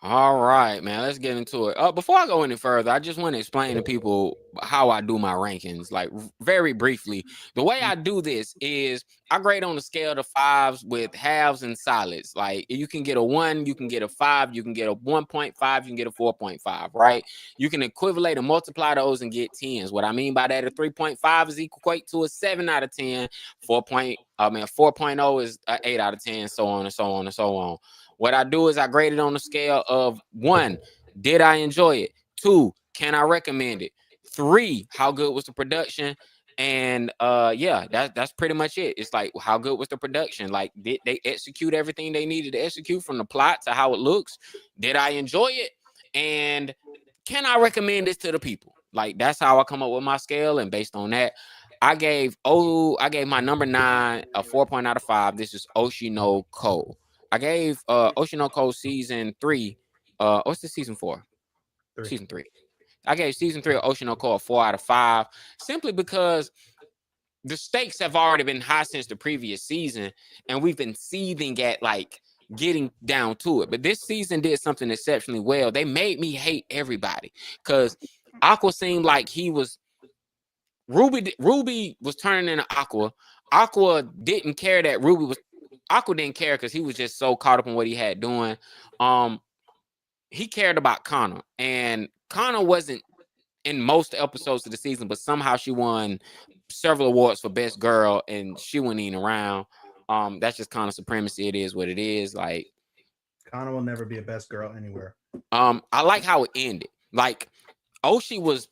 All right, man. Let's get into it. Before I go any further, I just want to explain to people how I do my rankings, like very briefly. The way I do this is I grade on a scale of fives with halves and solids. Like you can get a 1, you can get a 5, you can get a 1.5, you can get a 4.5, right? You can equivalate and multiply those and get 10s. What I mean by that, a 3.5 is equate to a 7 out of 10. 4.0 is an 8 out of 10, so on and so on and so on. What I do is I grade it on a scale of 1, did I enjoy it? 2, can I recommend it? 3, how good was the production? And yeah, that's pretty much it. It's like, how good was the production? Like, did they execute everything they needed to execute, from the plot to how it looks? Did I enjoy it? And can I recommend this to the people? Like, that's how I come up with my scale. And based on that, I gave my number 9 a 4 out of 5. This is Oshino Ko. I gave Oshinoko season 3. What's the season 4? Season 3. I gave season 3 of Oshinoko a 4 out of 5, simply because the stakes have already been high since the previous season, and we've been seething at like getting down to it. But this season did something exceptionally well. They made me hate everybody, because Aqua seemed like he was Ruby was turning into Aqua. Aqua didn't care that Ruby was Aqua didn't care because he was just so caught up in what he had doing. He cared about Kana, and Kana wasn't in most episodes of the season, but somehow she won several awards for best girl, and she wasn't even around. That's just kind of supremacy. It is what it is. Like, Kana will never be a best girl anywhere. I like how it ended. Like, Oshi was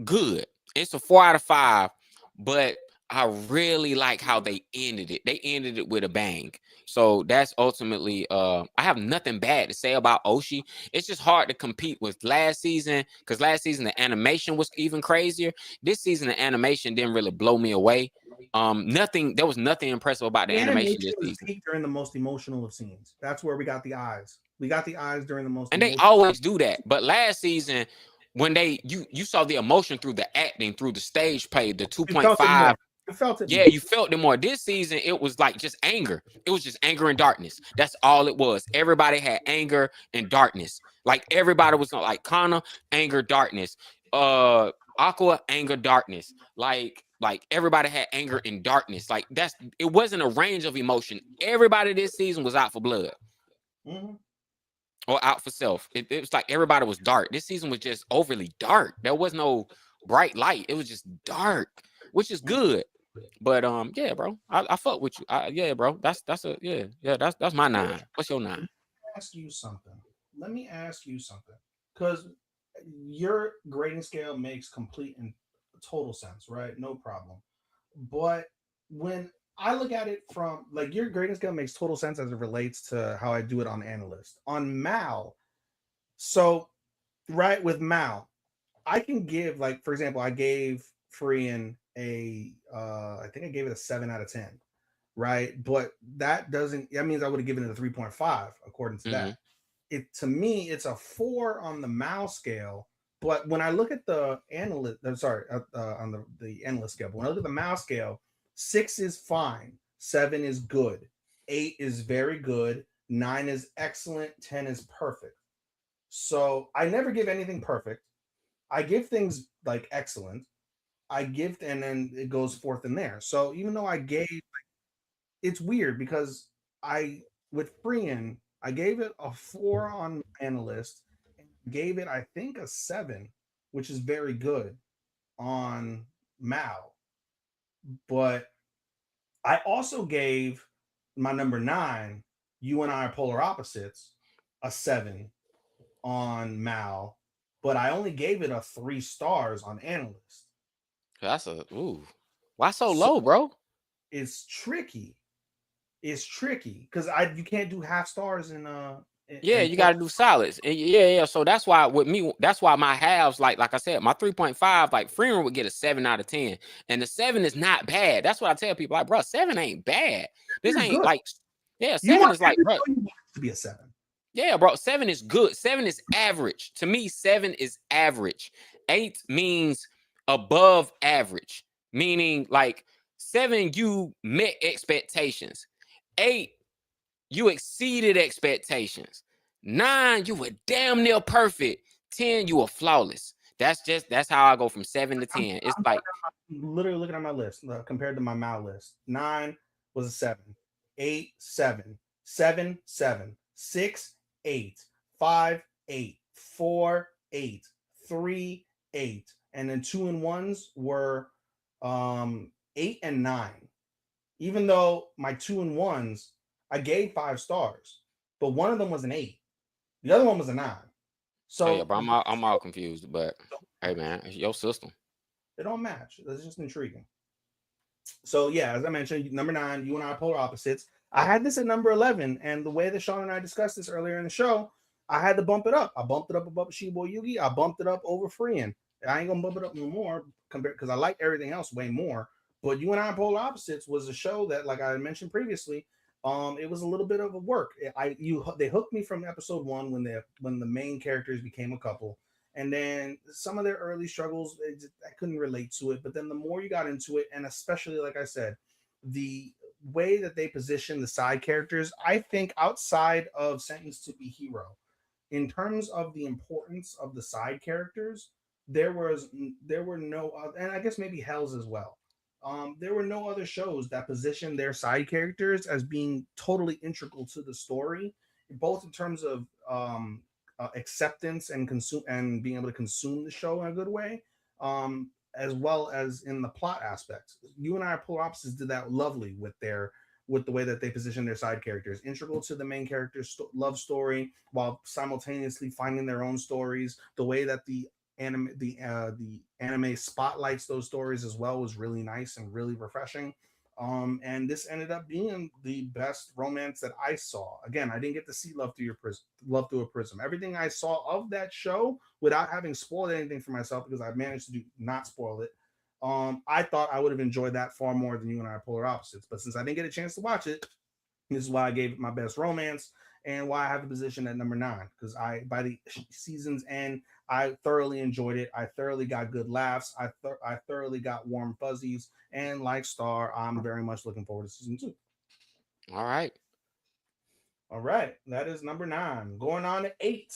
good. It's a 4 out of 5, but I really like how they ended it. They ended it with a bang. So that's ultimately I have nothing bad to say about Oshi. It's just hard to compete with last season, because last season the animation was even crazier. This season the animation didn't really blow me away. There was nothing impressive about the animation this was season. peaked during the most emotional of scenes. That's where we got the eyes. We got the eyes during the most And they emotional. always do that. But last season, when you saw the emotion through the acting, through the stage play, the 2.5. You felt it. Yeah, you felt it more. This season, it was like just anger. It was just anger and darkness. That's all it was. Everybody had anger and darkness. Like, everybody was like Kana, anger, darkness. Aqua, anger, darkness. Like everybody had anger and darkness. Like, it wasn't a range of emotion. Everybody this season was out for blood. Mm-hmm. Or out for self. It was like everybody was dark. This season was just overly dark. There was no bright light. It was just dark, which is good. But yeah, bro, I fuck with you. Yeah, bro, that's that's my 9. What's your 9? Let me ask you something, because your grading scale makes complete and total sense, right? No problem. But when I look at it from, like, your grading scale makes total sense as it relates to how I do it on Analyst. On Mal, so right with Mal, I can give, like, for example, I gave Freean I think I gave it a 7 out of 10, right? But that means I would have given it a 3.5 according to that. To me, it's a 4 on the Mal scale. But when I look at the analyst, on the analyst scale, but when I look at the Mal scale, 6 is fine, 7 is good, 8 is very good, 9 is excellent, 10 is perfect. So I never give anything perfect. I give things like excellent. And then it goes forth in there. So even though I gave, it's weird because with Freean, I gave it a 4 on Analyst, and gave it, I think, a 7, which is very good, on Mal. But I also gave my number 9, You and I Are Polar Opposites, a 7 on Mal, but I only gave it a 3 stars on Analyst. That's why so low, bro? It's tricky. It's tricky because you can't do half stars in Yeah, you got to do solids. And yeah. So that's why with me, that's why my halves, like I said, my 3.5, like Freeman would get a 7 out of 10, and the 7 is not bad. That's what I tell people, like, bro, 7 ain't bad. This ain't good. like, yeah, 7 is like, bro, to be a 7. Yeah, bro, 7 is good. 7 is average. To me, 7 is average. 8 means above average, meaning like 7, you met expectations. 8, you exceeded expectations. 9, you were damn near perfect. 10, you were flawless. That's how I go from 7 to I'm, 10. It's I'm like, literally looking at my list compared to my Mal list. 9 was a 7, 8, 7, 7, 7, 6, 8, 5, 8, 4, 8, 3, 8, and then two and ones were 8 and 9. Even though my two and ones I gave 5 stars, but one of them was an 8, the other one was a 9. oh yeah, So bro, I'm all confused. But hey, man, it's your system. they don't match. That's just intriguing. So yeah, as I mentioned, number 9, you and I are polar opposites. I had this at number 11, and the way that Sean and I discussed this earlier in the show, I had to bump it up. I bumped it up above Shibo Yugi. I bumped it up over Freeing. I ain't gonna bump it up no more compared because I like everything else way more. But you and I are polar opposites was a show that, like I mentioned previously, it was a little bit of a work. They hooked me from episode 1 when the main characters became a couple, and then some of their early struggles, I couldn't relate to it. But then the more you got into it, and especially like I said, the way that they position the side characters, I think outside of Sentenced to Be Hero, in terms of the importance of the side characters, there were no other, and I guess maybe Hell's as well. There were no other shows that positioned their side characters as being totally integral to the story, both in terms of acceptance and consume and being able to consume the show in a good way, as well as in the plot aspect. You and I, polar opposites, did that lovely with the way that they position their side characters, integral to the main character's love story, while simultaneously finding their own stories. The way that the anime spotlights those stories as well was really nice and really refreshing. And this ended up being the best romance that I saw. Again, I didn't get to see Love Through a Prism. Everything I saw of that show, without having spoiled anything for myself, because I managed to not spoil it. I thought I would have enjoyed that far more than you and I are polar opposites. But since I didn't get a chance to watch it, this is why I gave it my best romance and why I have the position at number 9. Because by the season's end, I thoroughly enjoyed it. I thoroughly got good laughs. I thoroughly got warm fuzzies. And like Star, I'm very much looking forward to season 2. All right. All right, that is number 9. Going on to 8.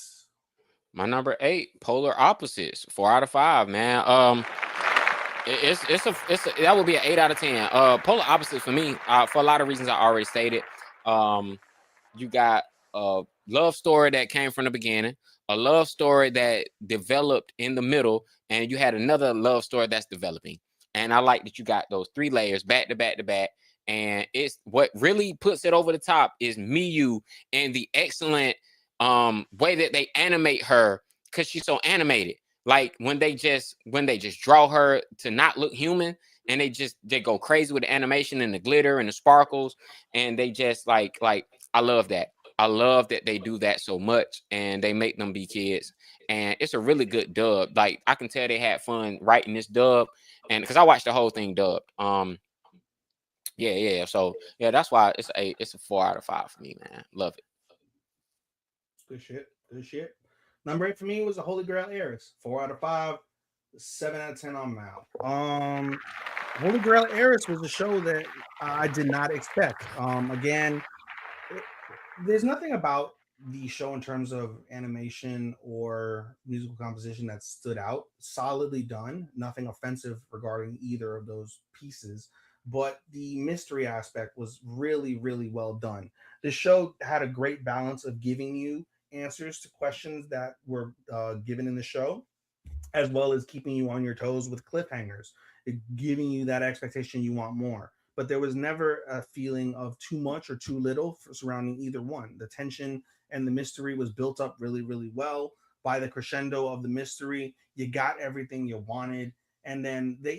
My number 8, polar opposites, 4 out of 5, man. That would be an 8 out of 10. Polar opposites for me, for a lot of reasons I already stated. You got a love story that came from the beginning, a love story that developed in the middle, and you had another love story that's developing. And I like that you got those 3 layers back to back to back. And it's what really puts it over the top is Miyu and the excellent way that they animate her, because she's so animated. Like when they just draw her to not look human, and they go crazy with the animation and the glitter and the sparkles, and they just like I love that. I love that they do that so much, and they make them be kids. And it's a really good dub. Like I can tell they had fun writing this dub, and because I watched the whole thing dubbed. Yeah. So yeah, that's why it's a 4 out of 5 for me, man. Love it. Good shit. Good shit. Number 8 for me was the Holy Grail Heiress. 4 out of 5. 7 out of 10 on Mal. Holy Grail Heiress was a show that I did not expect. Again, it, there's nothing about the show in terms of animation or musical composition that stood out. Solidly done. Nothing offensive regarding either of those pieces. But the mystery aspect was really, really well done. The show had a great balance of giving you answers to questions that were given in the show, as well as keeping you on your toes with cliffhangers, giving you that expectation you want more. But there was never a feeling of too much or too little surrounding either one. The tension and the mystery was built up really, really well. By the crescendo of the mystery, you got everything you wanted. And then they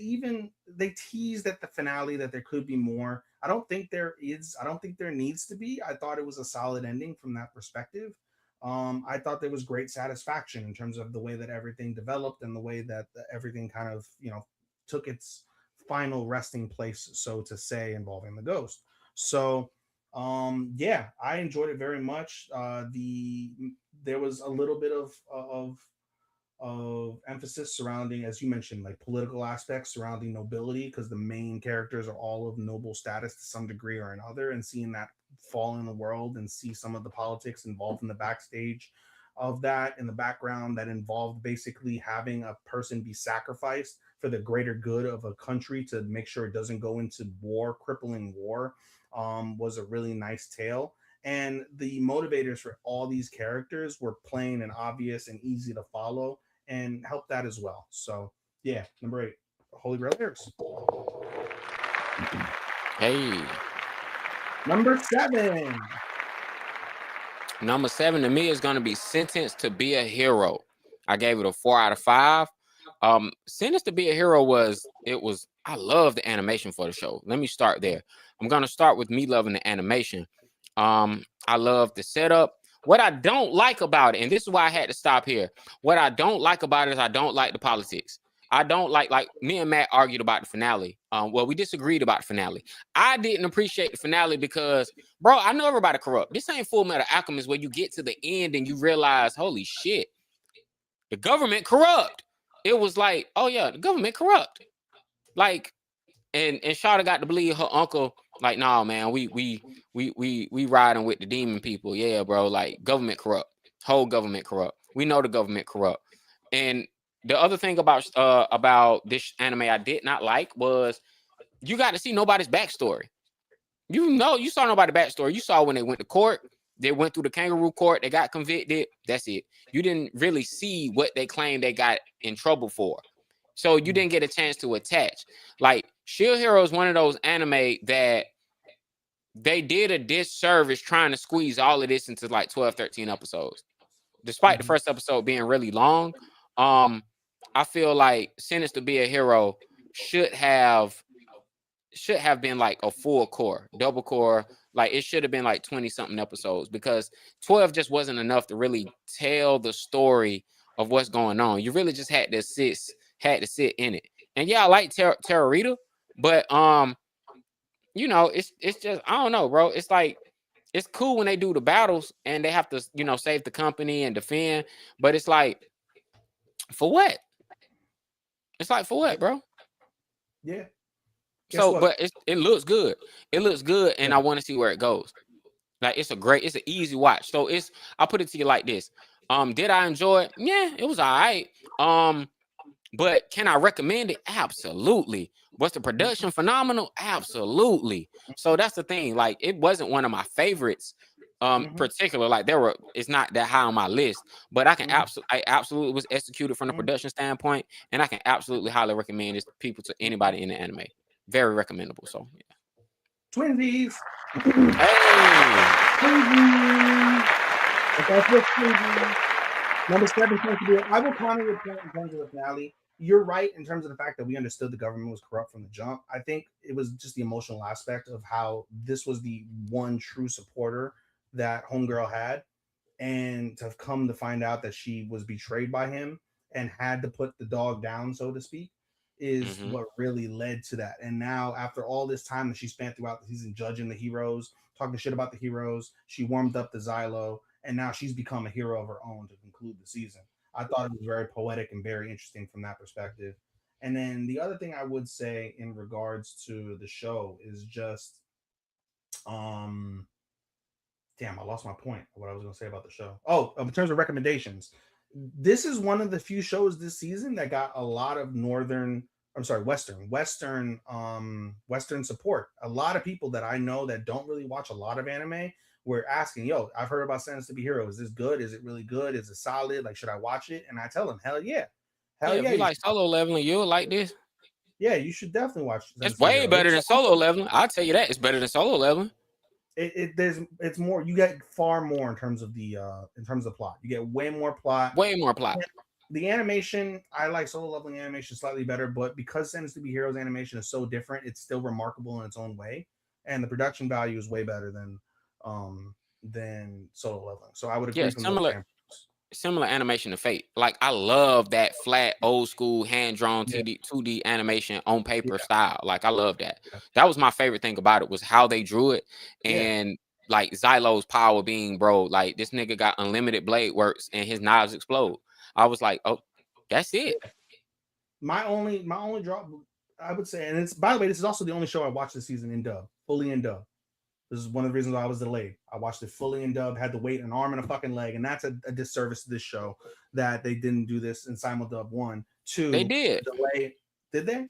teased at the finale that there could be more. I don't think there is. I don't think there needs to be. I thought it was a solid ending from that perspective. I thought there was great satisfaction in terms of the way that everything developed and the way that everything kind of, took its final resting place, so to say, involving the ghost. So, yeah, I enjoyed it very much. There was a little bit of of emphasis surrounding, as you mentioned, like political aspects surrounding nobility, because the main characters are all of noble status to some degree or another, and seeing that fall in the world and see some of the politics involved in the backstage of that in the background that involved basically having a person be sacrificed for the greater good of a country to make sure it doesn't go into war, crippling war, was a really nice tale. And the motivators for all these characters were plain and obvious and easy to follow and helped that as well. So yeah, number 8, Holy Grail Heirs. Hey. Number 7. Number 7 to me is going to be Sentenced to Be a Hero. I gave it a 4 out of 5. Sentenced to Be a Hero I love the animation for the show. Let me start there. I'm going to start with me loving the animation. I love the setup. What I don't like about it, and this is why I had to stop here. What I don't like about it is I don't like the politics. I don't like me and Matt argued about the finale. Well, we disagreed about the finale. I didn't appreciate the finale because, bro, I know everybody corrupt. This ain't Full Metal Alchemist where you get to the end and you realize, holy shit, the government corrupt. It was like, oh yeah, the government corrupt. Like, and Shawty got to believe her uncle. Like, nah, man, we riding with the demon people. Yeah, bro. Like, government corrupt. Whole government corrupt. We know the government corrupt. And the other thing about this anime I did not like was you got to see nobody's backstory. You saw nobody's backstory. You saw when they went to court, they went through the kangaroo court, they got convicted. That's it. You didn't really see what they claimed they got in trouble for. So you didn't get a chance to attach. Like, Shield Hero is one of those anime that they did a disservice trying to squeeze all of this into like 12, 13 episodes. Despite the first episode being really long, I feel like Sentenced to Be a Hero should have been like a full core, double core. Like, it should have been like 20 something episodes because 12 just wasn't enough to really tell the story of what's going on. You really just had to sit in it. And yeah, I like Terrorita, but it's just, I don't know, bro. It's like, it's cool when they do the battles and they have to, save the company and defend, but it's like, for what? It's like, for what, bro? Yeah. So, but it looks good. It looks good, and I want to see where it goes. Like, it's an easy watch. So I'll put it to you like this. Did I enjoy it? Yeah, it was all right. But can I recommend it? Absolutely. Was the production phenomenal? Absolutely. So that's the thing. Like, it wasn't one of my favorites. Particular, like, it's not that high on my list, but I absolutely was executed from the production standpoint, and I can absolutely highly recommend this to people, to anybody in the anime. Very recommendable. So yeah. Twinsies. Hey. Number 7. I will counter your point in terms of the finale. You're right in terms of the fact that we understood the government was corrupt from the jump. I think it was just the emotional aspect of how this was the one true supporter that Homegirl had, and to have come to find out that she was betrayed by him and had to put the dog down, so to speak, is what really led to that. And now, after all this time that she spent throughout the season judging the heroes, talking shit about the heroes, she warmed up the Xylo, and now she's become a hero of her own to conclude the season. I thought it was very poetic and very interesting from that perspective. And then the other thing I would say in regards to the show is just, damn, I lost my point of what I was going to say about the show. Oh, in terms of recommendations, this is one of the few shows this season that got a lot of Western support. A lot of people that I know that don't really watch a lot of anime were asking, yo, I've heard about Sentenced to Be Hero. Is this good? Is it really good? Is it solid? Like, should I watch it? And I tell them, hell yeah. If you like Solo Leveling, you'll like this. Yeah, you should definitely watch it. It's way better than Solo Leveling. I'll tell you that. It's better than Solo Leveling. It's more, you get far more in terms of the plot. You get way more plot. The animation, I like Solo Leveling animation slightly better, but because Sentenced to Be Heroes animation is so different, it's still remarkable in its own way, and the production value is way better than Solo Leveling. So I would agree from similar animation to Fate. Like, I love that flat, old school, hand-drawn 2D animation on paper style. Like, I love that. That was my favorite thing about it, was how they drew it. And like, Xylo's power being, bro, like, this nigga got unlimited blade works and his knives explode. I was like, oh, That's it. My only drop, I would say, and it's, by the way, this is also the only show I watched this season in dub, fully in dub. This is one of the reasons why I was delayed. I watched it fully in dub, had to wait an arm and a fucking leg, and that's a disservice to this show that they didn't do this in simuldub. One, They two, did. the delay. Did they?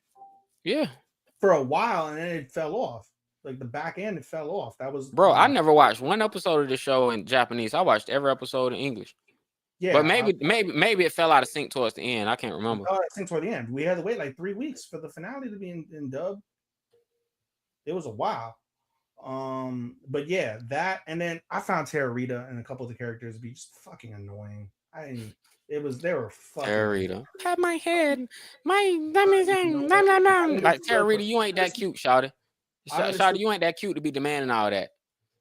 Yeah. For a while, and then it fell off. Like the back end, it fell off. That was Bro, I never watched one episode of the show in Japanese. I watched every episode in English. But yeah. maybe it fell out of sync towards the end. I can't remember. I think toward the end, we had to wait like 3 weeks for the finale to be in dub. It was a while. But yeah, that, and then I found Terra Rita and a couple of the characters to be just fucking annoying. They were fucking Terrorita. Pat my head. Like Terrorita, you ain't that cute, Shawty. Shawty, you ain't that cute to be demanding all that.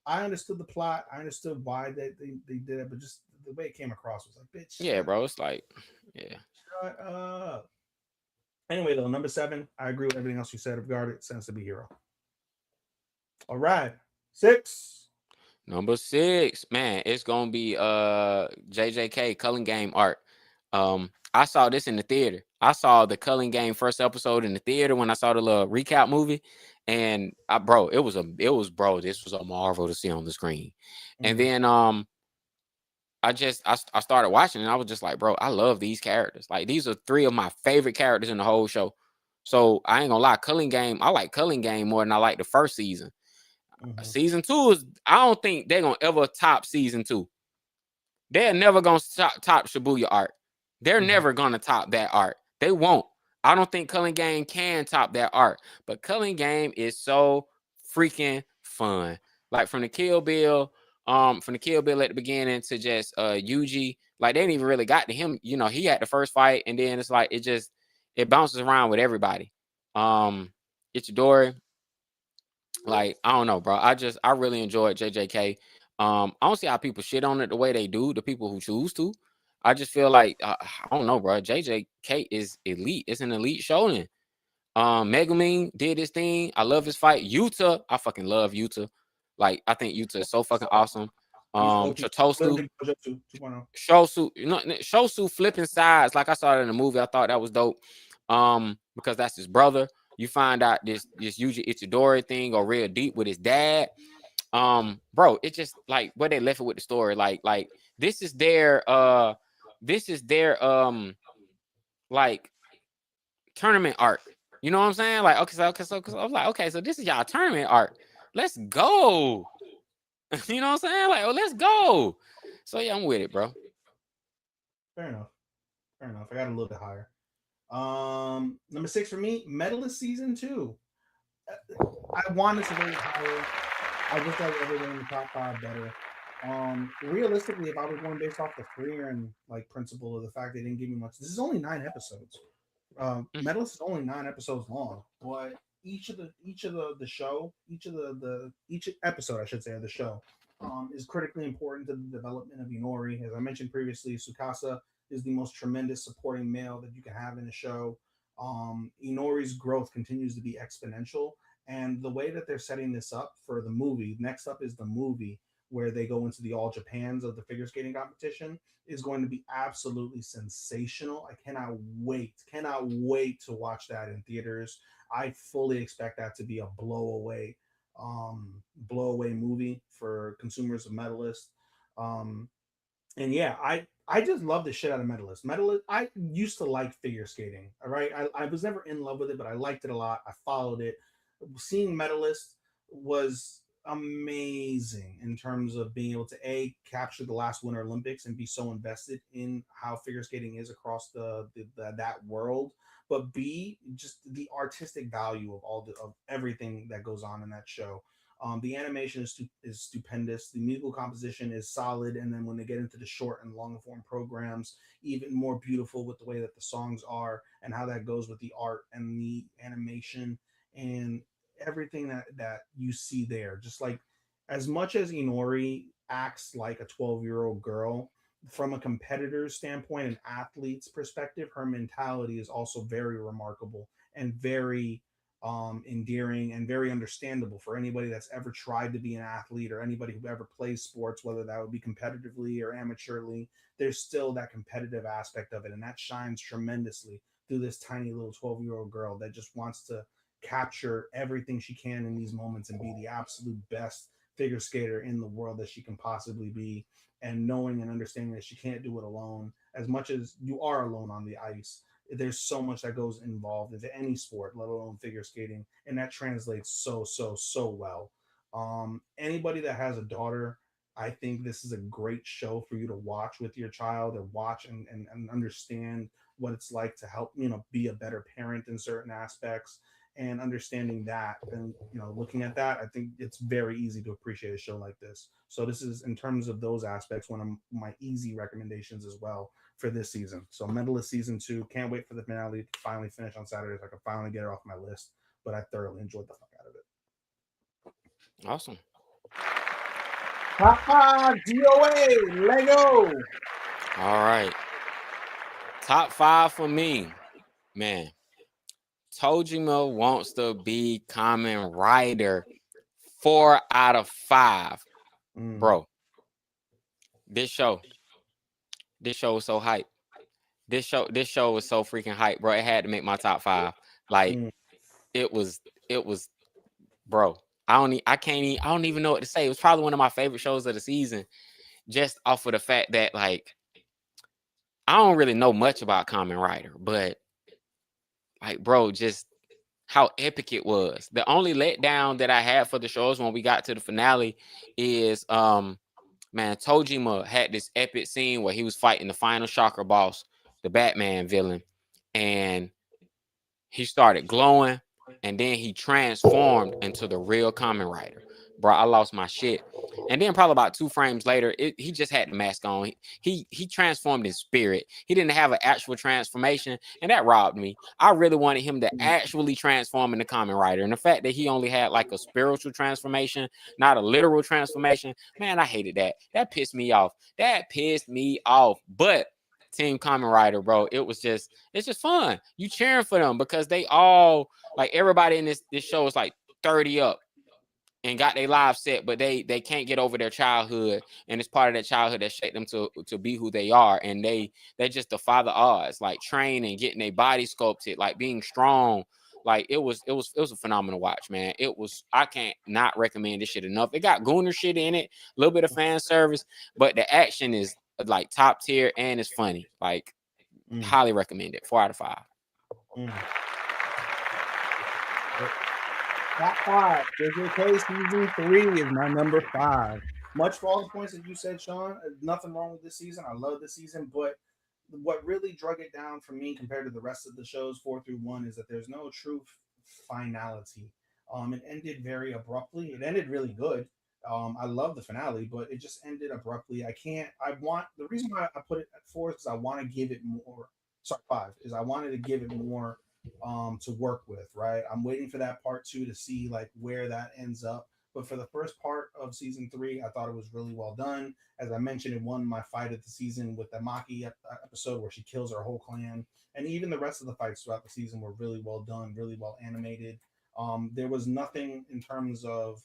I understood the plot. I understood why they did it, but just the way it came across was like, bitch. Yeah, bro. It's like, yeah. Shut up. Anyway, though, number 7, I agree with everything else you said regarding it. Sense to be hero. All right, 6. Number 6, man, it's gonna be JJK Culling Game art. I saw this in the theater. I saw the Culling Game first episode in the theater when I saw the little recap movie, and bro, this was a marvel to see on the screen. And then I started watching and I was just like, bro, I love these characters. Like, these are 3 of my favorite characters in the whole show. So I ain't gonna lie, Culling Game, I like Culling Game more than I like the first season. Season 2 is, I don't think they're gonna ever top season 2. They're never gonna top Shibuya art. They're never gonna top that art. They won't. I don't think Culling Game can top that art. But Culling Game is so freaking fun. Like from the Kill Bill at the beginning to just Yuji, like they didn't even really got to him. You know, he had the first fight, and then it's like it bounces around with everybody. Ichidori. Like, I don't know, bro. I really enjoyed JJK. I don't see how people shit on it the way they do, the people who choose to. I just feel like I don't know, bro. JJK is elite. It's an elite shonen. Megumin did his thing. I love his fight. Yuta, I fucking love Yuta. Like, I think Yuta is so fucking awesome. Chotosu, Shosu, Shosu flipping sides. Like I saw it in the movie. I thought that was dope. Because that's his brother. You find out this Yuji Itadori thing or real deep with his dad. Bro, it's just like where they left it with the story. Like this is their like tournament arc. You know what I'm saying? Like, okay, so I was like, okay, so this is y'all tournament arc. Let's go. You know what I'm saying? Like, oh, let's go. So yeah, I'm with it, bro. Fair enough. I got a little bit higher. Number 6 for me, Medalist season 2. I wanted to rate higher. I just like everything in the top 5 better. Realistically, if I was going based off the freer and like principle of the fact they didn't give me much, this is only 9 episodes. Medalist is only 9 episodes long, but each episode, I should say, of the show, is critically important to the development of Inori. As I mentioned previously, Tsukasa is the most tremendous supporting male that you can have in a show. Inori's growth continues to be exponential, and the way that they're setting this up for the movie, next up is the movie where they go into the all Japans of the figure skating competition, is going to be absolutely sensational. I cannot wait to watch that in theaters. I fully expect that to be a blow away movie for consumers of Medalist. And yeah, I just love the shit out of Medalist. Medalist, I used to like figure skating. All right, I was never in love with it, but I liked it a lot. I followed it. Seeing Medalist was amazing in terms of being able to capture the last Winter Olympics and be so invested in how figure skating is across that world, but B, just the artistic value of everything that goes on in that show. The animation is stupendous. The musical composition is solid, and then when they get into the short and long form programs, even more beautiful with the way that the songs are and how that goes with the art and the animation and everything that you see there. Just like, as much as Inori acts like a 12-year-old girl, from a competitor's standpoint, an athlete's perspective, her mentality is also very remarkable and very endearing and very understandable for anybody that's ever tried to be an athlete or anybody who ever plays sports, whether that would be competitively or amateurly. There's still that competitive aspect of it, and that shines tremendously through this tiny little 12-year-old girl that just wants to capture everything she can in these moments and be the absolute best figure skater in the world that she can possibly be, and knowing and understanding that she can't do it alone as much as you are alone on the ice. There's so much that goes involved into any sport, let alone figure skating, and that translates so well. Anybody that has a daughter, I think this is a great show for you to watch with your child, and watch and understand what it's like to help be a better parent in certain aspects, and understanding that, and looking at that, I think it's very easy to appreciate a show like this. So this is, in terms of those aspects, one of my easy recommendations as well for this season. So Mentalist season 2, can't wait for the finale to finally finish on Saturday so I can finally get it off my list. But I thoroughly enjoyed the fuck out of it. Awesome. Papa DOA Lego. All right. Top 5 for me, man. Tojima wants to be Kamen Rider. 4 out of 5. Bro, this show was so hype. This show was so freaking hype, bro. It had to make my top 5. Like it was, bro. I don't even know what to say. It was probably one of my favorite shows of the season, just off of the fact that, like, I don't really know much about Kamen Rider, but like, bro, just how epic it was. The only letdown that I had for the shows when we got to the finale is man, Tojima had this epic scene where he was fighting the final shocker boss, the Batman villain, and he started glowing, and then he transformed into the real Kamen Rider. Bro, I lost my shit. And then probably about 2 frames later, he just had the mask on. He transformed in spirit. He didn't have an actual transformation, and that robbed me. I really wanted him to actually transform into Kamen Rider. And the fact that he only had like a spiritual transformation, not a literal transformation, man, I hated that. That pissed me off. But Team Kamen Rider, bro, it's just fun. You cheering for them because they all, like, everybody in this show is like 30 up and got their lives set, but they can't get over their childhood, and it's part of that childhood that shaped them to be who they are, and they just defy the odds, like training, getting their body sculpted, like being strong. Like it was a phenomenal watch, man. I can't not recommend this shit enough. It got Gooner shit in it, a little bit of fan service, but the action is like top tier and it's funny. Like highly recommend it. 4 out of 5. Top 5. JJK season 3 is my number 5. Much for all the points that you said, Sean. Nothing wrong with this season. I love this season, but what really drug it down for me compared to the rest of the shows 4 through 1 is that there's no true finality. It ended very abruptly. It ended really good. I love the finale, but it just ended abruptly. The reason why I put it at 4 is because I want to give it more. Sorry, 5 is I wanted to give it more to work with. Right, I'm waiting for that part 2 to see like where that ends up. But for the first part of season 3, I thought it was really well done. As I mentioned, it won my fight of the season with the Maki episode where she kills her whole clan, and even the rest of the fights throughout the season were really well done, really well animated. There was nothing in terms of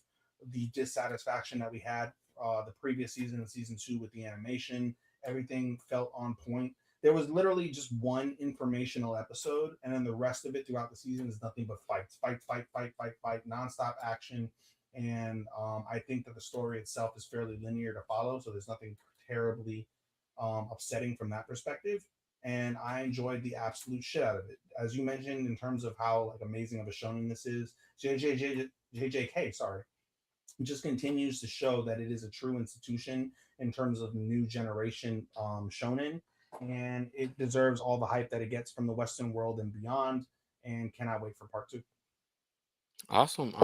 the dissatisfaction that we had the previous season and season 2 with the animation. Everything felt on point. There was literally just one informational episode, and then the rest of it throughout the season is nothing but fight, nonstop action. And I think that the story itself is fairly linear to follow, so there's nothing terribly upsetting from that perspective. And I enjoyed the absolute shit out of it. As you mentioned, in terms of how like amazing of a shonen this is, JJK, sorry, it just continues to show that it is a true institution in terms of new generation shonen, and it deserves all the hype that it gets from the Western world and beyond. And cannot wait for part 2. Awesome.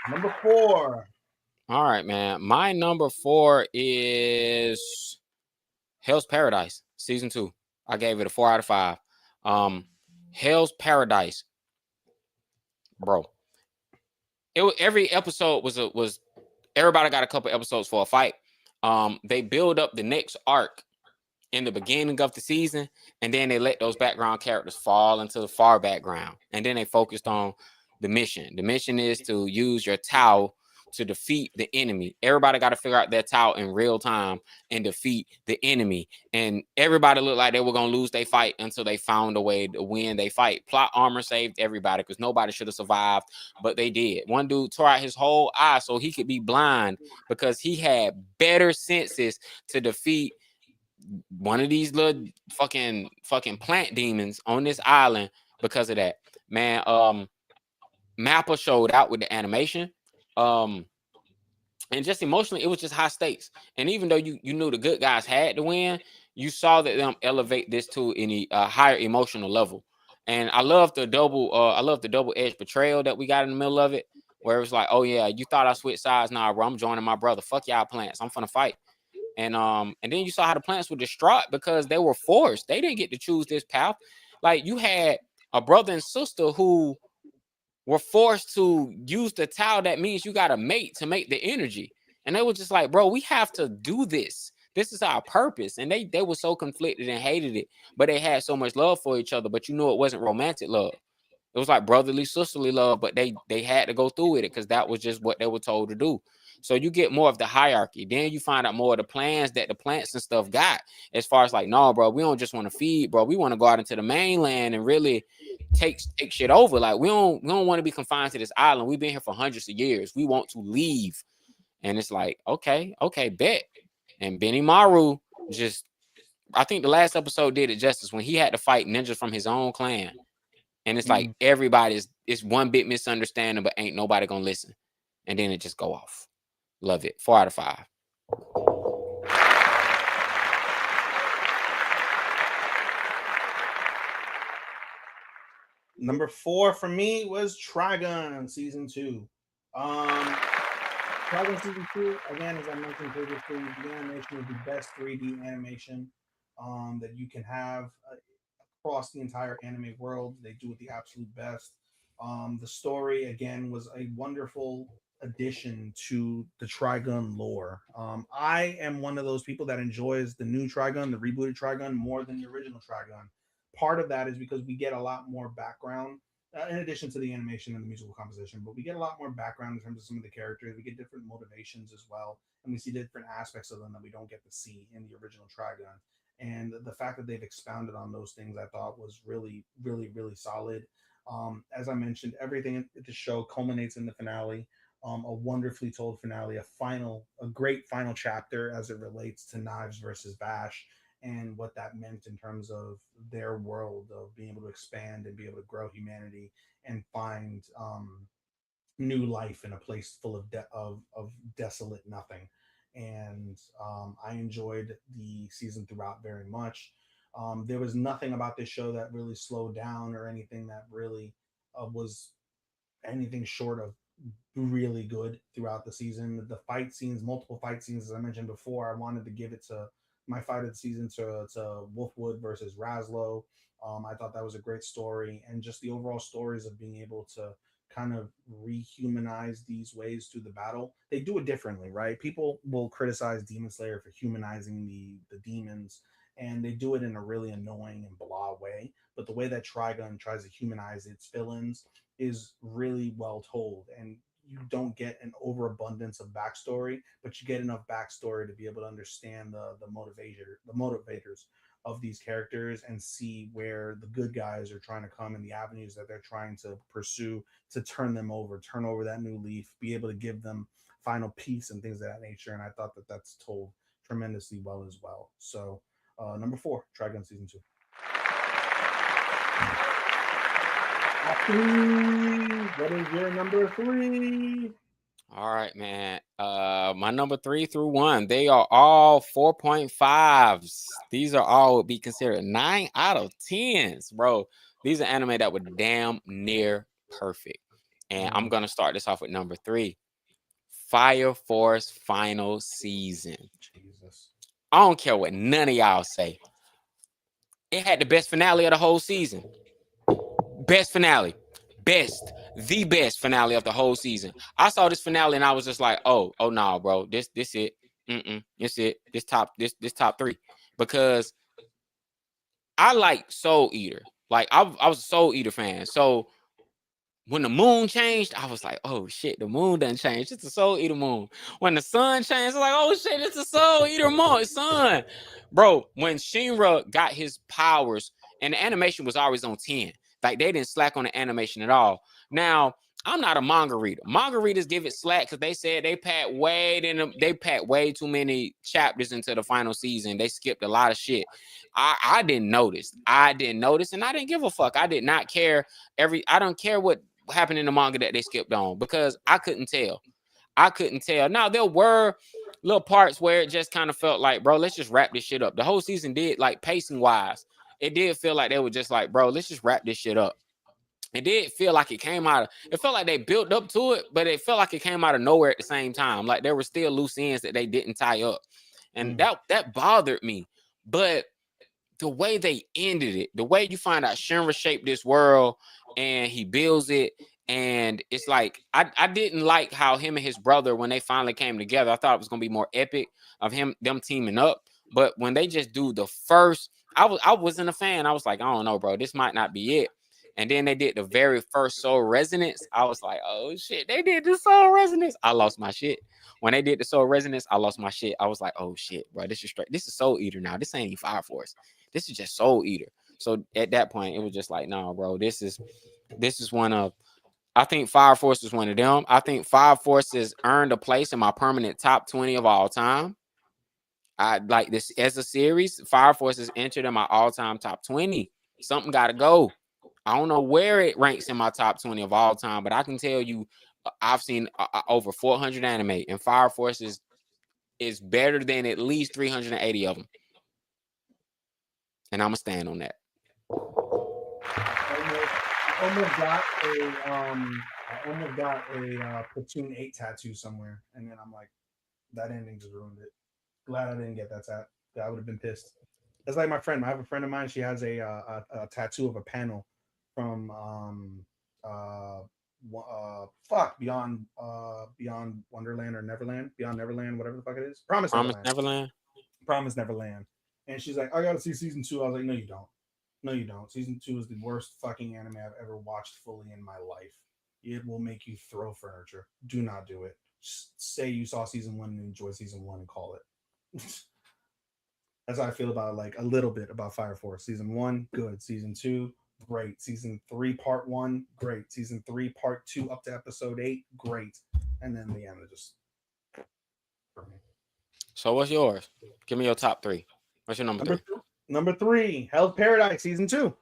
Number 4. All right, man. My number 4 is Hell's Paradise season 2. I gave it a 4 out of 5. Hell's Paradise, bro. Every episode was everybody got a couple episodes for a fight. They build up the next arc in the beginning of the season, and then they let those background characters fall into the far background, and then they focused on the mission. The mission is to use your Tao to defeat the enemy. Everybody got to figure out their Tao in real time and defeat the enemy. And everybody looked like they were gonna lose their fight until they found a way to win their fight. Plot armor saved everybody because nobody should have survived, but they did. One dude tore out his whole eye so he could be blind because he had better senses to defeat one of these little fucking plant demons on this island because of that. Man, Mappa showed out with the animation. And just emotionally, it was just high stakes. And even though you knew the good guys had to win, you saw that them elevate this to any higher emotional level. And I love the double edged betrayal that we got in the middle of it, where it was like, oh yeah, you thought I switched sides, nah, bro, I'm joining my brother. Fuck y'all plants, I'm finna fight. And then you saw how the plants were distraught because they were forced. They didn't get to choose this path. Like you had a brother and sister who were forced to use the Tao. That means you got to mate to make the energy. And they were just like, bro, we have to do this. This is our purpose. And they were so conflicted and hated it, but they had so much love for each other. But you know, it wasn't romantic love. It was like brotherly, sisterly love, but they had to go through with it because that was just what they were told to do. So you get more of the hierarchy. Then you find out more of the plans that the plants and stuff got as far as like, no, bro, we don't just want to feed, bro. We want to go out into the mainland and really take shit over. Like we don't want to be confined to this island. We've been here for hundreds of years. We want to leave. And it's like, okay, bet. And Benny Maru just, I think the last episode did it justice when he had to fight ninjas from his own clan. And it's like it's one big misunderstanding, but ain't nobody gonna listen. And then it just go off. Love it. 4 out of 5. Number 4 for me was Trigun Season 2. Trigun Season 2, again, as I mentioned previously, the animation is the best 3D animation that you can have across the entire anime world. They do it the absolute best. The story, again, was a wonderful addition to the Trigun lore. I am one of those people that enjoys the new Trigun, the rebooted Trigun, more than the original Trigun. Part of that is because we get a lot more background, in addition to the animation and the musical composition, but we get a lot more background in terms of some of the characters. We get different motivations as well, and we see different aspects of them that we don't get to see in the original Trigun. And the fact that they've expounded on those things, I thought was really, really, really solid. As I mentioned, everything in the show culminates in the finale. A wonderfully told finale, a great final chapter as it relates to Knives versus Bash and what that meant in terms of their world of being able to expand and be able to grow humanity and find new life in a place full of desolate nothing. And I enjoyed the season throughout very much. There was nothing about this show that really slowed down or anything that really was anything short of really good throughout the season. The fight scenes, multiple fight scenes, as I mentioned before, I wanted to give it to my fight of the season to Wolfwood versus Raslo. I thought that was a great story, and just the overall stories of being able to kind of rehumanize these ways through the battle. They do it differently, right? People will criticize Demon Slayer for humanizing the demons, and they do it in a really annoying and blah way. But the way that Trigun tries to humanize its villains is really well told, and you don't get an overabundance of backstory, but you get enough backstory to be able to understand the motivators of these characters and see where the good guys are trying to come and the avenues that they're trying to pursue to turn over that new leaf, be able to give them final peace and things of that nature. And I thought that that's told tremendously well as well. So number 4, Trigun Season 2. What is your number 3? All right, man. My number 3 through 1, they are all 4.5s. These are all would be considered 9 out of 10s, bro. These are anime that were damn near perfect. And I'm gonna start this off with number 3, Fire Force final season. Jesus. I don't care what none of y'all say. It had the best finale of the whole season. Best finale. The best finale of the whole season. I saw this finale and I was just like, oh no, bro, this it. It's it. This top 3. Because I like Soul Eater. Like I was a Soul Eater fan. So when the moon changed, I was like, oh shit, the moon done changed. It's a Soul Eater moon. When the sun changed, I was like, oh shit, it's a Soul Eater moon. Sun. Bro, when Shinra got his powers, and the animation was always on 10. Like they didn't slack on the animation at all. Now, I'm not a manga reader. Manga readers give it slack because they said they packed way too many chapters into the final season. They skipped a lot of shit. I didn't notice. I didn't notice, and I didn't give a fuck. I did not care. I don't care what happened in the manga that they skipped on because I couldn't tell. I couldn't tell. Now there were little parts where it just kind of felt like, bro, let's just wrap this shit up. The whole season did, like, pacing wise, it did feel like they were just like, bro, let's just wrap this shit up. It did feel like it felt like they built up to it, but it felt like it came out of nowhere at the same time. Like there were still loose ends that they didn't tie up. And that bothered me. But the way they ended it, the way you find out Shinra shaped this world and he builds it, and it's like I didn't like how him and his brother, when they finally came together, I thought it was gonna be more epic of them teaming up. But when they just do the first, I wasn't a fan. I was like, I don't know, bro, this might not be it. And then they did the very first Soul Resonance. I was like, oh shit, they did the Soul Resonance. I lost my shit. When they did the Soul Resonance, I lost my shit. I was like, oh shit, bro, this is straight. This is Soul Eater now. This ain't even Fire Force. This is just Soul Eater. So at that point, it was just like, no, bro, this is one of, I think Fire Force is one of them. I think Fire Force has earned a place in my permanent top 20 of all time. I like this as a series. Fire Force has entered in my all-time top 20. Something got to go. I don't know where it ranks in my top 20 of all time, but I can tell you, I've seen over 400 anime, and Fire Force is better than at least 380 of them. And I'm gonna stand on that. I almost got a Platoon 8 tattoo somewhere, and then I'm like, that ending just ruined it. Glad I didn't get that tat. I would have been pissed. That's like my friend. I have a friend of mine. She has a tattoo of a panel from Beyond Wonderland or Neverland, Beyond Neverland, whatever the fuck it is. Promise Promise Neverland. Neverland. Promise Neverland. And she's like, I gotta see season 2. I was like, no, you don't. No, you don't. Season 2 is the worst fucking anime I've ever watched fully in my life. It will make you throw furniture. Do not do it. Just say you saw season 1 and enjoy season 1 and call it. That's how I feel about, like, a little bit about Fire Force. Season 1, good. Season 2, great. Season 3, part 1, great. Season 3, part 2, up to episode 8, great. And then the end of just for me. So what's yours? Give me your top 3. What's your number 3? Number 3, Hell's Paradise season 2.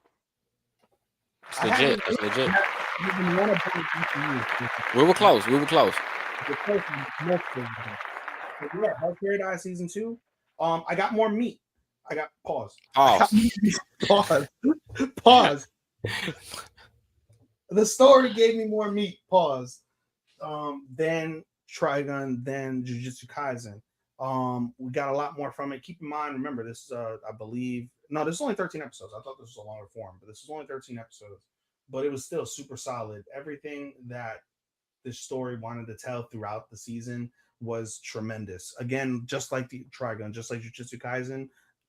It's legit. It's legit. We were close. We were close. Yeah, Hell's Paradise season 2. I got more meat. I got pause. Pause. The story gave me more meat. Pause. Then Trigun, then Jujutsu Kaisen. We got a lot more from it. Keep in mind, remember, this is I believe this is only 13 episodes. I thought this was a longer form, but this is only 13 episodes. But it was still super solid. Everything that this story wanted to tell throughout the season was tremendous. Again, just like the Trigun, just like Jujutsu Kaisen,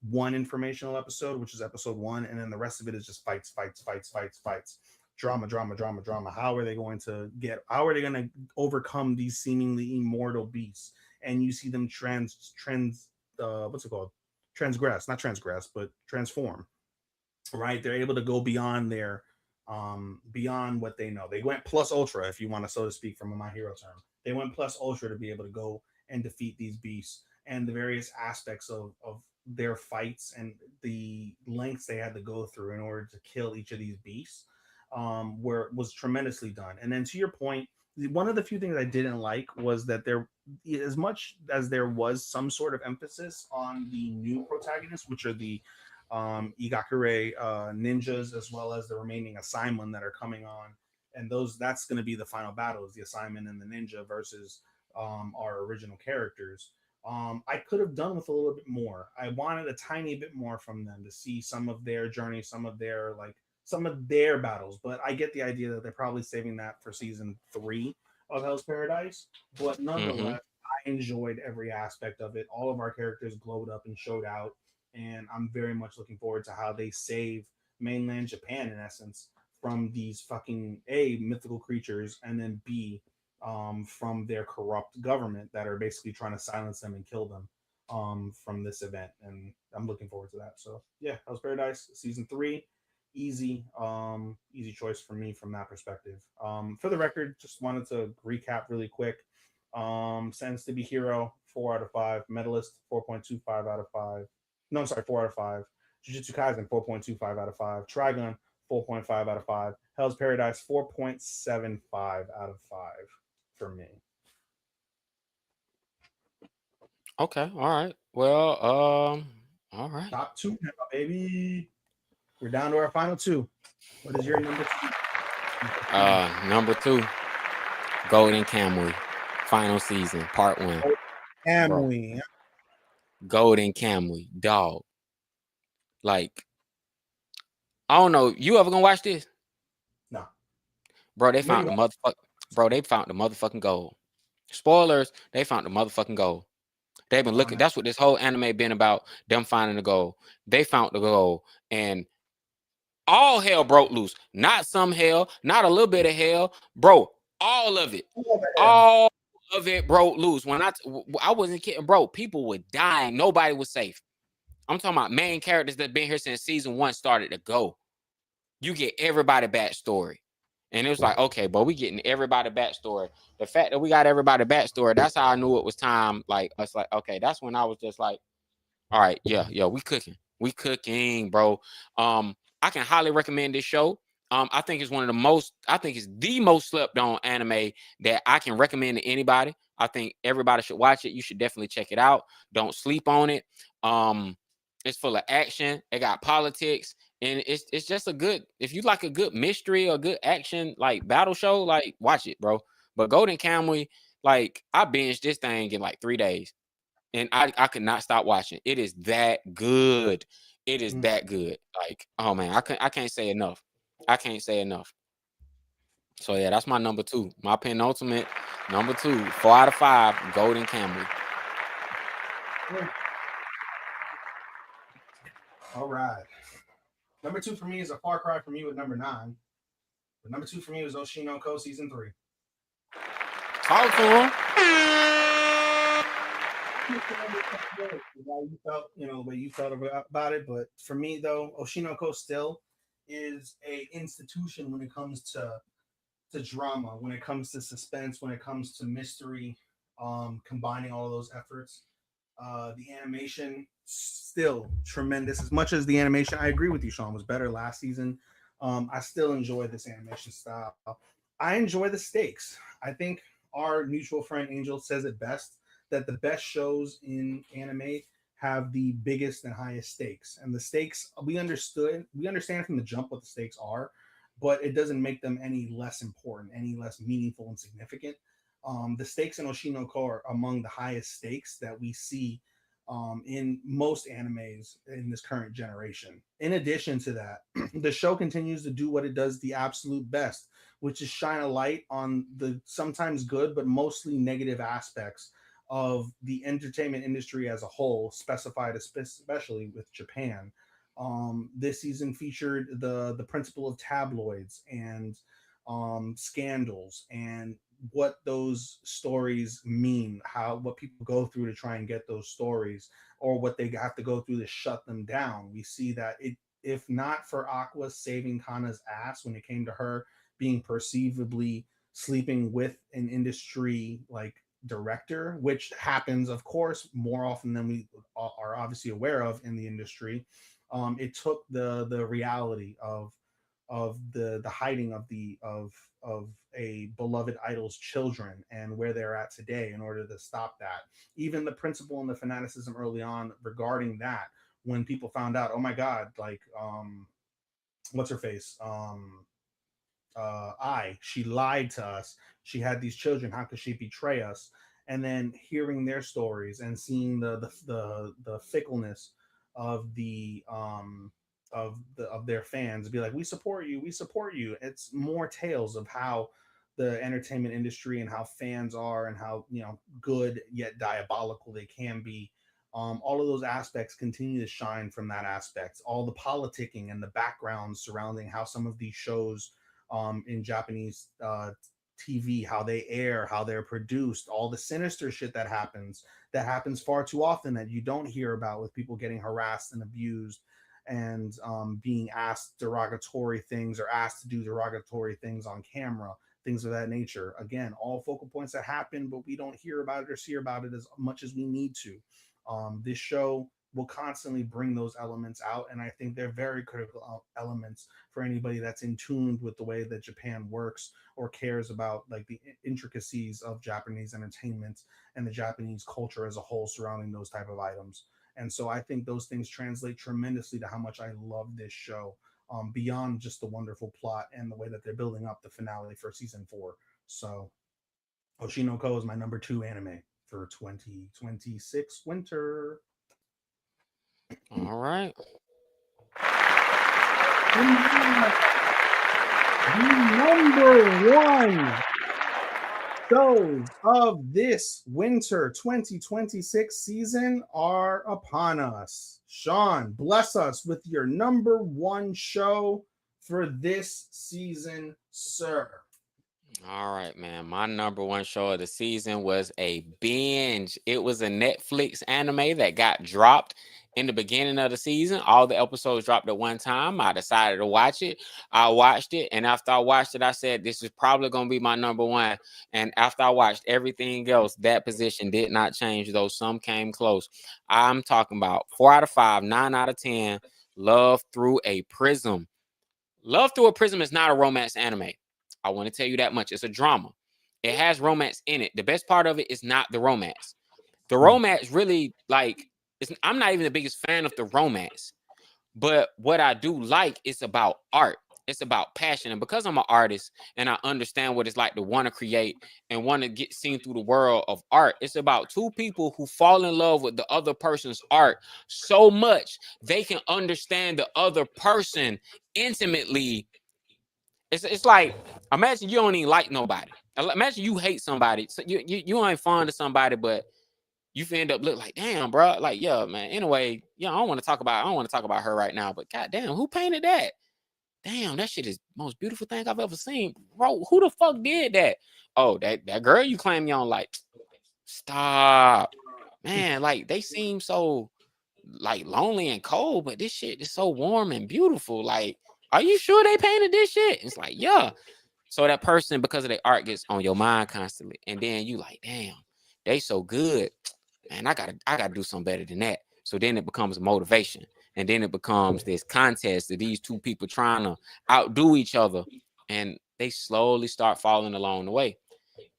one informational episode, which is episode 1, and then the rest of it is just fights. Drama. How are they going to overcome these seemingly immortal beasts? And you see them transform. Right? They're able to go beyond beyond what they know. They went plus ultra, if you want to, so to speak, from a My Hero term. They went plus ultra to be able to go and defeat these beasts, and the various aspects of their fights and the lengths they had to go through in order to kill each of these beasts was tremendously done. And then to your point, one of the few things I didn't like was that there, as much as there was some sort of emphasis on the new protagonists, which are the Igakure ninjas, as well as the remaining Assignment that are coming on, and that's going to be the final battle, is the Assignment and the ninja versus our original characters. I could have done with a little bit more. I wanted a tiny bit more from them to see some of their journey, some of their battles. But I get the idea that they're probably saving that for season 3 of Hell's Paradise. But nonetheless, I enjoyed every aspect of it. All of our characters glowed up and showed out. and I'm very much looking forward to how they save mainland Japan in essence from these fucking A, mythical creatures, and then B, from their corrupt government that are basically trying to silence them and kill them from this event. And I'm looking forward to that. So yeah, that was Paradise season 3. Easy choice for me from that perspective. For the record, just wanted to recap really quick. Sentence to be hero, 4 out of 5. Medalist, 4.25 out of 5. No, I'm sorry, 4 out of 5. Jujutsu Kaisen, 4.25 out of 5. Trigun, 4.5 out of 5. Hell's Paradise, 4.75 out of 5 for me. Okay, all right. Well, all right. Top 2 now, baby. We're down to our final 2. What is your number 2? Number 2, Golden Kamuy, final season, part 1. Bro, Amui. Golden Kamuy, dog. Like, I don't know. You ever gonna watch this? No. Bro, they Maybe found the motherfucker. Bro, they found the motherfucking gold. Spoilers, they found the motherfucking gold. They've been looking. That's what this whole anime been about. Them finding the gold. They found the gold, and all hell broke loose. Not some hell, not a little bit of hell, bro. All of it, all of it broke loose. When I wasn't kidding, bro. People were dying. Nobody was safe. I'm talking about main characters that been here since season 1 started to go. You get everybody backstory. And it was like, okay, but we getting everybody backstory. The fact that we got everybody backstory, that's how I knew it was time. Like, us, like, okay, that's when I was just like, all right, yeah, we cooking, bro. I can highly recommend this show. I think it's I think it's the most slept on anime that I can recommend to anybody. I think everybody should watch it. You should definitely check it out. Don't sleep on it. It's full of action. It got politics, and it's just a good. If you like a good mystery or good action like battle show, like watch it, bro. But Golden Kamuy, like I binged this thing in like 3 days, and I could not stop watching. It is that good. It is that good. Like, oh man, I can't say enough. I can't say enough. So yeah, that's my number 2. My penultimate number 2, 4 out of 5, Golden Kamuy. All right. Number 2 for me is a far cry from you at number 9. But number 2 for me was Oshinoko season 3. Talk to him. Why you felt, the way you felt about it, but for me though, Oshinoko still is a institution when it comes to drama, when it comes to suspense, when it comes to mystery, combining all of those efforts. The animation still tremendous. As much as the animation, I agree with you, Sean, was better last season. I still enjoy this animation style. I enjoy the stakes. I think our mutual friend Angel says it best that the best shows in anime have the biggest and highest stakes. And the stakes we understand from the jump what the stakes are, but it doesn't make them any less important, any less meaningful and significant. The stakes in Oshinoko are among the highest stakes that we see in most animes in this current generation. In addition to that, the show continues to do what it does the absolute best, which is shine a light on the sometimes good but mostly negative aspects of the entertainment industry as a whole, specified especially with Japan. This season featured the principle of tabloids and scandals and what those stories mean, how what people go through to try and get those stories, or what they have to go through to shut them down. We see that it, if not for Aqua saving Kana's ass when it came to her being perceivably sleeping with an industry like director, which happens, of course, more often than we are obviously aware of in the industry. It took the reality of the hiding of a beloved idol's children and where they're at today in order to stop that. Even the principle and the fanaticism early on regarding that, when people found out, oh my god, like what's her face, she lied to us, she had these children, how could she betray us? And then hearing their stories and seeing the fickleness of of their fans be like, we support you, we support you. It's more tales of how the entertainment industry and how fans are and how good yet diabolical they can be All of those aspects continue to shine from that aspect. All the politicking and the background surrounding how some of these shows in Japanese TV, how they air, how they're produced, all the sinister shit that happens far too often that you don't hear about, with people getting harassed and abused and being asked derogatory things or asked to do derogatory things on camera, things of that nature. Again, all focal points that happen, but we don't hear about it or see about it as much as we need to. This show will constantly bring those elements out, and I think they're very critical elements for anybody that's in tune with the way that Japan works or cares about like the intricacies of Japanese entertainment and the Japanese culture as a whole surrounding those type of items. And so I think those things translate tremendously to how much I love this show, beyond just the wonderful plot and the way that they're building up the finale for season 4. So Oshinoko is my number 2 anime for 2026 winter. All right. The number 1 shows of this winter 2026 season are upon us. Sean, bless us with your number 1 show for this season, sir. All right, man. My number 1 show of the season was a binge. It was a Netflix anime that got dropped in the beginning of the season. All the episodes dropped at one time. I decided to watch it. I watched it, and after I watched it, I said, this is probably going to be my number 1. And after I watched everything else, that position did not change, though some came close. I'm talking about 4 out of 5, 9 out of 10, Love Through a Prism. Love Through a Prism is not a romance anime. I want to tell you that much. It's a drama. It has romance in it. The best part of it is not the romance. The romance really, like, I'm not even the biggest fan of the romance. But what I do like is about art. It's about passion. And because I'm an artist and I understand what it's like to want to create and want to get seen through the world of art, it's about 2 people who fall in love with the other person's art so much they can understand the other person intimately. It's like, imagine you don't even like nobody. Imagine you hate somebody. So you ain't fond of somebody, but you end up look like, damn, bro. Like, yeah, man. Anyway, yeah, I don't want to talk about her right now. But goddamn, who painted that? Damn, that shit is the most beautiful thing I've ever seen. Bro, who the fuck did that? Oh, that girl you claim you don't like. Stop. Man, like they seem so like lonely and cold, but this shit is so warm and beautiful. Like, are you sure they painted this shit? It's like, yeah. So that person, because of their art, gets on your mind constantly. And then you like, damn, they so good. Man, I gotta do something better than that. So then it becomes motivation. And then it becomes this contest of these 2 people trying to outdo each other. And they slowly start falling along the way.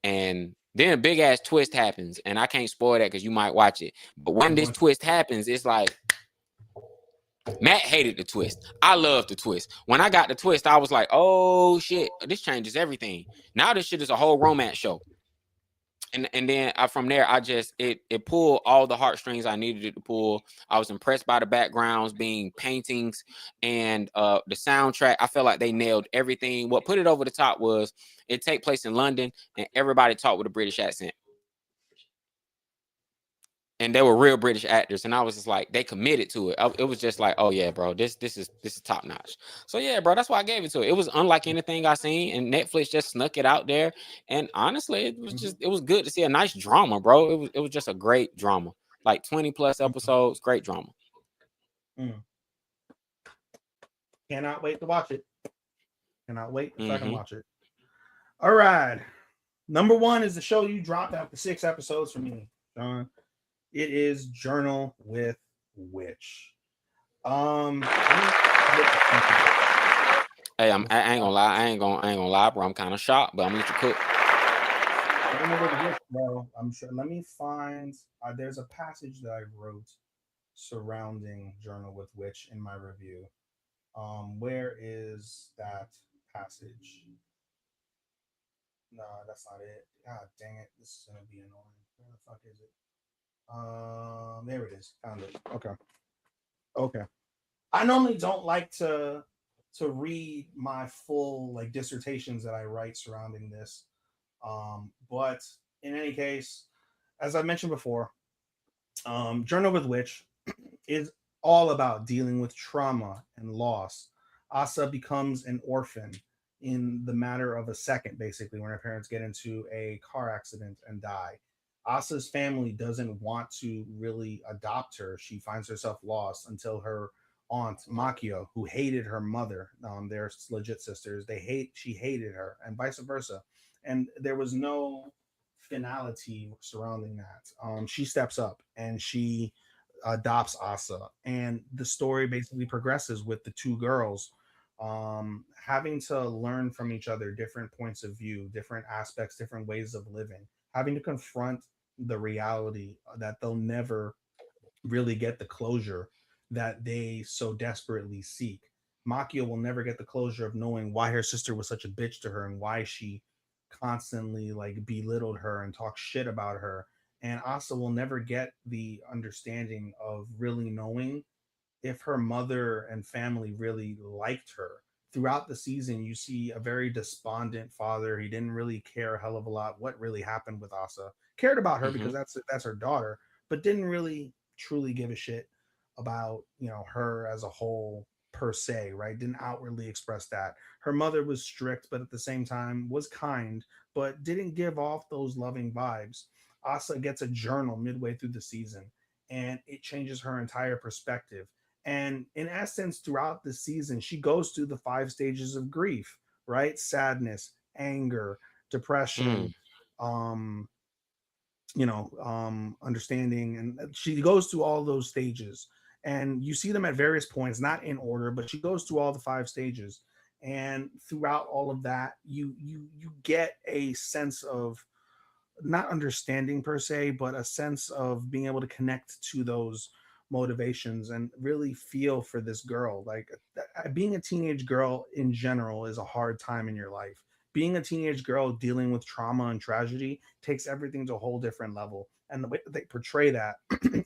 And then a big ass twist happens. And I can't spoil that because you might watch it. But when this twist happens, it's like, Matt hated the twist. I love the twist. When I got the twist, I was like, oh shit, this changes everything. Now this shit is a whole romance show. And then from there, I just it pulled all the heartstrings I needed it to pull. I was impressed by the backgrounds being paintings and the soundtrack. I felt like they nailed everything. What put it over the top was it take place in London and everybody talked with a British accent. And they were real British actors, and I was just like, they committed to it. It was just like, oh yeah, bro, this is top notch. So yeah, bro, that's why I gave it to it. It was unlike anything I seen, and Netflix just snuck it out there. And honestly, it was good to see a nice drama, bro. It was just a great drama, like 20 plus episodes, great drama. Cannot wait to watch it. Cannot wait if I can watch it. All right, number 1 is the show you dropped after 6 episodes for me, John. It is Journal with Witch. Hey, I ain't gonna lie. I ain't gonna lie, bro. I'm kind of shocked, but I'm gonna let you cook. Journal with Witch, bro. I'm sure. Let me find. There's a passage that I wrote surrounding Journal with Witch in my review. Where is that passage? No, that's not it. God dang it! This is gonna be annoying. Where the fuck is it? There it is. Found it. Okay. I normally don't like to read my full like dissertations that I write surrounding this. But in any case, as I mentioned before, Journal with Witch is all about dealing with trauma and loss. Asa becomes an orphan in the matter of a second, basically, when her parents get into a car accident and die. Asa's family doesn't want to really adopt her. She finds herself lost until her aunt Makio, who hated her mother, they're legit sisters. She hated her, and vice versa. And there was no finality surrounding that. She steps up and she adopts Asa, and the story basically progresses with the two girls having to learn from each other different points of view, different aspects, different ways of living, having to confront the reality that they'll never really get the closure that they so desperately seek. Makia will never get the closure of knowing why her sister was such a bitch to her and why she constantly like belittled her and talked shit about her. And Asa will never get the understanding of really knowing if her mother and family really liked her. Throughout the season, you see a very despondent father. He didn't really care a hell of a lot what really happened with Asa. Cared about her Mm-hmm. because that's her daughter, but didn't really truly give a shit about her as a whole per se. Right? Didn't outwardly express that. Her mother was strict, but at the same time was kind, but didn't give off those loving vibes. Asa gets a journal midway through the season, and it changes her entire perspective. And in essence, throughout the season, she goes through the five stages of grief, right? Sadness, anger, depression, Mm. um, understanding. And she goes through all those stages. And you see them at various points, not in order, but she goes through all the five stages. And throughout all of that, you get a sense of not understanding per se, but a sense of being able to connect to those motivations and really feel for this girl. Like being a teenage girl in general is a hard time in your life. Being a teenage girl dealing with trauma and tragedy takes everything to a whole different level. And the way that they portray that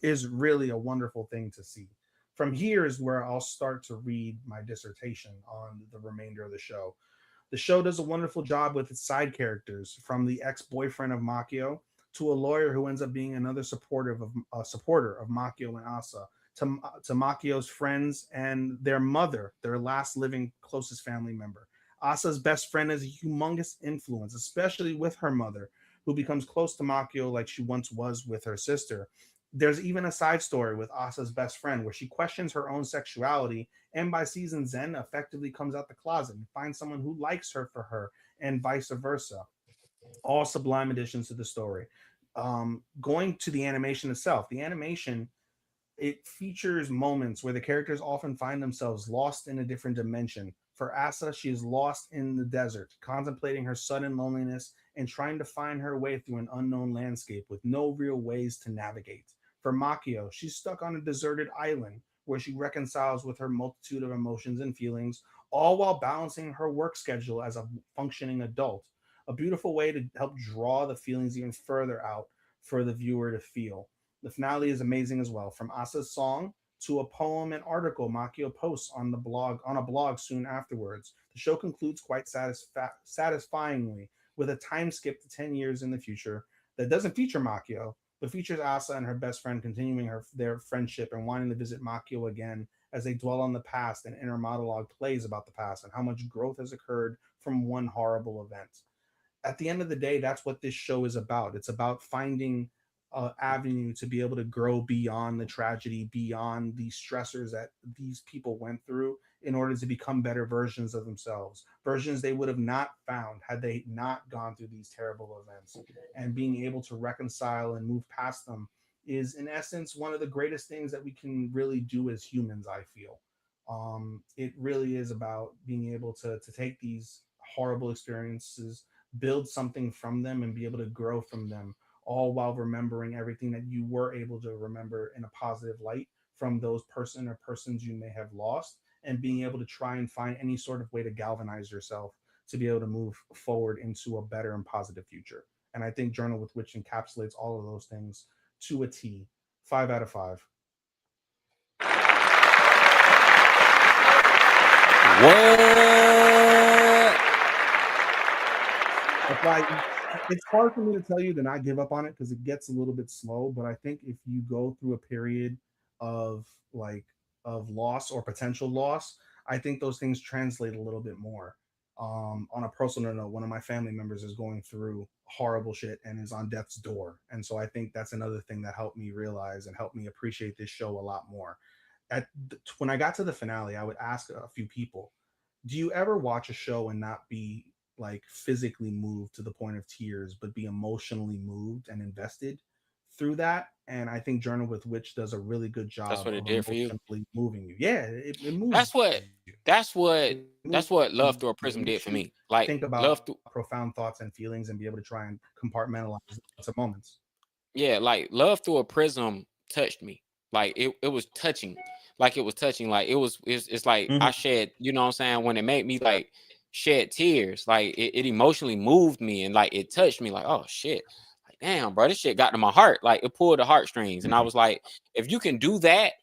is really a wonderful thing to see. From here is where I'll start to read my dissertation on the remainder of the show. The show does a wonderful job with its side characters, from the ex-boyfriend of Makio to a lawyer who ends up being another supporter of Makio and Asa, to Makio's friends and their mother, their last living closest family member. Asa's best friend is a humongous influence, especially with her mother, who becomes close to Makio like she once was with her sister. There's even a side story with Asa's best friend where she questions her own sexuality, and by season's end effectively comes out the closet and finds someone who likes her for her, and vice versa. All sublime additions to the story. Going to the animation itself, the animation, it features moments where the characters often find themselves lost in a different dimension. For Asa, she is lost in the desert, contemplating her sudden loneliness and trying to find her way through an unknown landscape with no real ways to navigate. For Makio, she's stuck on a deserted island where she reconciles with her multitude of emotions and feelings, all while balancing her work schedule as a functioning adult. A beautiful way to help draw the feelings even further out for the viewer to feel. The finale is amazing as well. From Asa's song to a poem and article Makio posts on a blog soon afterwards. The show concludes quite satisfyingly with a time skip to 10 years in the future that doesn't feature Makio, but features Asa and her best friend continuing their friendship and wanting to visit Makio again as they dwell on the past, and inner monologue plays about the past and how much growth has occurred from one horrible event. At the end of the day, that's what this show is about. It's about finding an avenue to be able to grow beyond the tragedy, beyond the stressors that these people went through in order to become better versions of themselves, versions they would have not found had they not gone through these terrible events. And being able to reconcile and move past them is, in essence, one of the greatest things that we can really do as humans, I feel. It really is about being able to take these horrible experiences, build something from them, and be able to grow from them, all while remembering everything that you were able to remember in a positive light from those person or persons you may have lost, and being able to try and find any sort of way to galvanize yourself to be able to move forward into a better and positive future. And I think Journal with Which encapsulates all of those things to a T. 5 out of 5. What? That's why it's hard for me to tell you to not give up on it because it gets a little bit slow. But I think if you go through a period of like of loss or potential loss, I think those things translate a little bit more. On a personal note, one of my family members is going through horrible shit and is on death's door, and so I think that's another thing that helped me realize and helped me appreciate this show a lot more. When I got to the finale, I would ask a few people, do you ever watch a show and not be like physically moved to the point of tears, but be emotionally moved and invested through that? And I think Journal with Witch does a really good That's job what it of did for you. emotionally moving you. Yeah, it moves That's you. what that's It what moves you. that's It what makes Love you Through a Prism did for me. think Like about Love Through profound thoughts and feelings and be able to try and compartmentalize lots of moments. yeah, like Love Through a Prism touched me. Like it was touching. Like it was touching. Like it's like Mhm. I shed, you know what I'm saying? When it made me like shed tears, like it emotionally moved me and like it touched me like, oh shit. Like, damn, bro, this shit got to my heart. Like it pulled the heartstrings. And I was like, if you can do that,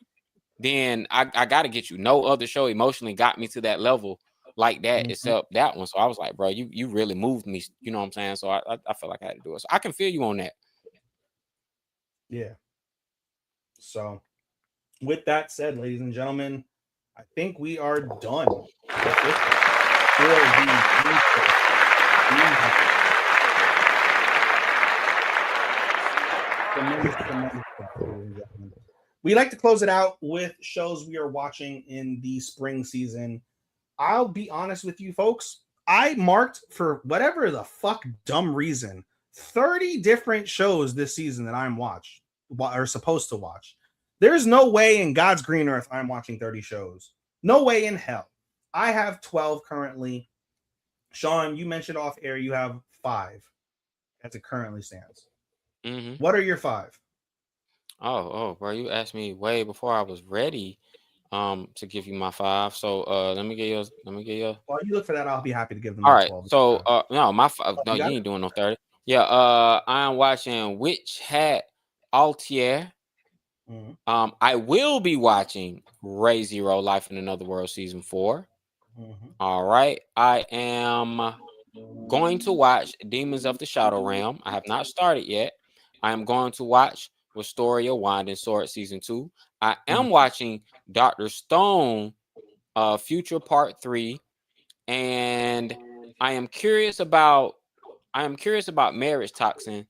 then I gotta get you. No other show emotionally got me to that level like that Mhm. except that one. So I was like, bro, you really moved me. You know what I'm saying? So I felt like I had to do it. So I can feel you on that. Yeah. So, with that said, ladies and gentlemen, I think we are done officially for the tremendous stuff, ladies and gentlemen. We like to close it out with shows we are watching in the spring season. I'll be honest with you, folks. I marked for whatever the fuck dumb reason 30 different shows this season that I'm watched or supposed to watch. There's no way in God's green earth I'm watching 30 shows. No way in hell. I have 12 currently. Sean, you mentioned off air you have 5 as it currently stands. Hmm. What are your 5? Oh, bro, you asked me way before I was ready to give you my 5. So let me get yours. While you look for that, I'll be happy to give them All my right. 12. So no, my 5, Oh, no, you you got it? ain't doing no 30. Yeah, I am watching Witch Hat Altier. Mm-hmm. I will be watching Ray Zero Life in Another World season 4. Mm-hmm. All right. I am going to watch Demons of the Shadow Realm. I have not started yet. I am going to watch Restoria Wand and Sword season 2. I am watching Dr. Stone Future Part 3, and I am curious about Marriage Toxin,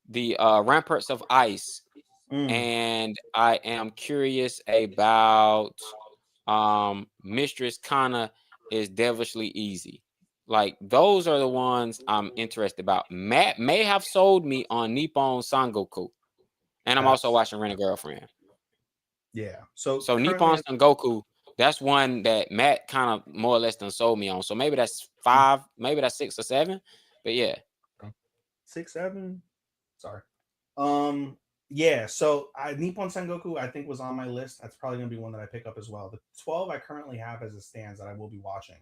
the Ramparts of Ice, Mm. and I am curious about Mistress Kana is Devilishly Easy. Like those are the ones I'm interested about. Matt may have sold me on Nippon Sangoku, and I'm also That's watching Rent a Girlfriend. yeah. So So Nippon currently, Sangoku, that's one that Matt kind of more or less done sold me on. So maybe that's 5, maybe that's 6 or 7. But yeah. 6, 7. Sorry. Um. Yeah. So Nippon Sengoku I think was on my list. That's probably gonna be one that I pick up as well. The 12 I currently have as it stands that I will be watching.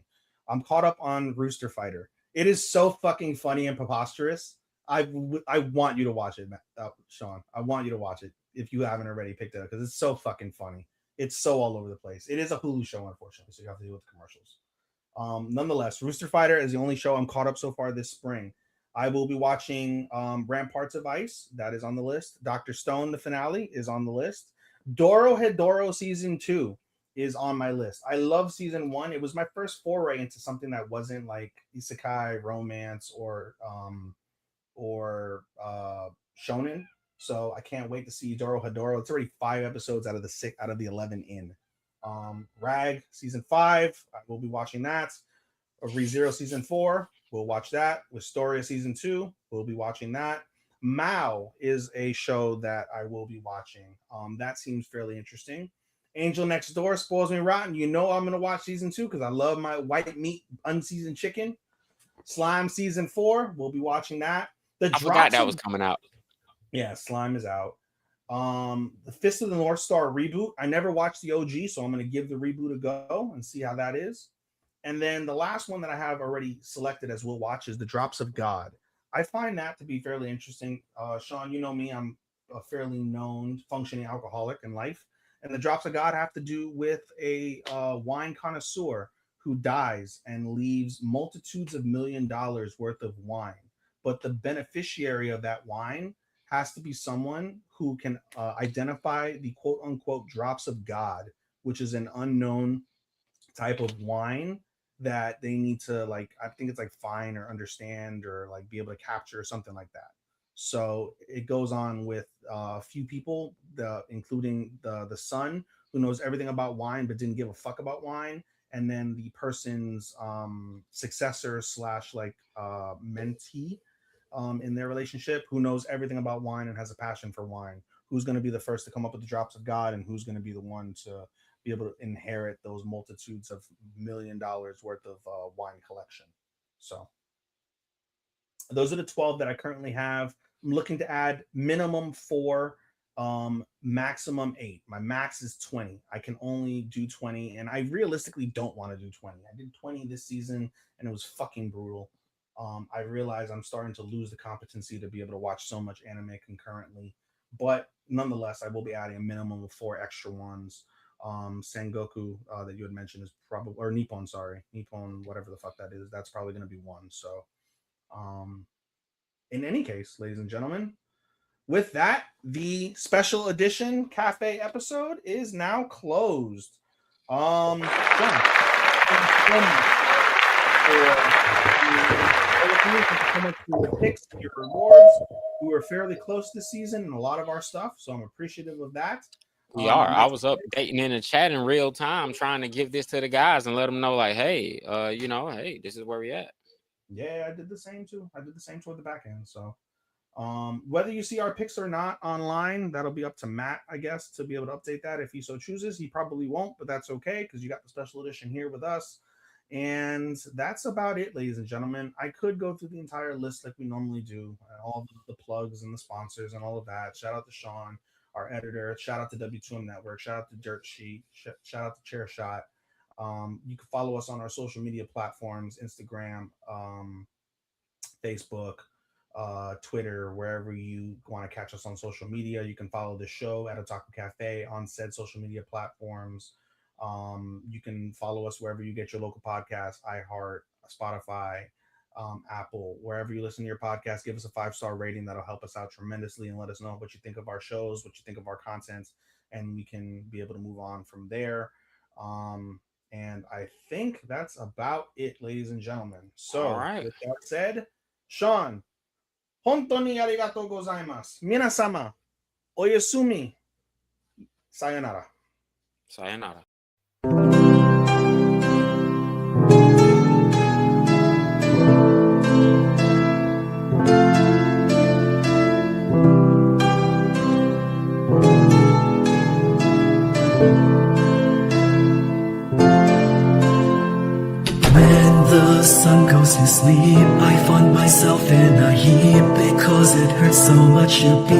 I'm caught up on Rooster Fighter. It is so fucking funny and preposterous. I want you to watch it, Sean. I want you to watch it if you haven't already picked it up because it's so fucking funny. It's so all over the place. It is a Hulu show, unfortunately, so you have to deal with the commercials. Nonetheless, Rooster Fighter is the only show I'm caught up so far this spring. I will be watching Ramparts of Ice. That is on the list. Dr. Stone, the finale, is on the list. Doro Hedoro season 2 is on my list. I love season 1. It was my first foray into something that wasn't like isekai, romance, or shonen. So I can't wait to see Doro Hedoro. It's already 5 episodes out of the 6 out of the 11 in. Rag season 5. I will be watching that. ReZero season 4. We'll watch that. Wistoria season 2. We'll be watching that. Mao is a show that I will be watching. That seems fairly interesting. Angel Next Door spoils me rotten. You know I'm gonna watch season 2 because I love my white meat unseasoned chicken. Slime season 4. We'll be watching that. The I forgot Drops that was of coming out. yeah, Slime is out. The Fist of the North Star reboot. I never watched the OG, so I'm gonna give the reboot a go and see how that is. And then the last one that I have already selected as we'll watch is The Drops of God. I find that to be fairly interesting. Sean, you know me, I'm a fairly known functioning alcoholic in life. And The Drops of God have to do with a wine connoisseur who dies and leaves multitudes of $1 million worth of wine but the beneficiary of that wine has to be someone who can identify the quote unquote drops of God, which is an unknown type of wine that they need to, like, I think it's like find or understand or like be able to capture or something like that. So it goes on with a few people, including the son, who knows everything about wine but didn't give a fuck about wine, and then the person's successor slash like mentee in their relationship, who knows everything about wine and has a passion for wine. Who's going to be the first to come up with the drops of God, and who's going to be the one to be able to inherit those multitudes of $1 million worth of wine collection. So those are the 12 that I currently have. I'm looking to add minimum 4, maximum 8. My max is 20. I can only do 20, and I realistically don't want to do 20. I did 20 this season, and it was fucking brutal. I realize I'm starting to lose the competency to be able to watch so much anime concurrently, but nonetheless, I will be adding a minimum of 4 extra ones. Sengoku that you had mentioned is probably, or Nippon, whatever the fuck that is, that's probably going to be 1. So in any case, ladies and gentlemen, with that, the special edition cafe episode is now closed. John, thank you so much for your picks and your rewards. We were fairly close this season in a lot of our stuff, so I'm appreciative of that. We are. I was updating in the chat in real time, trying to give this to the guys and let them know, like, hey, hey, this is where we at. Yeah, I did the same too. I did the same toward the back end. So whether you see our picks or not online, that'll be up to Matt, I guess, to be able to update that if he so chooses. He probably won't, but that's okay because you got the special edition here with us. And that's about it, ladies and gentlemen. I could go through the entire list like we normally do, all the plugs and the sponsors and all of that. Shout out to Sean, our editor. Shout out to W2M Network. Shout out to Dirt Sheet. Shout out to Chair Shot. You can follow us on our social media platforms, Instagram, Facebook, Twitter, wherever you want to catch us on social media. You can follow the show at Otalku Cafe on said social media platforms. You can follow us wherever you get your local podcasts, iHeart, Spotify, Apple, wherever you listen to your podcast. Give us a 5-star rating. That'll help us out tremendously and let us know what you think of our shows, what you think of our content, and we can be able to move on from there. And I think that's about it, ladies and gentlemen. So, with that said, Sean, hontou ni arigatou gozaimasu. Minasama, oyasumi. Sayonara. Sayonara. The sun goes to sleep, I find myself in a heap because it hurts so much to be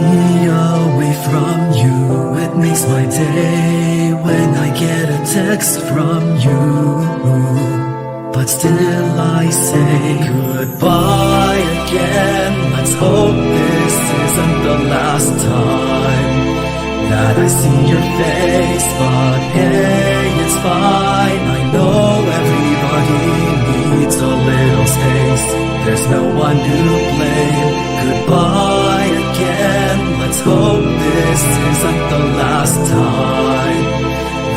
away from you. It makes my day when I get a text from you, but still I say goodbye again. Let's hope this isn't the last time that I see your face, but hey, it's fine. I know everybody needs a little space. There's no one to blame. Goodbye again. Let's hope this isn't the last time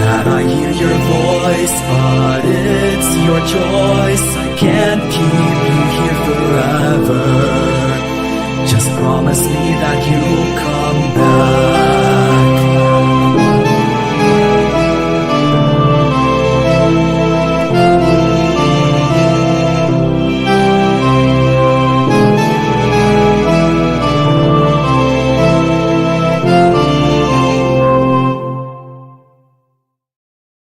that I hear your voice, but it's your choice. I can't keep you here forever. Just promise me that you'll come